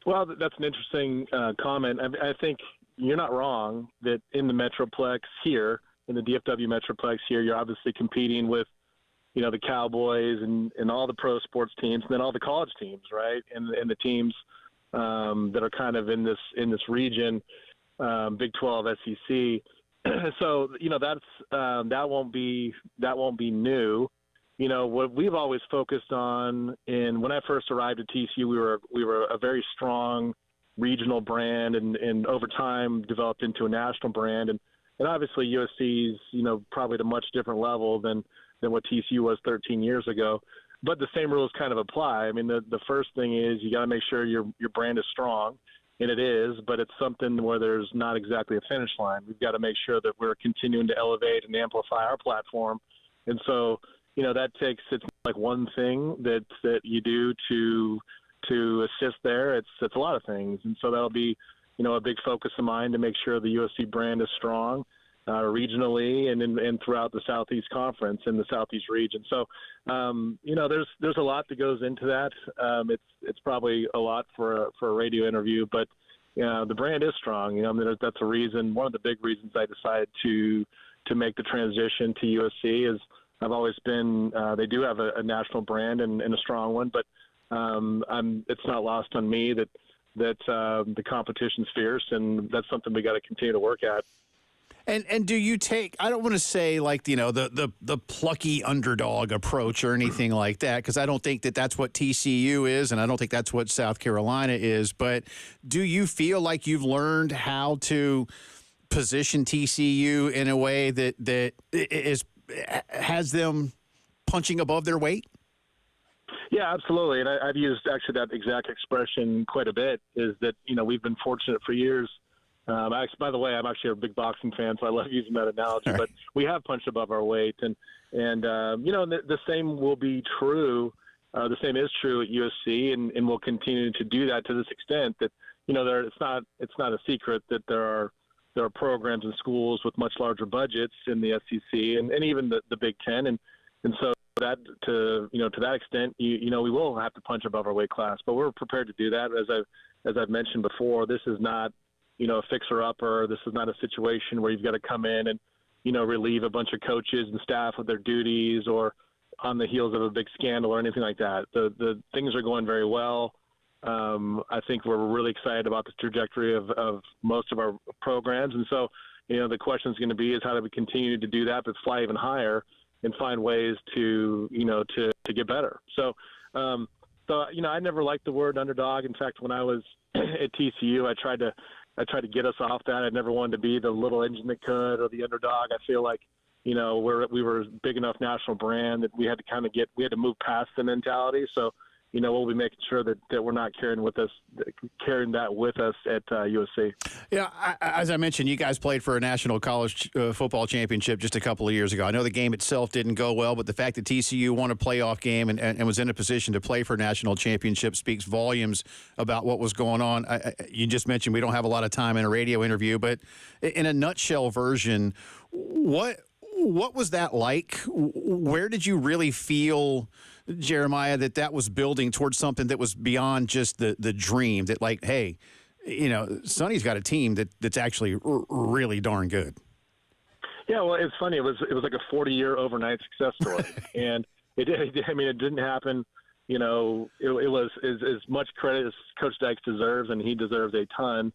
Well, that's an interesting comment. I think you're not wrong that in the Metroplex here, in the DFW Metroplex here, you're obviously competing with, the Cowboys and all the pro sports teams, and then all the college teams, right? And the teams that are kind of in this region, Big 12, SEC. So that won't be new. What we've always focused on, and when I first arrived at TCU, we were a very strong regional brand, and over time developed into a national brand. And obviously USC's probably at a much different level than what TCU was 13 years ago. But the same rules kind of apply. I mean, the first thing is you got to make sure your brand is strong. And it is, but it's something where there's not exactly a finish line. We've got to make sure that we're continuing to elevate and amplify our platform. And so, that takes, it's like one thing that you do to assist there. It's a lot of things. And so that'll be, a big focus of mine to make sure the USC brand is strong regionally and throughout the Southeast Conference and the Southeast region. So, there's a lot that goes into that. It's probably a lot for a radio interview, but the brand is strong. That's a reason. One of the big reasons I decided to make the transition to USC is I've always been. They do have a national brand and a strong one, but it's not lost on me that the competition's fierce, and that's something we got to continue to work at. And do you take, I don't want to say like, the plucky underdog approach or anything like that, because I don't think that that's what TCU is, and I don't think that's what South Carolina is, but do you feel like you've learned how to position TCU in a way that has them punching above their weight? Yeah, absolutely. And I've used actually that exact expression quite a bit, is that, we've been fortunate for years. By the way, I'm actually a big boxing fan, so I love using that analogy, but we have punched above our weight. And the same will be true. The same is true at USC, and we'll continue to do that to this extent that, it's not a secret that there are programs and schools with much larger budgets in the SEC and even the Big Ten. And so that to that extent, we will have to punch above our weight class, but we're prepared to do that. As I've mentioned before, this is not, a fixer-upper. This is not a situation where you've got to come in and, relieve a bunch of coaches and staff of their duties or on the heels of a big scandal or anything like that. The things are going very well. I think we're really excited about the trajectory of most of our programs. And so, the question is going to be is how do we continue to do that, but fly even higher and find ways to get better. So, I never liked the word underdog. In fact, when I was at TCU, I tried to get us off that. I never wanted to be the little engine that could or the underdog. I feel like, we were a big enough national brand that we had to move past the mentality. So, we'll be making sure that we're not carrying that with us at USC. Yeah, as I mentioned, you guys played for a national college football championship just a couple of years ago. I know the game itself didn't go well, but the fact that TCU won a playoff game and was in a position to play for a national championship speaks volumes about what was going on. You just mentioned we don't have a lot of time in a radio interview, but in a nutshell version, what was that like? Where did you really feel, Jeremiah, that was building towards something that was beyond just the dream, that like, hey, Sonny's got a team that's actually really darn good? Yeah, well, it's funny. It was like a 40-year overnight success story. And it didn't happen. It was as much credit as Coach Dykes deserves, and he deserves a ton,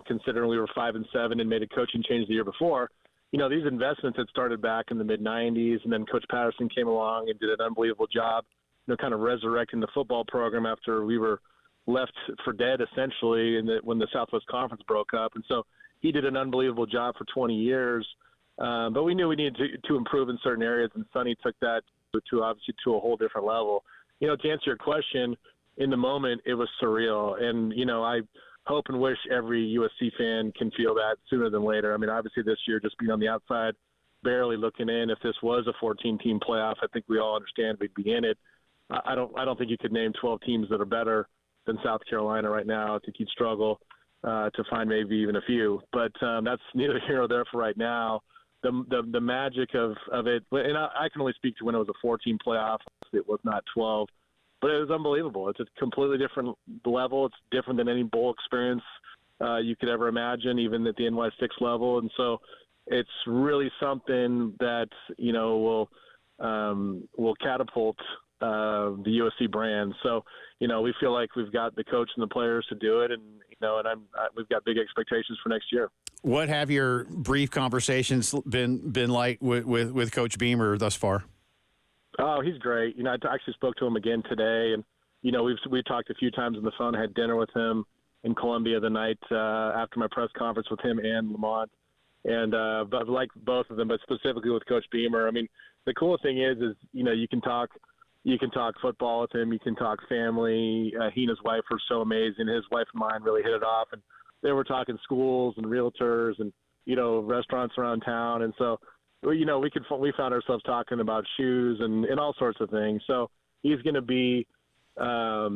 considering we were 5-7 and made a coaching change the year before. These investments had started back in the mid-'90s, and then Coach Patterson came along and did an unbelievable job, kind of resurrecting the football program after we were left for dead, essentially, when the Southwest Conference broke up. And so he did an unbelievable job for 20 years. But we knew we needed to improve in certain areas, and Sonny took that to a whole different level. To answer your question, in the moment, it was surreal. And, I hope and wish every USC fan can feel that sooner than later. I mean, obviously this year, just being on the outside, barely looking in. If this was a 14-team playoff, I think we all understand we'd be in it. I don't think you could name 12 teams that are better than South Carolina right now. I think you'd struggle to find maybe even a few. But that's neither here nor there for right now. The magic of it, and I can only speak to when it was a 14 playoff. It was not 12. But it was unbelievable. It's a completely different level. It's different than any bowl experience you could ever imagine, even at the NY6 level. And so it's really something that, will catapult the USC brand. So, we feel like we've got the coach and the players to do it. And, we've got big expectations for next year. What have your brief conversations been like with Coach Beamer thus far? Oh, he's great. I actually spoke to him again today, and we talked a few times on the phone. I had dinner with him in Columbia the night after my press conference with him and Lamont, and but like both of them, but specifically with Coach Beamer. I mean, the cool thing is you can talk football with him, you can talk family. He and his wife are so amazing. His wife and mine really hit it off, and they were talking schools and realtors and restaurants around town, and so. We found ourselves talking about shoes and all sorts of things. So he's going to be, a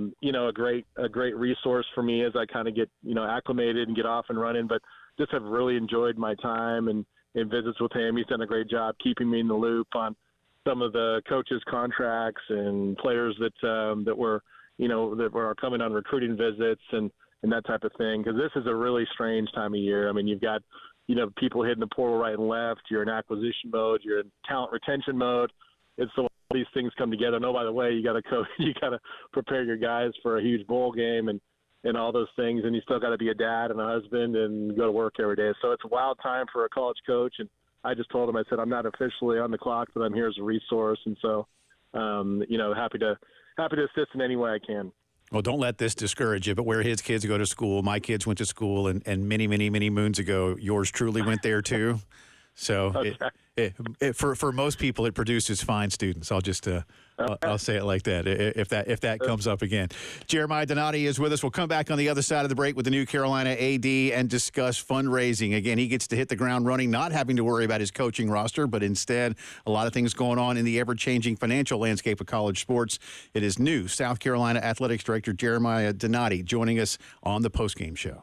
great resource for me as I kind of get, acclimated and get off and running. But just have really enjoyed my time and visits with him. He's done a great job keeping me in the loop on some of the coaches' contracts and players that were coming on recruiting visits and that type of thing. Because this is a really strange time of year. I mean, you've got people hitting the portal right and left. You're in acquisition mode. You're in talent retention mode. It's so all these things come together. And, oh, by the way, you got to prepare your guys for a huge bowl game and all those things. And you still got to be a dad and a husband and go to work every day. So it's a wild time for a college coach. And I just told him, I said, I'm not officially on the clock, but I'm here as a resource. And so, happy to assist in any way I can. Well, don't let this discourage you, but where his kids go to school, my kids went to school, and many, many, many moons ago, yours truly went there too. So Okay. for most people, it produces fine students. I'll say it like that if that comes up again. Jeremiah Donati is with us. We'll come back on the other side of the break with the new Carolina AD and discuss fundraising. Again, he gets to hit the ground running, not having to worry about his coaching roster, but instead a lot of things going on in the ever-changing financial landscape of college sports. It is new South Carolina Athletics Director Jeremiah Donati joining us on the postgame show.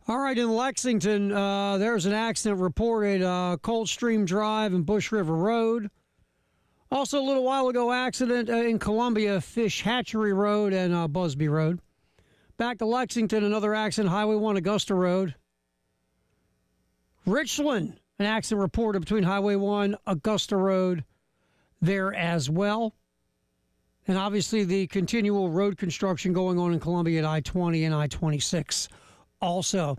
All right, in Lexington, there's an accident reported, Coldstream Drive and Bush River Road. Also, a little while ago, accident in Columbia, Fish Hatchery Road and Busby Road. Back to Lexington, another accident, Highway 1, Augusta Road. Richland, an accident reported between Highway 1, Augusta Road there as well. And obviously the continual road construction going on in Columbia at I-20 and I-26 also.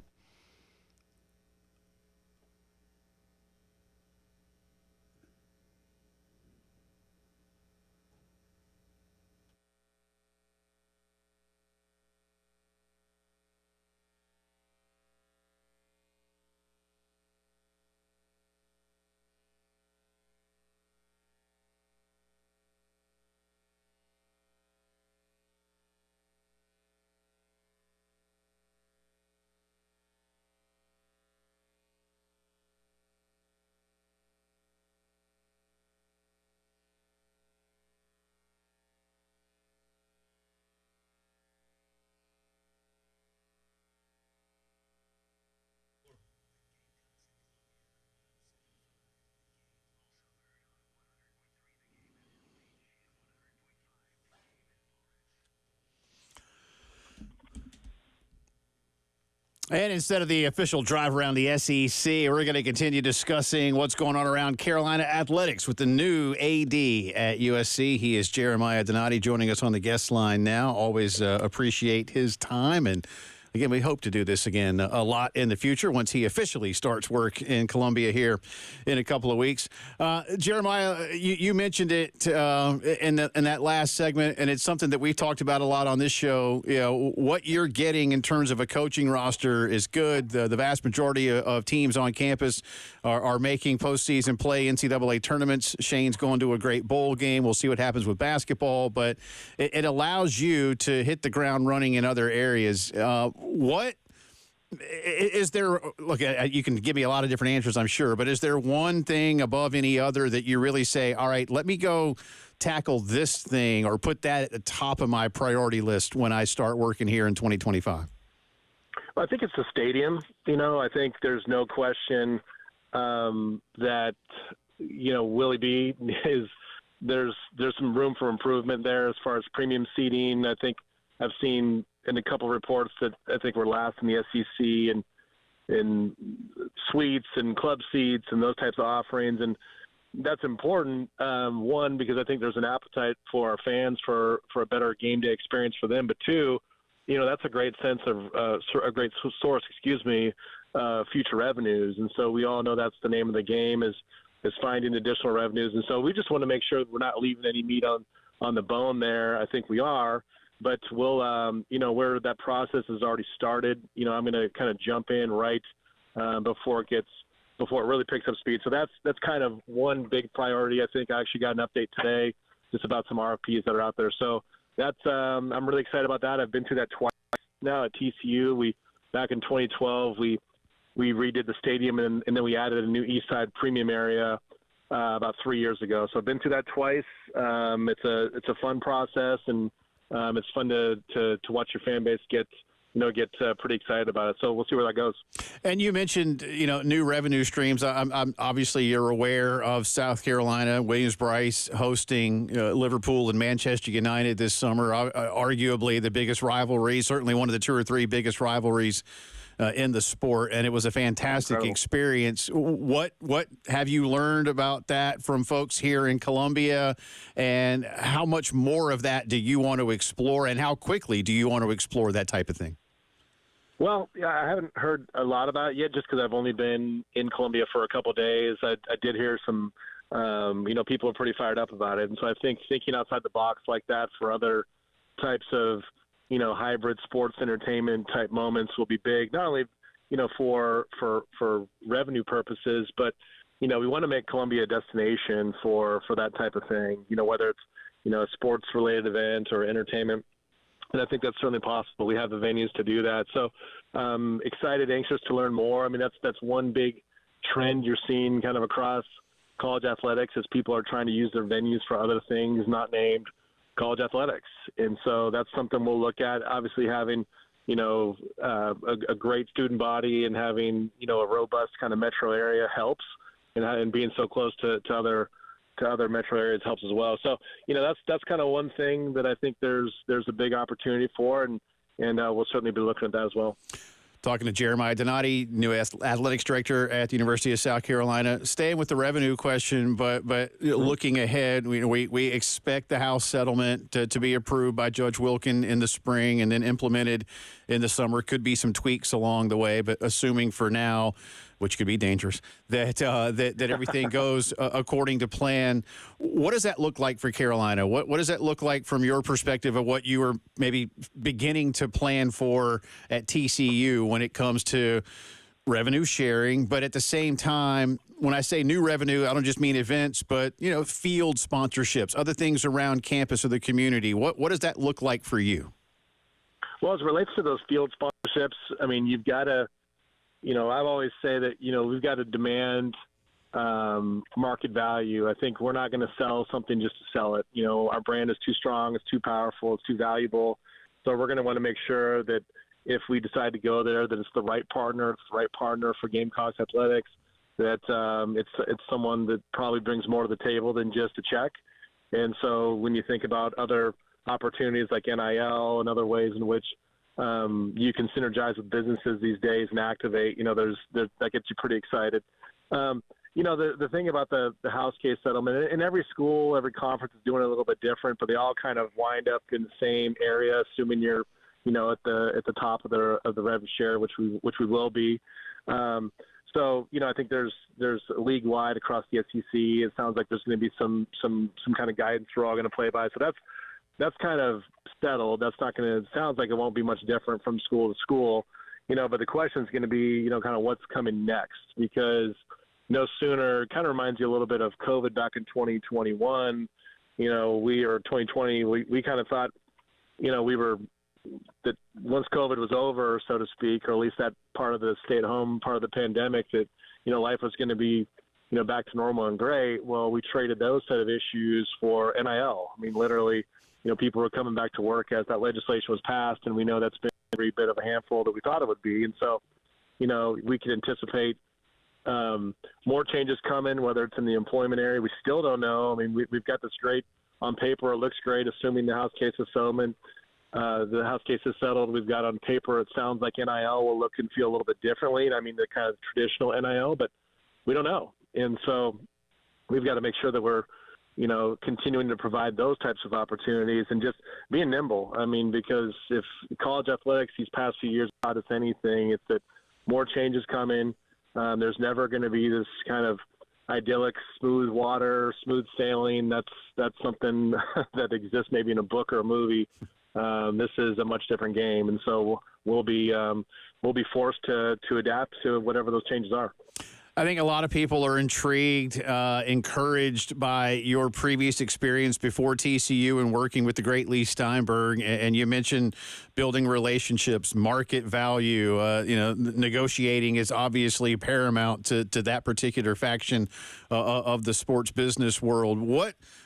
And instead of the official drive around the SEC, we're going to continue discussing what's going on around Carolina athletics with the new AD at USC. He is Jeremiah Donati joining us on the guest line now. Always appreciate his time. And again, we hope to do this again a lot in the future once he officially starts work in Columbia here in a couple of weeks. Jeremiah, you mentioned it in that last segment, and it's something that we've talked about a lot on this show. You know, what you're getting in terms of a coaching roster is good. The vast majority of teams on campus are making postseason play, NCAA tournaments. Shane's going to a great bowl game. We'll see what happens with basketball, but it allows you to hit the ground running in other areas. What is there? Look, you can give me a lot of different answers, I'm sure, but is there one thing above any other that you really say, all right, let me go tackle this thing or put that at the top of my priority list when I start working here in 2025? Well, I think it's the stadium. I think there's no question that, Willie B there's some room for improvement there as far as premium seating. I think I've seen in a couple of reports that I think we're last in the SEC and in suites and club seats and those types of offerings. And that's important, one, because I think there's an appetite for our fans for a better game day experience for them. But two, that's a great sense of a great source, future revenues. And so we all know that's the name of the game is finding additional revenues. And so we just want to make sure that we're not leaving any meat on the bone there. I think we are. But we'll, where that process has already started, I'm going to kind of jump in right before it really picks up speed. So that's kind of one big priority. I think I actually got an update today just about some RFPs that are out there. So that's I'm really excited about that. I've been through that twice now at TCU. Back in 2012 we redid the stadium and then we added a new East Side premium area about 3 years ago. So I've been through that twice. It's a fun process and it's fun to watch your fan base get pretty excited about it. So we'll see where that goes. And you mentioned, new revenue streams. I'm obviously you're aware of South Carolina, Williams-Brice hosting Liverpool and Manchester United this summer. Arguably the biggest rivalry, certainly one of the two or three biggest rivalries in the sport, and it was a fantastic experience. What have you learned about that from folks here in Columbia, and how much more of that do you want to explore, and how quickly do you want to explore that type of thing? Well, yeah, I haven't heard a lot about it yet just because I've only been in Columbia for a couple of days. I did hear some, people are pretty fired up about it. And so I think thinking outside the box like that for other types of hybrid sports entertainment type moments will be big, not only, for revenue purposes, but, we want to make Columbia a destination for that type of thing, whether it's, a sports related event or entertainment. And I think that's certainly possible. We have the venues to do that. So excited, anxious to learn more. I mean, that's one big trend you're seeing kind of across college athletics as people are trying to use their venues for other things not named college athletics. And so that's something we'll look at. Obviously having, a great student body and having, a robust kind of metro area helps, and being so close to other metro areas helps as well. So, that's kind of one thing that I think there's a big opportunity for, and we'll certainly be looking at that as well. Talking to Jeremiah Donati, new athletics director at the University of South Carolina. Staying with the revenue question, but looking ahead, we expect the House settlement to be approved by Judge Wilkin in the spring and then implemented in the summer. Could be some tweaks along the way, but assuming for now, which could be dangerous, that everything goes according to plan. What does that look like for Carolina? What does that look like from your perspective of what you were maybe beginning to plan for at TCU when it comes to revenue sharing? But at the same time, when I say new revenue, I don't just mean events, but, field sponsorships, other things around campus or the community. What does that look like for you? Well, as it relates to those field sponsorships, I mean, you've got to, I've always say that, we've got to demand market value. I think we're not going to sell something just to sell it. Our brand is too strong, it's too powerful, it's too valuable. So we're going to want to make sure that if we decide to go there, that it's the right partner, for Gamecocks athletics, that it's someone that probably brings more to the table than just a check. And so when you think about other opportunities like NIL and other ways in which you can synergize with businesses these days and activate. That gets you pretty excited. The thing about the house case settlement, and every school, every conference is doing it a little bit different, but they all kind of wind up in the same area, assuming you're, at the top of the rev share, which we will be. So I think there's league wide across the SEC. It sounds like there's going to be some kind of guidance we're all going to play by. So that's kind of settled. That's not going to. Sounds like it won't be much different from school to school. But the question is going to be, kind of what's coming next, because no sooner, kind of reminds you a little bit of COVID back in 2021. 2020, we kind of thought, we were, that once COVID was over, so to speak, or at least that part of the stay-at-home part of the pandemic, that, life was going to be, back to normal and great. Well, we traded those set of issues for NIL. I mean, literally, people were coming back to work as that legislation was passed, and we know that's been every bit of a handful that we thought it would be. And so, we could anticipate more changes coming, whether it's in the employment area. We still don't know. I mean, we've got this great on paper. It looks great, assuming the house case is settlement. The house case is settled. We've got on paper, it sounds like NIL will look and feel a little bit differently. I mean, the kind of traditional NIL, but we don't know. And so we've got to make sure that we're, continuing to provide those types of opportunities and just being nimble. I mean, because if college athletics these past few years taught us anything, it's that more changes come in. There's never going to be this kind of idyllic, smooth water, smooth sailing. That's something that exists maybe in a book or a movie. This is a much different game, and so we'll be forced to adapt to whatever those changes are. I think a lot of people are intrigued, encouraged by your previous experience before TCU and working with the great Lee Steinberg. And you mentioned building relationships, market value. Negotiating is obviously paramount to that particular faction of the sports business world.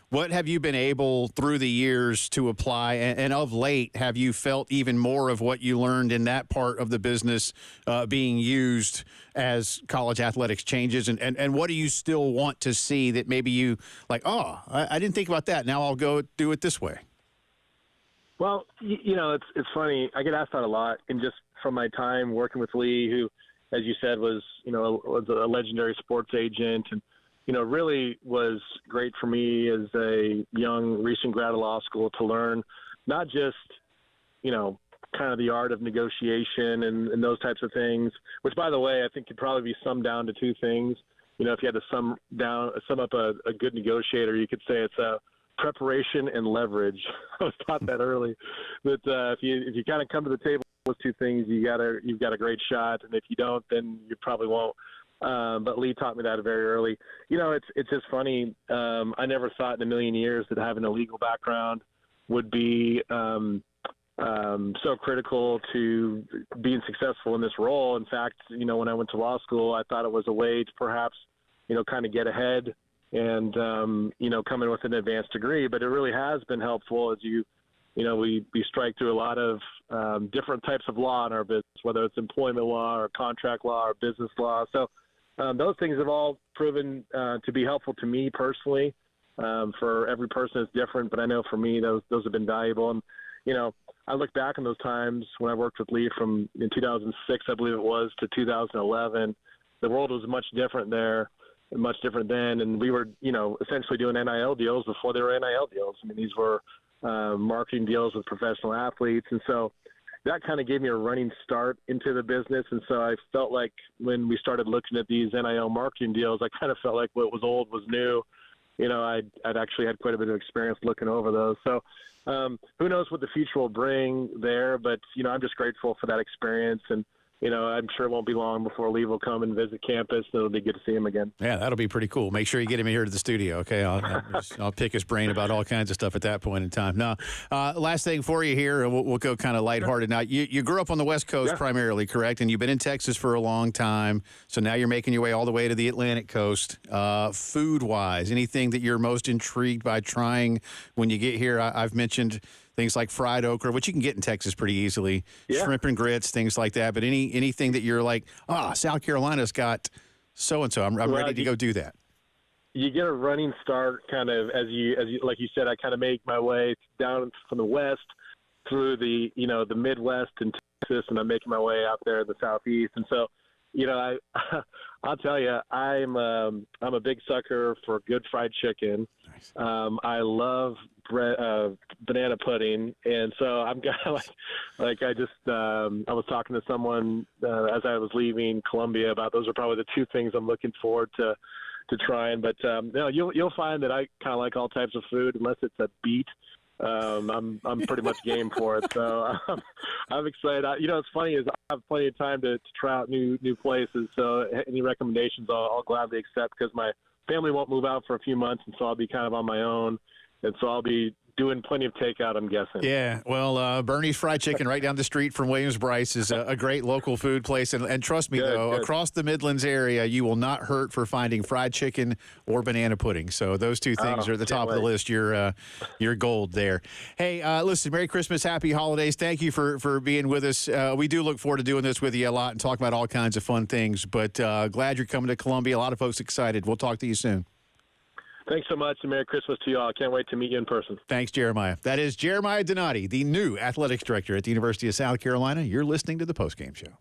What have you been able through the years to apply? And of late, have you felt even more of what you learned in that part of the business being used as college athletics changes? And what do you still want to see that maybe you like, I didn't think about that. Now I'll go do it this way. Well, it's funny. I get asked that a lot. And just from my time working with Lee, who, as you said, was a legendary sports agent, and really was great for me as a young recent grad of law school to learn not just, kind of the art of negotiation and those types of things, which, by the way, I think could probably be summed down to two things. If you had to sum up a good negotiator, you could say it's a preparation and leverage. I was taught that early. But if you kind of come to the table with two things, you've got a great shot. And if you don't, then you probably won't. But Lee taught me that very early. It's just funny. I never thought in a million years that having a legal background would be so critical to being successful in this role. In fact, when I went to law school, I thought it was a way to perhaps, kind of get ahead and, come in with an advanced degree. But it really has been helpful as we strike through a lot of different types of law in our business, whether it's employment law or contract law or business law. So those things have all proven to be helpful to me personally. For every person is different, but I know for me those have been valuable. And I look back on those times when I worked with Lee from in 2006, I believe it was, to 2011. The world was much different there, and much different then, and we were essentially doing NIL deals before there were NIL deals. I mean, these were marketing deals with professional athletes, and so that kind of gave me a running start into the business. And so I felt like when we started looking at these NIL marketing deals, I kind of felt like what was old was new. I'd actually had quite a bit of experience looking over those. So who knows what the future will bring there, but, I'm just grateful for that experience. And, I'm sure it won't be long before Lee will come and visit campus. So it'll be good to see him again. Yeah, that'll be pretty cool. Make sure you get him here to the studio, okay? I'll pick his brain about all kinds of stuff at that point in time. Now, last thing for you here, and we'll go kind of lighthearted. Now, you grew up on the West Coast primarily, correct? And you've been in Texas for a long time. So now you're making your way all the way to the Atlantic coast. Food-wise, anything that you're most intrigued by trying when you get here? I've mentioned things like fried okra, which you can get in Texas pretty easily, shrimp and grits, things like that. But anything that you're like, South Carolina's got so-and-so, I'm ready to go do that. You get a running start kind of as you like you said, I kind of make my way down from the west through the Midwest and Texas, and I'm making my way out there in the Southeast. And so, I'll tell you, I'm a big sucker for good fried chicken. Nice. I love banana pudding, and so I'm kind of like I was talking to someone as I was leaving Columbia about those are probably the two things I'm looking forward to trying. But you'll find that I kind of like all types of food unless it's a beet. I'm pretty much game for it, so I'm excited. It's funny is I have plenty of time to try out new places. So any recommendations, I'll gladly accept because my family won't move out for a few months, and so I'll be kind of on my own, and so I'll be doing plenty of takeout, I'm guessing. Yeah, well, Bernie's Fried Chicken right down the street from Williams-Brice is a great local food place. And trust me, good. Across the Midlands area, you will not hurt for finding fried chicken or banana pudding. So those two things are at the top of the list. You're gold there. Hey, listen, Merry Christmas, Happy Holidays. Thank you for being with us. We do look forward to doing this with you a lot and talk about all kinds of fun things. But glad you're coming to Columbia. A lot of folks excited. We'll talk to you soon. Thanks so much, and Merry Christmas to you all. I can't wait to meet you in person. Thanks, Jeremiah. That is Jeremiah Donati, the new athletics director at the University of South Carolina. You're listening to the postgame show.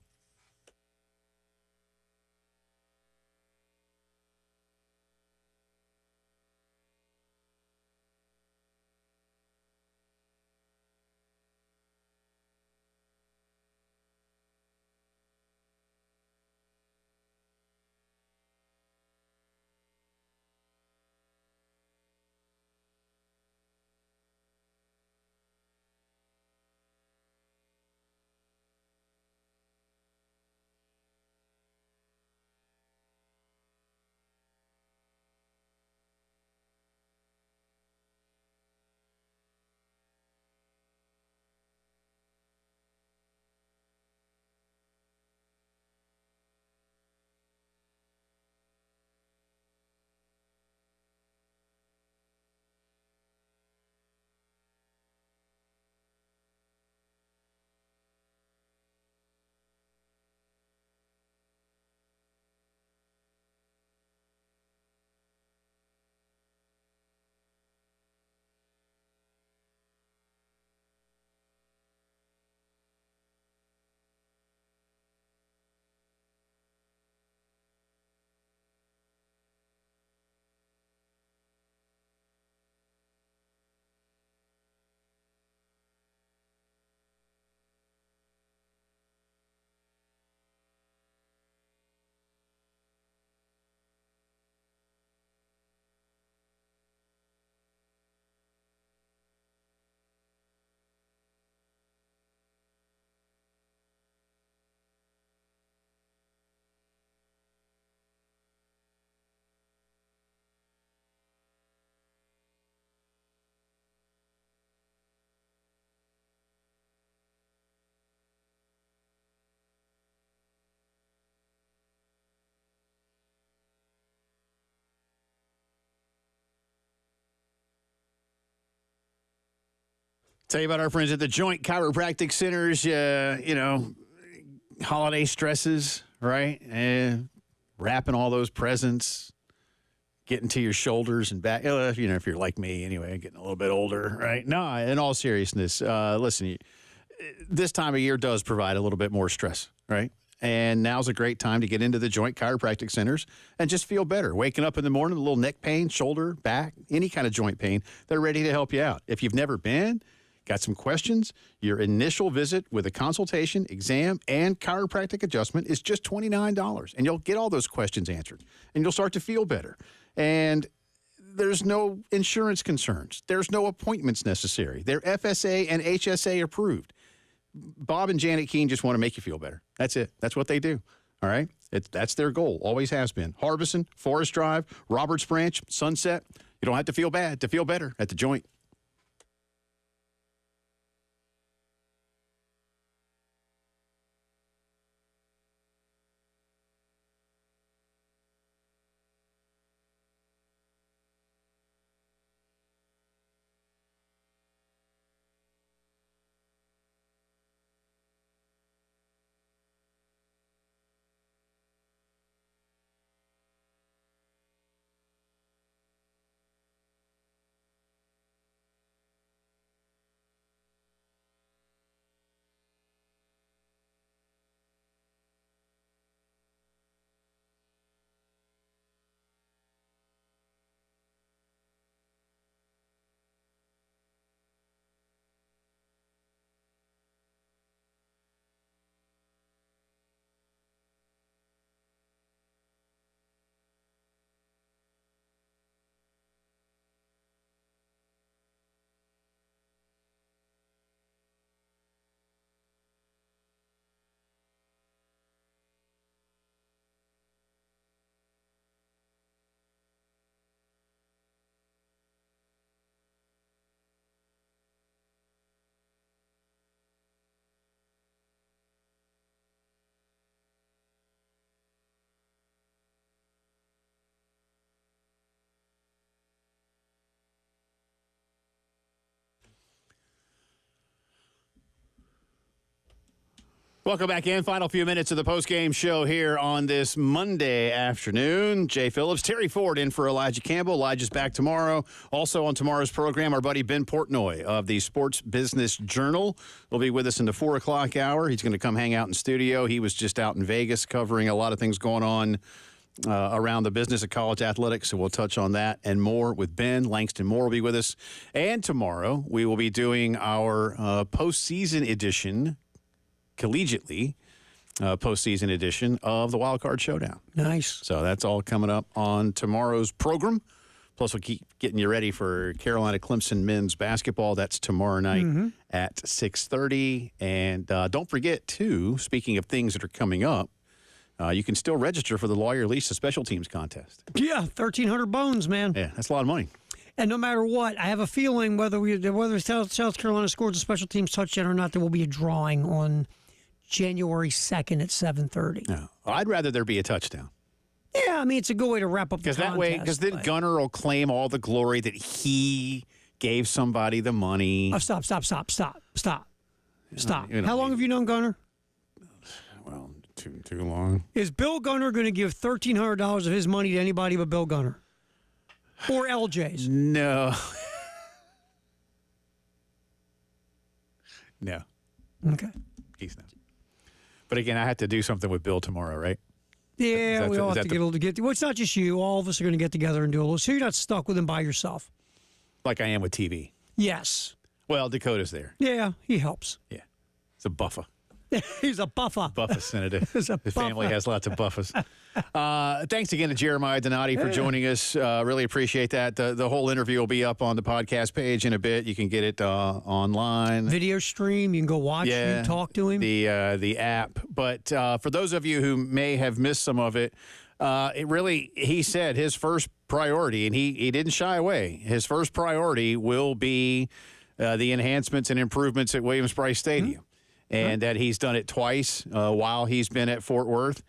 Tell you about our friends at the Joint Chiropractic Centers. Holiday stresses, right? And wrapping all those presents, getting to your shoulders and back. If you're like me anyway, getting a little bit older, right? No, in all seriousness, listen, this time of year does provide a little bit more stress, right? And now's a great time to get into the Joint Chiropractic Centers and just feel better. Waking up in the morning, a little neck pain, shoulder, back, any kind of joint pain, they're ready to help you out. If you've never been, got some questions, your initial visit with a consultation, exam, and chiropractic adjustment is just $29. And you'll get all those questions answered. And you'll start to feel better. And there's no insurance concerns. There's no appointments necessary. They're FSA and HSA approved. Bob and Janet Keene just want to make you feel better. That's it. That's what they do. All right? That's their goal. Always has been. Harbison, Forest Drive, Roberts Branch, Sunset. You don't have to feel bad to feel better at the Joint. Welcome back in. Final few minutes of the postgame show here on this Monday afternoon. Jay Phillips, Terry Ford in for Elijah Campbell. Elijah's back tomorrow. Also on tomorrow's program, our buddy Ben Portnoy of the Sports Business Journal will be with us in the 4 o'clock hour. He's going to come hang out in studio. He was just out in Vegas covering a lot of things going on around the business of college athletics, so we'll touch on that and more with Ben. Langston Moore will be with us. And tomorrow we will be doing our postseason edition, collegiately postseason edition of the Wild Card Showdown. Nice. So that's all coming up on tomorrow's program. Plus, we'll keep getting you ready for Carolina Clemson men's basketball. That's tomorrow night at 6:30. And don't forget, too, speaking of things that are coming up, you can still register for the Lawyer Lisa Special Teams Contest. Yeah, 1,300 bones, man. Yeah, that's a lot of money. And no matter what, I have a feeling whether South Carolina scores a special teams touchdown or not, there will be a drawing on January 2nd at 7:30. No, I'd rather there be a touchdown. Yeah, I mean, it's a good way to wrap up the contest. Because then Gunner will claim all the glory that he gave somebody the money. Oh, stop. How long have you known Gunner? Well, too long. Is Bill Gunner going to give $1,300 of his money to anybody but Bill Gunner? Or LJ's? No. No. Okay. He's not. But again, I have to do something with Bill tomorrow, right? Yeah, we all have to get a little well, it's not just you. All of us are going to get together and do a little. So you're not stuck with him by yourself. Like I am with TV. Yes. Well, Dakota's there. Yeah, he helps. Yeah. It's a buffer. He's a buffer. Buffer senator. His family has lots of buffers. Thanks again to Jeremiah Donati for joining us. Really appreciate that. The whole interview will be up on the podcast page in a bit. You can get it online. Video stream. You can go watch you talk to him. The app. But for those of you who may have missed some of it, he said his first priority, and he didn't shy away. His first priority will be the enhancements and improvements at Williams-Brice Stadium. And that he's done it twice while he's been at Fort Worth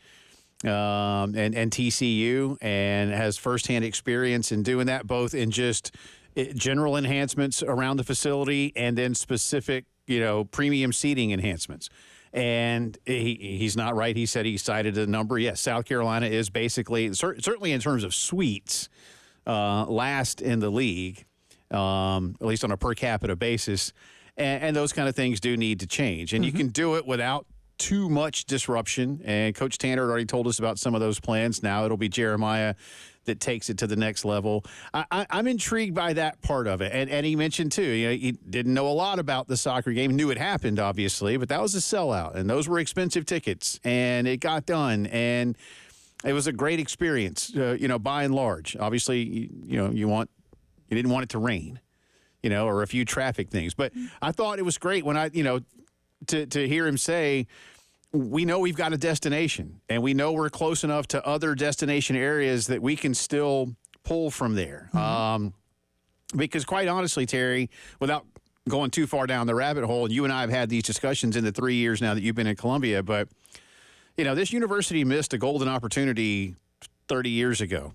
and TCU, and has firsthand experience in doing that, both in just general enhancements around the facility and then specific, premium seating enhancements. And he's not right. He said he cited a number. Yes, South Carolina is basically, certainly in terms of suites, last in the league, at least on a per capita basis. And those kind of things do need to change. And you can do it without too much disruption. And Coach Tanner already told us about some of those plans. Now it'll be Jeremiah that takes it to the next level. I'm intrigued by that part of it. And he mentioned, too, he didn't know a lot about the soccer game. Knew it happened, obviously, but that was a sellout. And those were expensive tickets. And it got done. And it was a great experience, by and large. Obviously, you didn't want it to rain. Or a few traffic things. But I thought it was great when to hear him say, we know we've got a destination, and we know we're close enough to other destination areas that we can still pull from there. Because quite honestly, Terry, without going too far down the rabbit hole, and you and I have had these discussions in the 3 years now that you've been in Columbia, but, this university missed a golden opportunity 30 years ago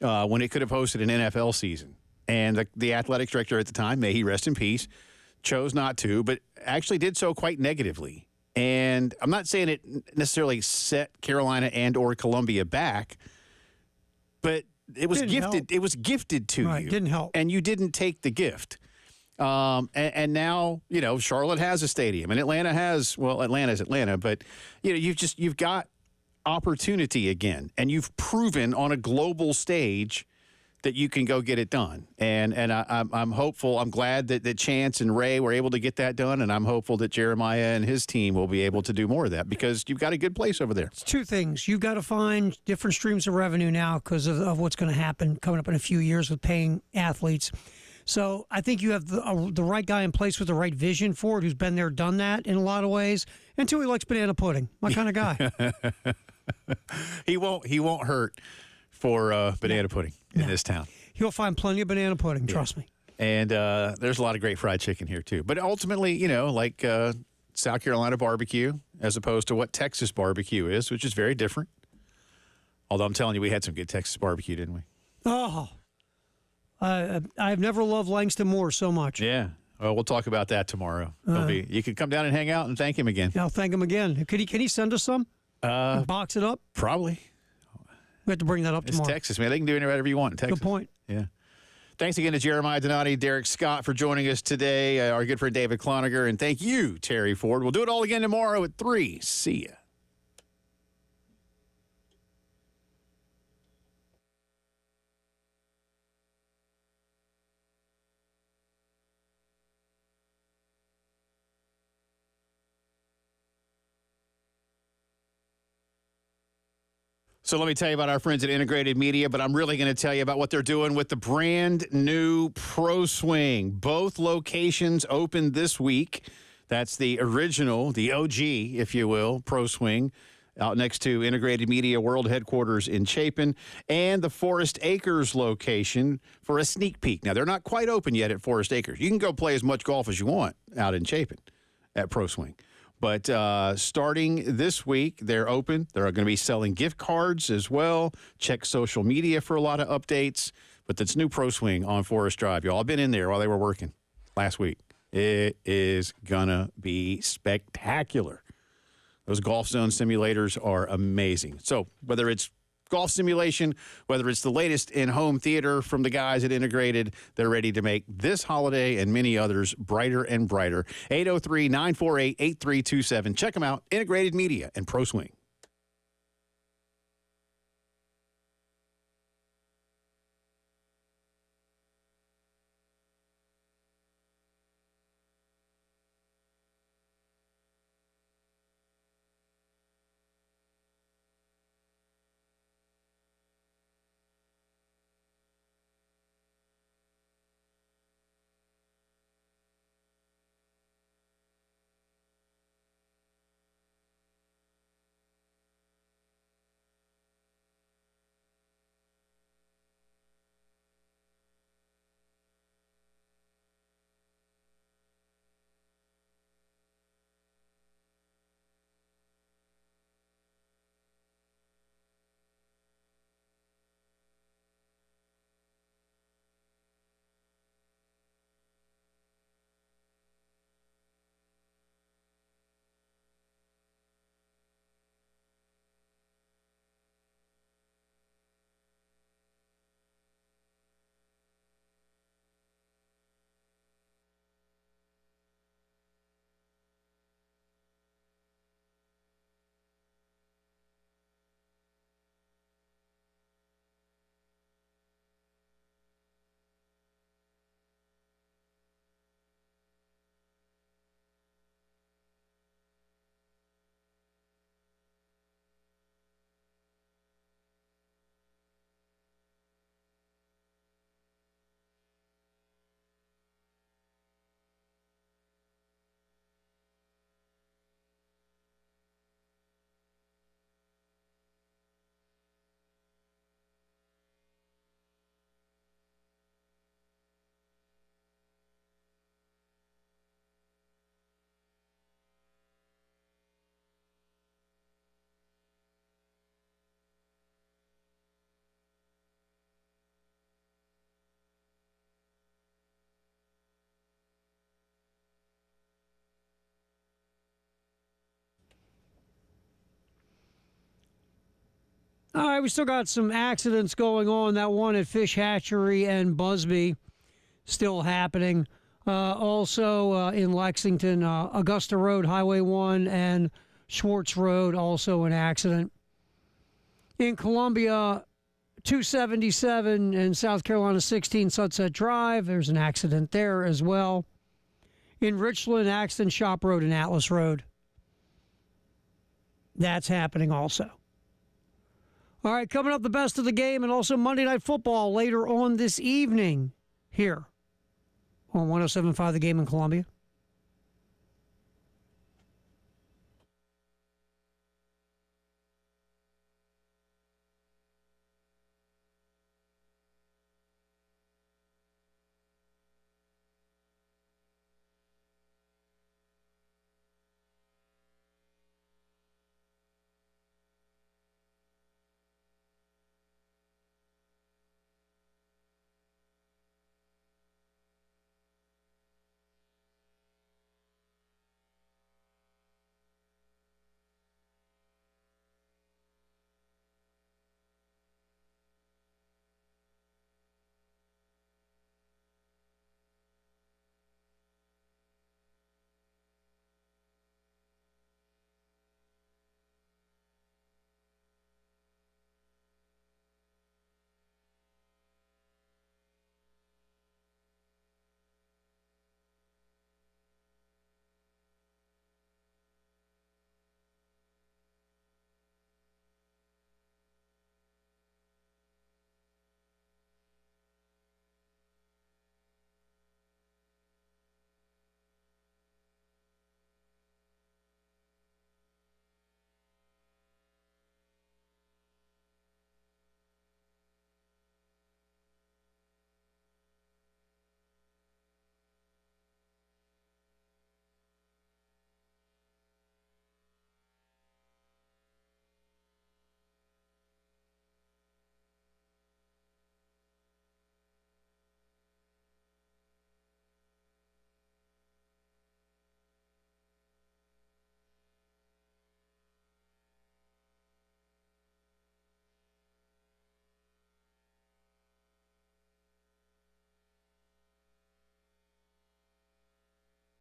when it could have hosted an NFL season. And the athletics director at the time, may he rest in peace, chose not to, but actually did so quite negatively. And I'm not saying it necessarily set Carolina and or Columbia back, but it was gifted. Help. It was gifted to you. It didn't help. And you didn't take the gift. And now, Charlotte has a stadium, and Atlanta has, Atlanta's Atlanta, but you've got opportunity again, and you've proven on a global stage that you can go get it done. And I'm hopeful. I'm glad that Chance and Ray were able to get that done, and I'm hopeful that Jeremiah and his team will be able to do more of that, because you've got a good place over there. It's two things. You've got to find different streams of revenue now because of what's going to happen coming up in a few years with paying athletes. So I think you have the right guy in place with the right vision for it, who's been there, done that in a lot of ways. And two, he likes banana pudding. My kind of guy. He won't hurt for banana pudding in this town. He'll find plenty of banana pudding, trust me. And there's a lot of great fried chicken here, too. But ultimately, like South Carolina barbecue as opposed to what Texas barbecue is, which is very different. Although I'm telling you, we had some good Texas barbecue, didn't we? Oh, I've never loved Langston Moore so much. Yeah. We'll talk about that tomorrow. You can come down and hang out and thank him again. Yeah, I'll thank him again. Can he send us some? Box it up? Probably. We have to bring that up tomorrow. It's Texas, man. They can do whatever you want in Texas. Good point. Yeah. Thanks again to Jeremiah Donati, Derek Scott for joining us today, our good friend David Cloninger, and thank you, Terry Ford. We'll do it all again tomorrow at 3. See ya. So let me tell you about our friends at Integrated Media, but I'm really going to tell you about what they're doing with the brand new Pro Swing. Both locations open this week. That's the original, the OG, if you will, Pro Swing, out next to Integrated Media World Headquarters in Chapin, and the Forest Acres location for a sneak peek. Now, they're not quite open yet at Forest Acres. You can go play as much golf as you want out in Chapin at Pro Swing. But starting this week, they're open. They're going to be selling gift cards as well. Check social media for a lot of updates. But that's new Pro Swing on Forest Drive. Y'all, I've been in there while they were working last week. It is going to be spectacular. Those golf zone simulators are amazing. So whether it's golf simulation, whether it's the latest in-home theater from the guys at Integrated, they're ready to make this holiday and many others brighter and brighter. 803-948-8327. Check them out, Integrated Media and Pro Swing. All right, we still got some accidents going on. That one at Fish Hatchery and Busby still happening. Also in Lexington, Augusta Road, Highway 1, and Schwartz Road, also an accident. In Columbia, 277 and South Carolina 16 Sunset Drive, there's an accident there as well. In Richland, accident Shop Road and Atlas Road. That's happening also. All right, coming up, the best of the game and also Monday Night Football later on this evening here on 107.5 The Game in Columbia.